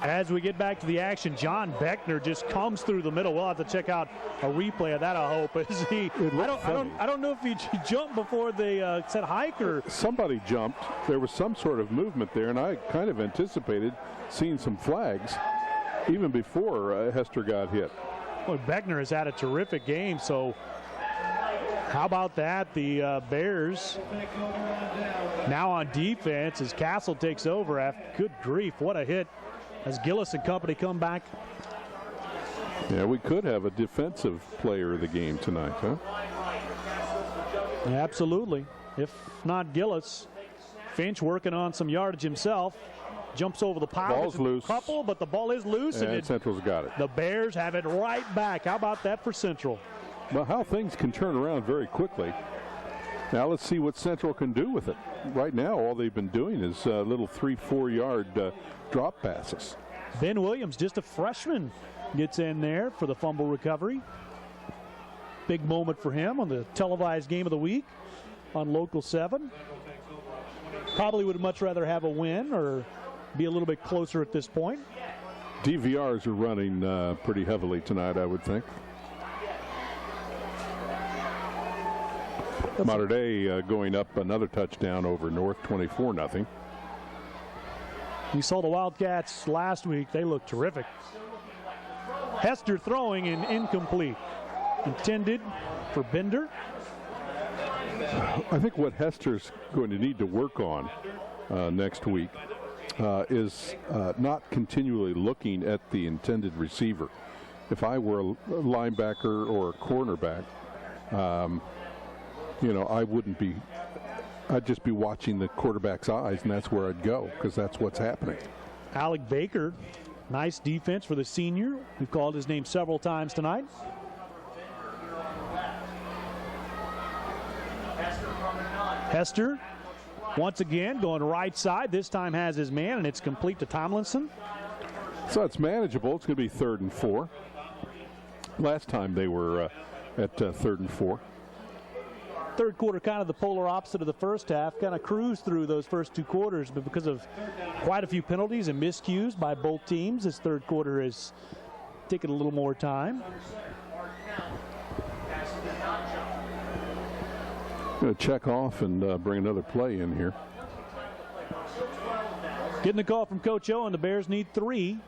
As we get back to the action, John Beckner just comes through the middle. We'll have to check out a replay of that, I hope. I don't know if he jumped before they said hike or... Somebody jumped. There was some sort of movement there, and I kind of anticipated seeing some flags even before Hester got hit. Well, Beckner has had a terrific game, so how about that? The Bears now on defense as Castle takes over. Good grief, what a hit as Gillis and company come back. Yeah, we could have a defensive player of the game tonight, huh? Yeah, absolutely. If not Gillis, Finch working on some yardage himself. Jumps over the pile. Ball's loose. Couple, but the ball is loose. And Central's got it. The Bears have it right back. How about that for Central? Well, how things can turn around very quickly. Now let's see what Central can do with it. Right now, all they've been doing is little 3-4 yard drop passes. Ben Williams, just a freshman, gets in there for the fumble recovery. Big moment for him on the televised game of the week on Local 7. Probably would much rather have a win or be a little bit closer at this point. DVRs are running pretty heavily tonight, I would think. Mater Dei going up another touchdown over North, 24-0. We saw the Wildcats last week. They looked terrific. Hester throwing and incomplete. Intended for Bender. I think what Hester's going to need to work on next week is not continually looking at the intended receiver. If I were a linebacker or a cornerback, I wouldn't be. I'd just be watching the quarterback's eyes, and that's where I'd go, because that's what's happening. Alec Baker, nice defense for the senior. We've called his name several times tonight. Hester, once again, going right side. This time has his man, and it's complete to Tomlinson. So it's manageable. It's going to be 3rd and 4. Last time they were at 3rd and 4. Third quarter, kind of the polar opposite of the first half. Kind of cruised through those first 2 quarters, but because of quite a few penalties and miscues by both teams, this third quarter is taking a little more time. Going to check off and bring another play in here. Getting the call from Coach Owen. The Bears need 3.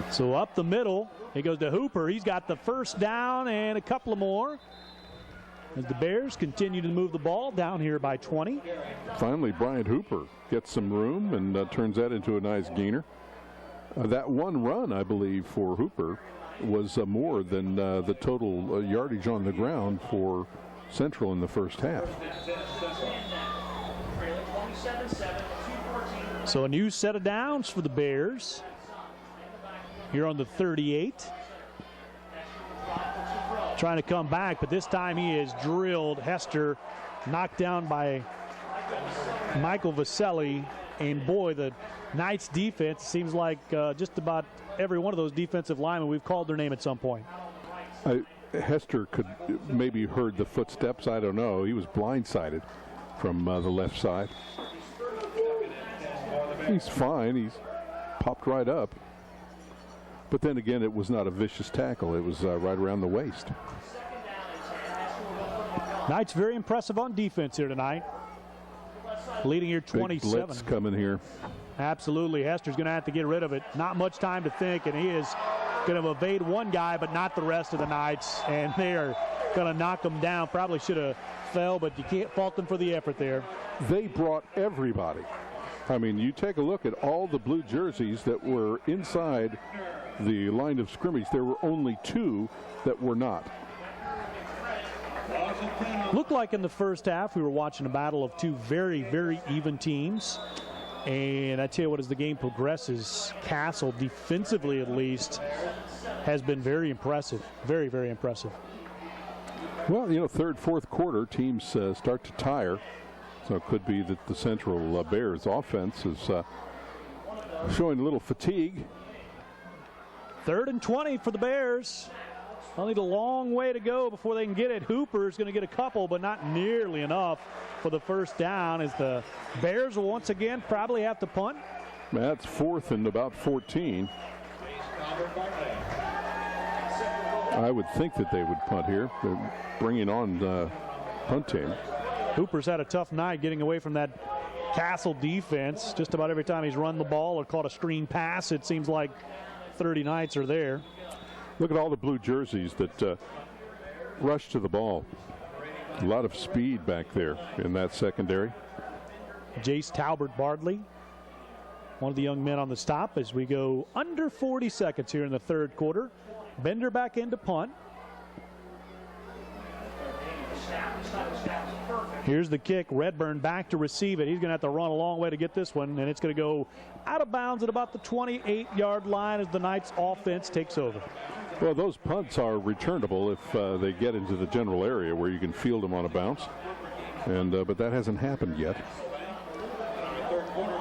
So up the middle, he goes to Hooper. He's got the first down and a couple of more as the Bears continue to move the ball down here by 20. Finally, Bryant Hooper gets some room and turns that into a nice gainer. That one run, I believe, for Hooper was more than the total yardage on the ground for Central in the first half. So a new set of downs for the Bears here on the 38. Trying to come back, but this time he is drilled. Hester knocked down by Michael Vaselli. And boy, the Knights defense seems like just about every one of those defensive linemen, we've called their name at some point. Hester could maybe heard the footsteps. I don't know. He was blindsided from the left side. He's fine. He's popped right up. But then again, it was not a vicious tackle. It was right around the waist. Knights very impressive on defense here tonight. Leading here 27. Big blitz coming here. Absolutely. Hester's going to have to get rid of it. Not much time to think, and he is going to evade one guy, but not the rest of the Knights. And they are going to knock him down. Probably should have fell, but you can't fault them for the effort there. They brought everybody. I mean, you take a look at all the blue jerseys that were inside the line of scrimmage. There were only 2 that were not. Looked like in the first half we were watching a battle of 2 very, very even teams. And I tell you what, as the game progresses, Castle, defensively at least, has been very impressive. Very, very impressive. Well, you know, third, fourth quarter, teams start to tire. So it could be that the Central Bears offense is showing a little fatigue. 3rd and 20 for the Bears. They'll need a long way to go before they can get it. Hooper's going to get a couple, but not nearly enough for the first down, as the Bears will once again probably have to punt. That's 4th and about 14. I would think that they would punt here. They're bringing on the punt team. Hooper's had a tough night getting away from that Castle defense. Just about every time he's run the ball or caught a screen pass, it seems like 30 Knights are there. Look at all the blue jerseys that rush to the ball. A lot of speed back there in that secondary. Jace Talbert-Bardley, one of the young men on the stop as we go under 40 seconds here in the third quarter. Bender back into punt. Here's the kick. Redburn back to receive it. He's going to have to run a long way to get this one, and it's going to go out of bounds at about the 28-yard line as the Knights offense takes over. Well, those punts are returnable if they get into the general area where you can field them on a bounce, and but that hasn't happened yet.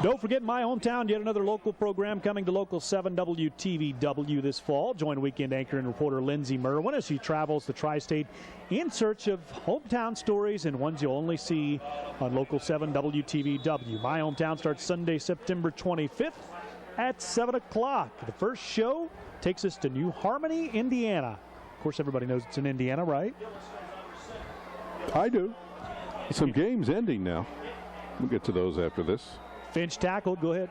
Don't forget My Hometown, yet another local program coming to Local 7 WTVW this fall. Join weekend anchor and reporter Lindsey Merwin as she travels the tri-state in search of hometown stories and ones you'll only see on Local 7 WTVW. My Hometown starts Sunday, September 25th at 7 o'clock. The first show takes us to New Harmony, Indiana. Of course, everybody knows it's in Indiana, right? I do. Some games ending now. We'll get to those after this. Finch tackle, go ahead.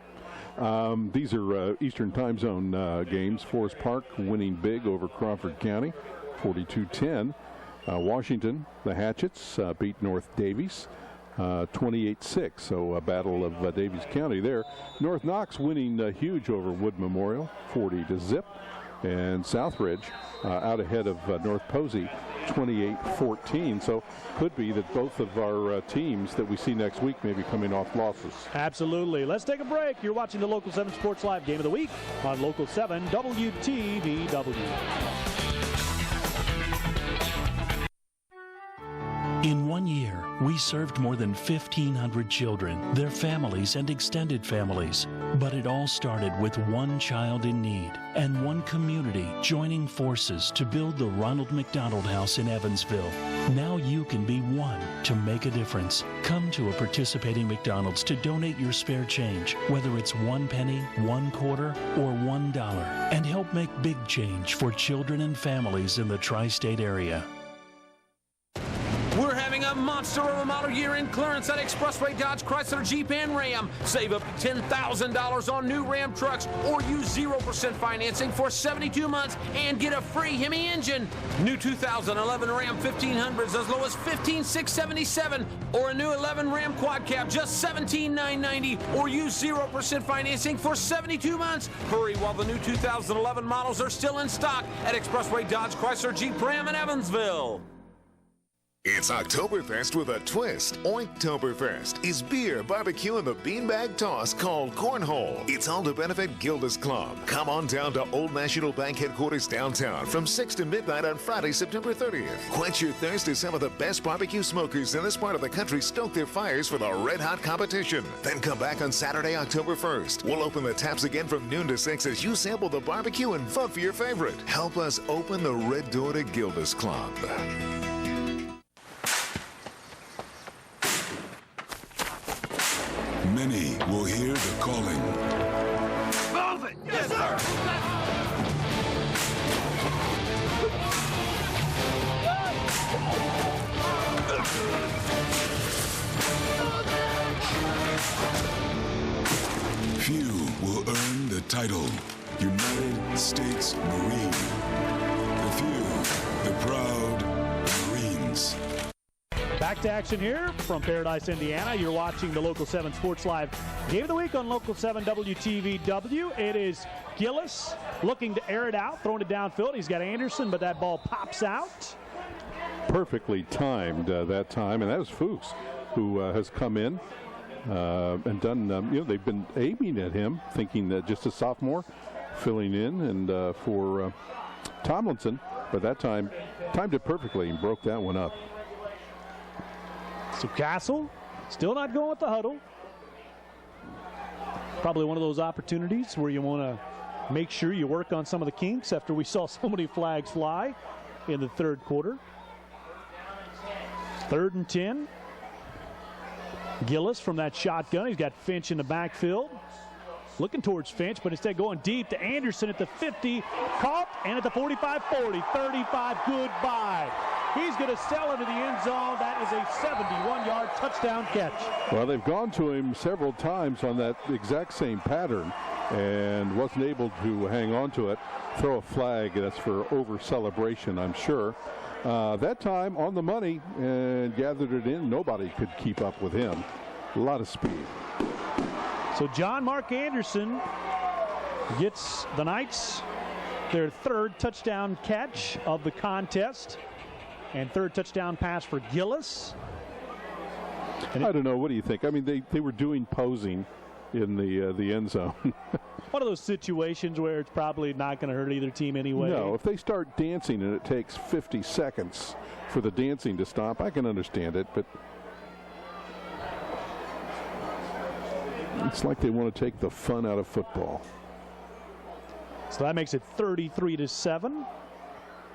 These are Eastern Time Zone games. Forest Park winning big over Crawford County, 42-10. Washington, the Hatchets, beat North Davies, 28-6. So a battle of Davies County there. North Knox winning huge over Wood Memorial, 40-0. And Southridge out ahead of North Posey, 28-14. So could be that both of our teams that we see next week may be coming off losses. Absolutely. Let's take a break. You're watching the Local 7 Sports Live Game of the Week on Local 7 WTVW. In 1 year, we served more than 1,500 children, their families, and extended families. But it all started with one child in need and one community joining forces to build the Ronald McDonald House in Evansville. Now you can be one to make a difference. Come to a participating McDonald's to donate your spare change, whether it's 1 penny, 1 quarter, or $1, and help make big change for children and families in the tri-state area. We're having a monster of a model year-end clearance at Expressway Dodge Chrysler Jeep and Ram. Save up to $10,000 on new Ram trucks or use 0% financing for 72 months and get a free Hemi engine. New 2011 Ram 1500s as low as $15,677 or a new 11 Ram Quad Cab just $17,990 or use 0% financing for 72 months. Hurry while the new 2011 models are still in stock at Expressway Dodge Chrysler Jeep Ram in Evansville. It's Oktoberfest with a twist. Oinktoberfest is beer, barbecue, and the beanbag toss called Cornhole. It's all to benefit Gilda's Club. Come on down to Old National Bank headquarters downtown from 6 to midnight on Friday, September 30th. Quench your thirst as some of the best barbecue smokers in this part of the country stoke their fires for the red-hot competition. Then come back on Saturday, October 1st. We'll open the taps again from noon to 6 as you sample the barbecue and vote for your favorite. Help us open the red door to Gilda's Club. Many will hear the calling. Move it! Yes, sir! Few will earn the title United States Marine. The few, the proud Marines. Back to action here from Paradise, Indiana. You're watching the Local 7 Sports Live Game of the Week on Local 7 WTVW. It is Gillis looking to air it out, throwing it downfield. He's got Anderson, but that ball pops out. Perfectly timed that time, and that was Fuchs, who has come in and done, they've been aiming at him, thinking that just a sophomore, filling in, and for Tomlinson, but that time timed it perfectly and broke that one up. So Castle still not going with the huddle. Probably one of those opportunities where you want to make sure you work on some of the kinks after we saw so many flags fly in the third quarter. 3rd and 10. Gillis from that shotgun. He's got Finch in the backfield. Looking towards Finch, but instead going deep to Anderson at the 50. Caught, and at the 45-40. 35, goodbye. He's going to sail into the end zone. That is a 71-yard touchdown catch. Well, they've gone to him several times on that exact same pattern and wasn't able to hang on to it. Throw a flag. That's for over-celebration, I'm sure. That time on the money and gathered it in. Nobody could keep up with him. A lot of speed. So John Mark Anderson gets the Knights their 3rd touchdown catch of the contest. And 3rd touchdown pass for Gillis. I don't know. What do you think? I mean, they were doing posing in the end zone. One of those situations where it's probably not going to hurt either team anyway. No, if they start dancing and it takes 50 seconds for the dancing to stop, I can understand it, but it's like they want to take the fun out of football. So that makes it 33-7.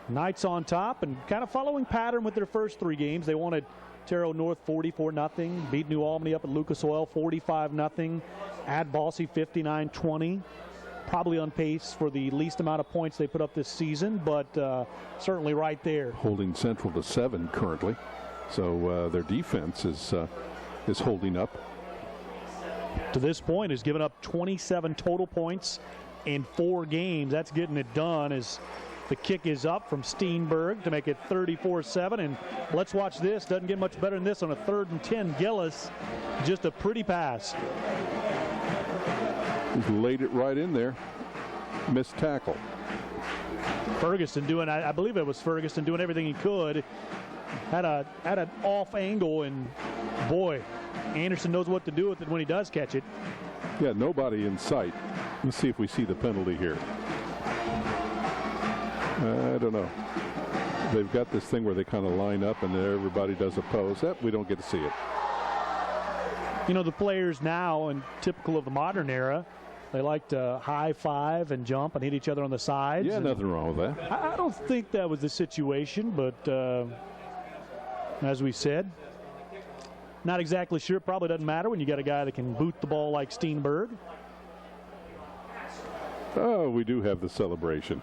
Knights on top and kind of following pattern with their first 3 games. They wanted Terrell North 44-0, beat New Albany up at Lucas Oil 45-0, at Bossy 59-20. Probably on pace for the least amount of points they put up this season, but certainly right there. Holding Central to 7 currently, so their defense is holding up. To this point, has given up 27 total points in 4 games. That's getting it done as the kick is up from Steenberg to make it 34-7. And let's watch this. Doesn't get much better than this on a 3rd and 10. Gillis, just a pretty pass. He's laid it right in there. Missed tackle. Ferguson doing, I believe it was Ferguson doing everything he could. Had an off angle, and boy, Anderson knows what to do with it when he does catch it. Yeah, nobody in sight. Let's see if we see the penalty here. I don't know. They've got this thing where they kind of line up and everybody does a pose. We don't get to see it. You know, the players now, and typical of the modern era, they like to high five and jump and hit each other on the sides. Yeah, nothing wrong with that. I don't think that was the situation, but as we said, not exactly sure. Probably doesn't matter when you got a guy that can boot the ball like Steenberg. Oh, we do have the celebration.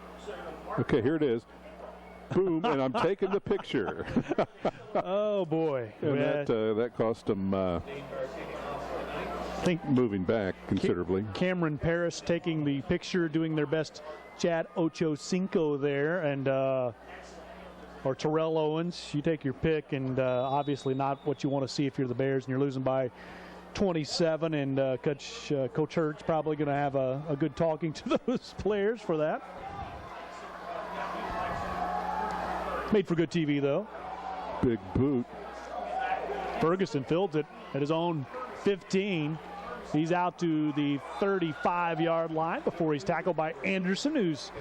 Okay, here it is. Boom, and I'm taking the picture. Oh, boy. And that cost them, I think, moving back considerably. Cameron Paris taking the picture, doing their best Chad Ochocinco there, and or Terrell Owens. You take your pick, and obviously not what you want to see if you're the Bears and you're losing by 27, and Coach Hurt's probably going to have a good talking to those players for that. Made for good TV, though. Big boot. Ferguson fields it at his own 15. He's out to the 35-yard line before he's tackled by Anderson, who's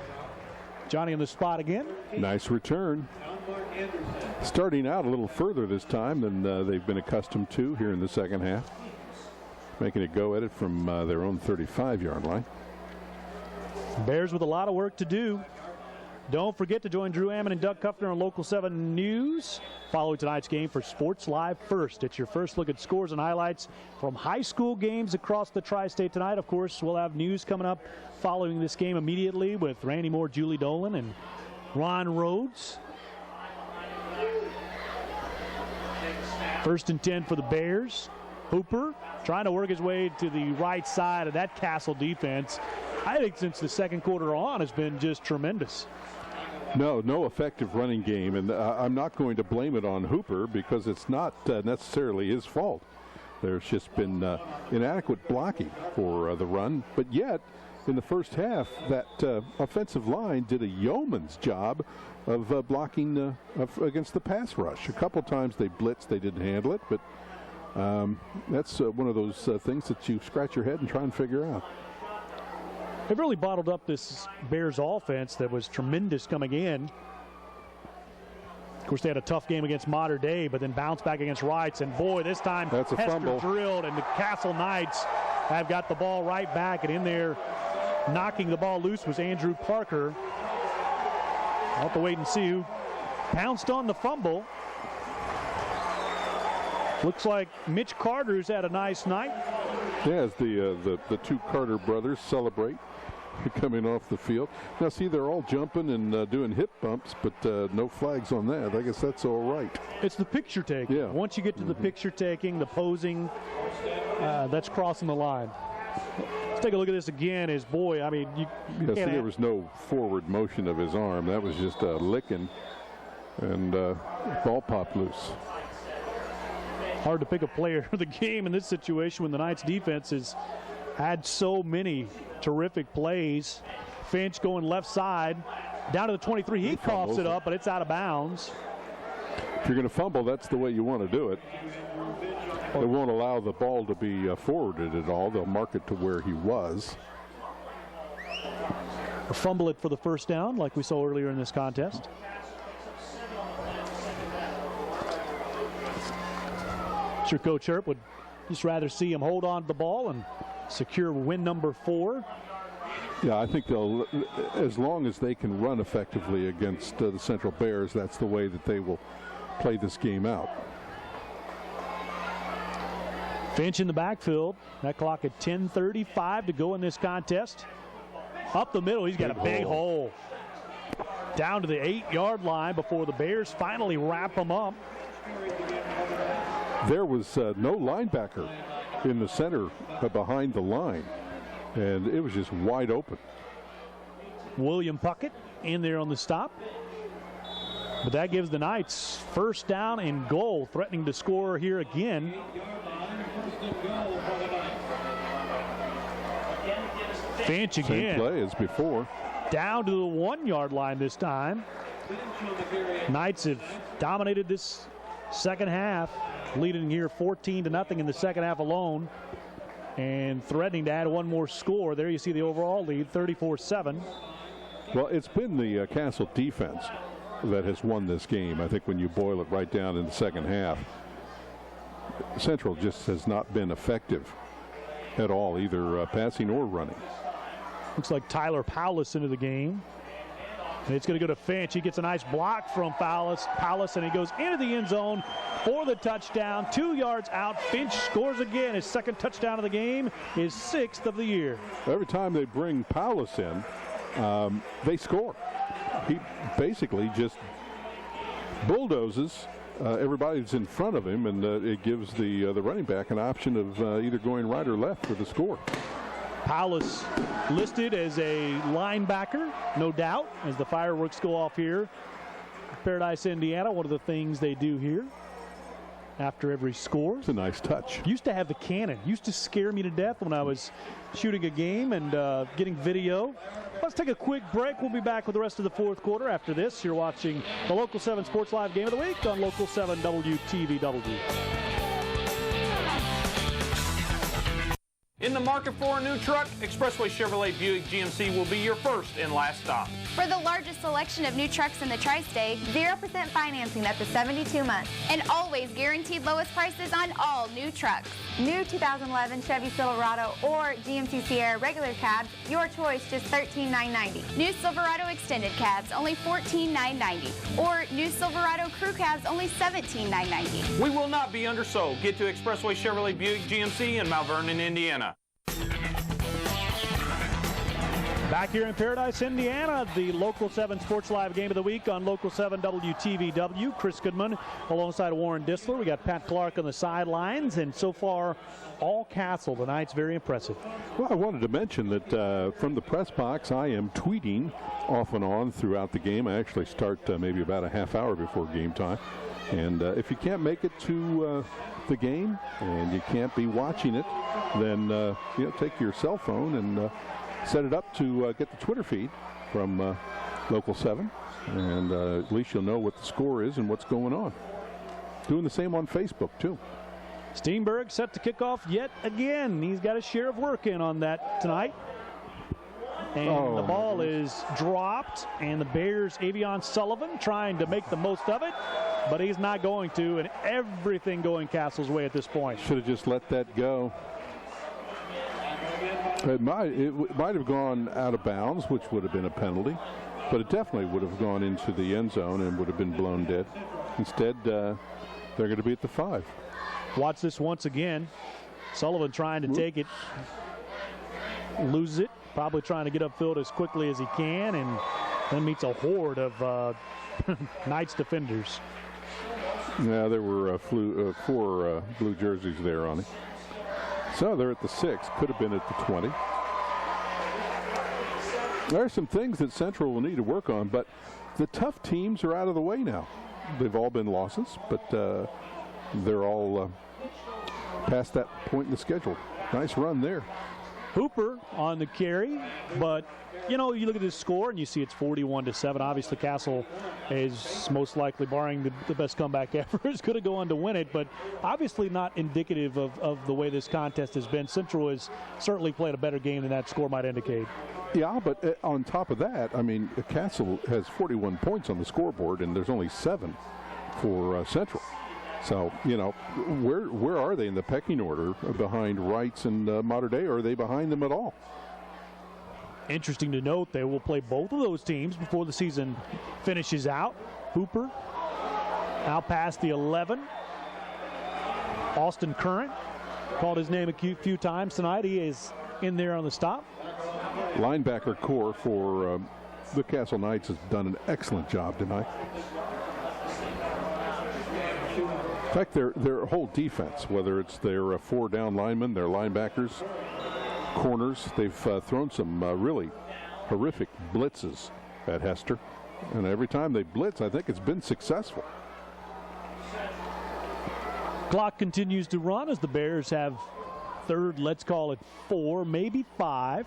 Johnny on the spot again. Nice return. Starting out a little further this time than they've been accustomed to here in the second half. Making a go at it from their own 35-yard line. Bears with a lot of work to do. Don't forget to join Drew Ammon and Doug Kuffner on Local 7 News. Follow tonight's game for Sports Live First. It's your first look at scores and highlights from high school games across the tri-state tonight. Of course, we'll have news coming up following this game immediately with Randy Moore, Julie Dolan, and Ron Rhodes. 1st and 10 for the Bears. Hooper trying to work his way to the right side of that Castle defense. I think since the second quarter on has been just tremendous. No effective running game, and I'm not going to blame it on Hooper because it's not necessarily his fault. There's just been inadequate blocking for the run, but yet in the first half that offensive line did a yeoman's job of blocking against the pass rush. A couple times they blitzed, they didn't handle it, but that's one of those things that you scratch your head and try and figure out. They've really bottled up this Bears offense that was tremendous coming in. Of course, they had a tough game against Mater Dei, but then bounced back against Wrights. And boy, this time that's a Hester fumble. Drilled, and the Castle Knights have got the ball right back. And in there, knocking the ball loose was Andrew Parker. I'll have to wait and see who pounced on the fumble. Looks like Mitch Carter's had a nice night. Yeah, as the two Carter brothers celebrate coming off the field. Now, see, they're all jumping and doing hip bumps, but no flags on that. I guess that's all right. It's the picture taking. Yeah. Once you get to the picture taking, the posing, that's crossing the line. Let's take a look at this again. As boy, I mean, you see, can't there was no forward motion of his arm. That was just a licking, and ball popped loose. Hard to pick a player of the game in this situation when the Knights defense has had so many terrific plays. Finch going left side down to the 23. He coughs it up, but it's out of bounds. If you're going to fumble, that's the way you want to do it. They won't allow the ball to be forwarded at all. They'll mark it to where he was. Or fumble it for the first down like we saw earlier in this contest. Sure, Coach Herp would just rather see him hold on to the ball and secure win number 4. Yeah, I think they'll, as long as they can run effectively against the Central Bears, that's the way that they will play this game out. Finch in the backfield. That clock at 10:35 to go in this contest. Up the middle, he's got a big hole. Down to the 8-yard line before the Bears finally wrap him up. There was no linebacker in the center behind the line, and it was just wide open. William Puckett in there on the stop. But that gives the Knights first down and goal, threatening to score here again. Finch again. Same play as before. Down to the 1-yard line this time. Knights have dominated this second half, leading here 14-0 in the second half alone, and threatening to add one more score. There you see the overall lead, 34-7. Well, it's been the Castle defense that has won this game. I think when you boil it right down in the second half, Central just has not been effective at all, either passing or running. Looks like Tyler Powless into the game. And it's going to go to Finch. He gets a nice block from Powless, and he goes into the end zone for the touchdown. 2 yards out. Finch scores again. His second touchdown of the game, his 6th of the year. Every time they bring Powless in, they score. He basically just bulldozes everybody that's in front of him, and it gives the running back an option of either going right or left for the score. Powless listed as a linebacker, no doubt, as the fireworks go off here. Paradise, Indiana, one of the things they do here. after every score. It's a nice touch. Used to have the cannon. Used to scare me to death when I was shooting a game and getting video. Let's take a quick break. We'll be back with the rest of the fourth quarter after this. You're watching the Local 7 Sports Live Game of the Week on Local 7 WTVW. In the market for a new truck, Expressway Chevrolet Buick GMC will be your first and last stop. For the largest selection of new trucks in the tri-state, 0% financing up to 72 months. And always guaranteed lowest prices on all new trucks. New 2011 Chevy Silverado or GMC Sierra regular cabs, your choice, just $13,990. New Silverado extended cabs, only $14,990. Or new Silverado crew cabs, only $17,990. We will not be undersold. Get to Expressway Chevrolet Buick GMC in Mount Vernon, Indiana. Back here in Paradise, Indiana, the Local 7 Sports Live Game of the Week on Local 7 WTVW. Chris Goodman alongside Warren Dissler. We got Pat Clark on the sidelines, and so far, all Castle tonight's very impressive. Well, I wanted to mention that from the press box, I am tweeting off and on throughout the game. I actually start maybe about a half hour before game time. And if you can't make it to the game and you can't be watching it, then take your cell phone and set it up to get the Twitter feed from Local 7, and at least you'll know what the score is and what's going on. Doing the same on Facebook, too. Steenberg set to kick off yet again. He's got a share of work in on that tonight. And the ball is dropped, and the Bears' Avion Sullivan trying to make the most of it, but he's not going to, and everything going Castle's way at this point. Should have just let that go. It might have gone out of bounds, which would have been a penalty, but it definitely would have gone into the end zone and would have been blown dead. Instead, they're going to be at the 5. Watch this once again. Sullivan trying to take it, loses it, probably trying to get upfield as quickly as he can, and then meets a horde of Knights defenders. Yeah, there were 4 blue jerseys there on it. So they're at the 6, could have been at the 20. There are some things that Central will need to work on, but the tough teams are out of the way now. They've all been losses, but they're all past that point in the schedule. Nice run there. Hooper on the carry, but you look at this score and you see it's 41-7. Obviously, Castle is most likely, barring the best comeback ever, is going to go on to win it, but obviously not indicative of the way this contest has been. Central has certainly played a better game than that score might indicate. Yeah, but on top of that, I mean, Castle has 41 points on the scoreboard, and there's only 7 for Central. So, where are they in the pecking order behind Wrights and Mater Dei, or are they behind them at all? Interesting to note, they will play both of those teams before the season finishes out. Hooper out past the 11. Austin Current called his name a few times tonight. He is in there on the stop. Linebacker core for the Castle Knights has done an excellent job tonight. In fact, their whole defense, whether it's their 4 down linemen, their linebackers, corners, they've thrown some really horrific blitzes at Hester. And every time they blitz, I think it's been successful. Clock continues to run as the Bears have third, let's call it 4, maybe 5.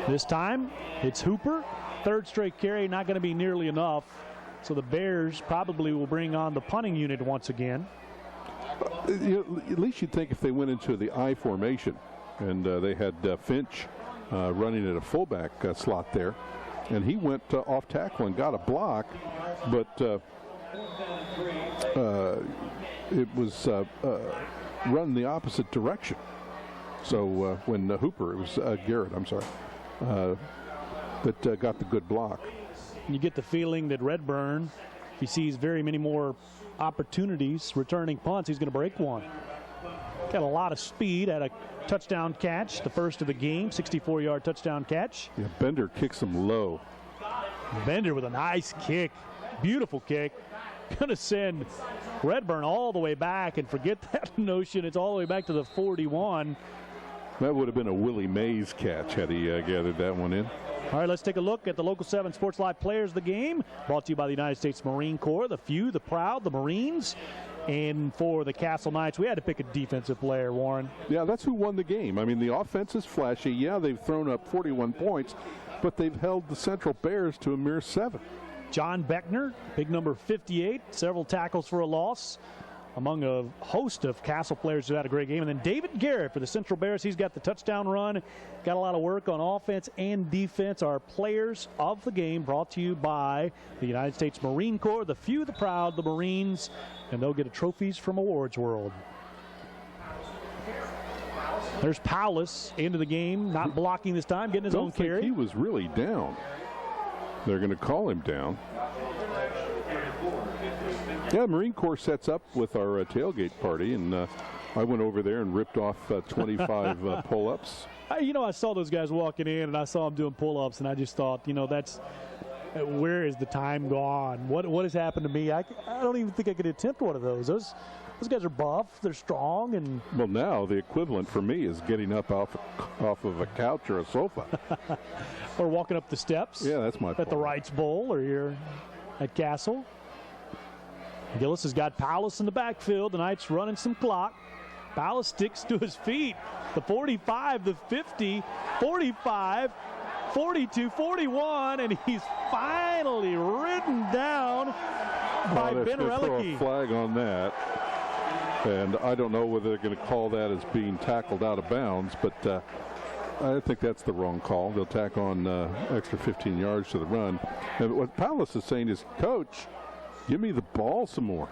This time, it's Hooper. Third straight carry, not going to be nearly enough. So the Bears probably will bring on the punting unit once again. At least you'd think if they went into the I formation and they had Finch running at a fullback slot there, and he went off tackle and got a block, but it was run the opposite direction. So when Hooper, it was Garrett, I'm sorry, that got the good block. You get the feeling that Redburn, if he sees very many more opportunities returning punts, he's going to break one. Got a lot of speed, had a touchdown catch, the first of the game, 64-yard touchdown catch. Yeah, Bender kicks him low. Bender with a nice kick, beautiful kick. Going to send Redburn all the way back, and forget that notion, it's all the way back to the 41. That would have been a Willie Mays catch had he gathered that one in. All right, let's take a look at the Local 7 Sports Live players of the game. Brought to you by the United States Marine Corps, the few, the proud, the Marines. And for the Castle Knights, we had to pick a defensive player, Warren. Yeah, that's who won the game. I mean, the offense is flashy. Yeah, they've thrown up 41 points, but they've held the Central Bears to a mere 7. John Beckner, big number 58, several tackles for a loss, among a host of Castle players who had a great game. And then David Garrett for the Central Bears. He's got the touchdown run, got a lot of work on offense and defense. Our players of the game brought to you by the United States Marine Corps, the few, the proud, the Marines, and they'll get trophies from Awards World. There's Paulus into the game, not blocking this time, getting his own carry. He was really down. They're going to call him down. Yeah, Marine Corps sets up with our tailgate party, and I went over there and ripped off 25 pull-ups. I saw those guys walking in, and I saw them doing pull-ups, and I just thought, where is the time gone? What has happened to me? I don't even think I could attempt one of those. Those guys are buff, they're strong, and well, now the equivalent for me is getting up off of a couch or a sofa, or walking up the steps. Yeah, that's my at the Wrights Bowl, or you're at Castle. Gillis has got Paulus in the backfield. The Knights running some clock. Paulus sticks to his feet. The 45, the 50, 45, 42, 41, and he's finally ridden down by Ben Relicki. Throw a flag on that. And I don't know whether they're going to call that as being tackled out of bounds, but I think that's the wrong call. They'll tack on extra 15 yards to the run. And what Paulus is saying is, Coach, give me the ball some more.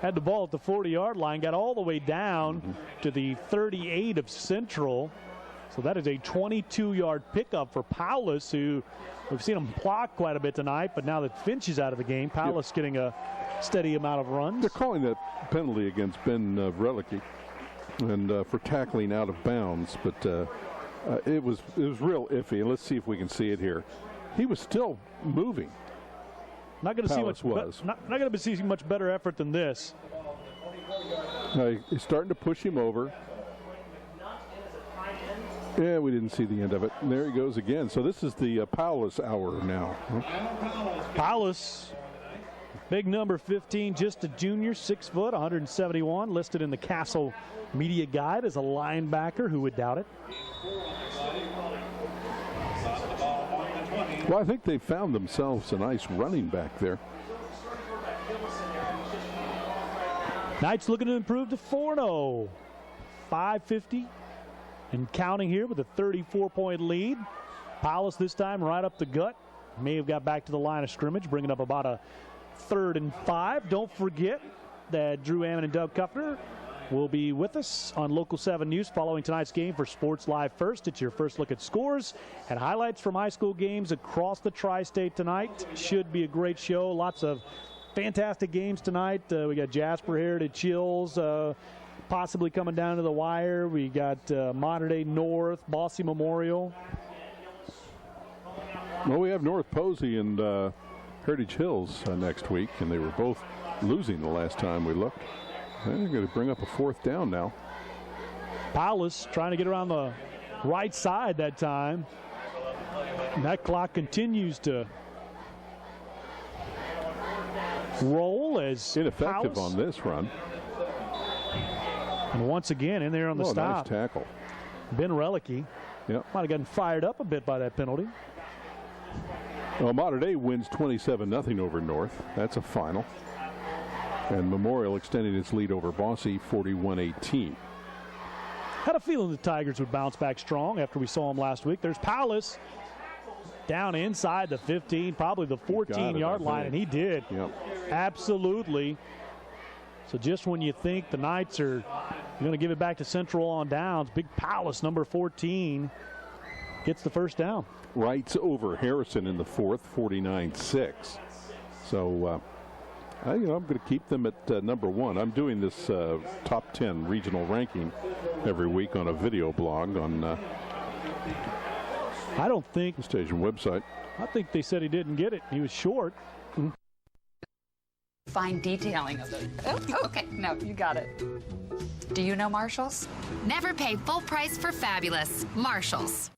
Had the ball at the 40-yard line, got all the way down to the 38 of Central. So that is a 22-yard pickup for Paulus, who we've seen him block quite a bit tonight, but now that Finch is out of the game, Paulus getting a steady amount of runs. They're calling that penalty against Ben Relicki and for tackling out of bounds, but it was real iffy. Let's see if we can see it here. He was still moving. Not going to see much. Not going to see much better effort than this. He's starting to push him over. Yeah, we didn't see the end of it. And there he goes again. So this is the Paulus hour now. Paulus, big number 15, just a junior, 6 foot, 171, listed in the Castle Media Guide as a linebacker. Who would doubt it? Well, I think they found themselves a nice running back there. Knights looking to improve to 4-0. 5:50 and counting here with a 34-point lead. Paulus this time right up the gut. May have got back to the line of scrimmage, bringing up about a 3rd and 5. Don't forget that Drew Ammon and Doug Kuffner will be with us on Local 7 News following tonight's game for Sports Live First. It's your first look at scores and highlights from high school games across the tri-state tonight. Should be a great show. Lots of fantastic games tonight. We got Jasper Heritage Chills possibly coming down to the wire. We got Modern Day North, Bossy Memorial. Well, we have North Posey and Heritage Hills next week, and they were both losing the last time we looked. They're going to bring up a 4th down now. Paulus trying to get around the right side that time. And that clock continues to roll as ineffective Paulus on this run. And once again in there on the stop. Nice tackle. Ben Relicki might have gotten fired up a bit by that penalty. Well, Modern Day wins 27-0 over North. That's a final. And Memorial extending its lead over Bossy 41-18. Had a feeling the Tigers would bounce back strong after we saw them last week. There's Paulus down inside the 15, probably the 14-yard line, and he did. Yep. Absolutely. So just when you think the Knights are going to give it back to Central on downs, big Paulus, number 14, gets the first down. Wrights over Harrison in the 4th, 49-6. So, I'm going to keep them at number 1. I'm doing this top 10 regional ranking every week on a video blog on I don't think the station website. I think they said he didn't get it. He was short. Fine detailing of it. Oh, okay, no, you got it. Do you know Marshall's? Never pay full price for fabulous. Marshall's.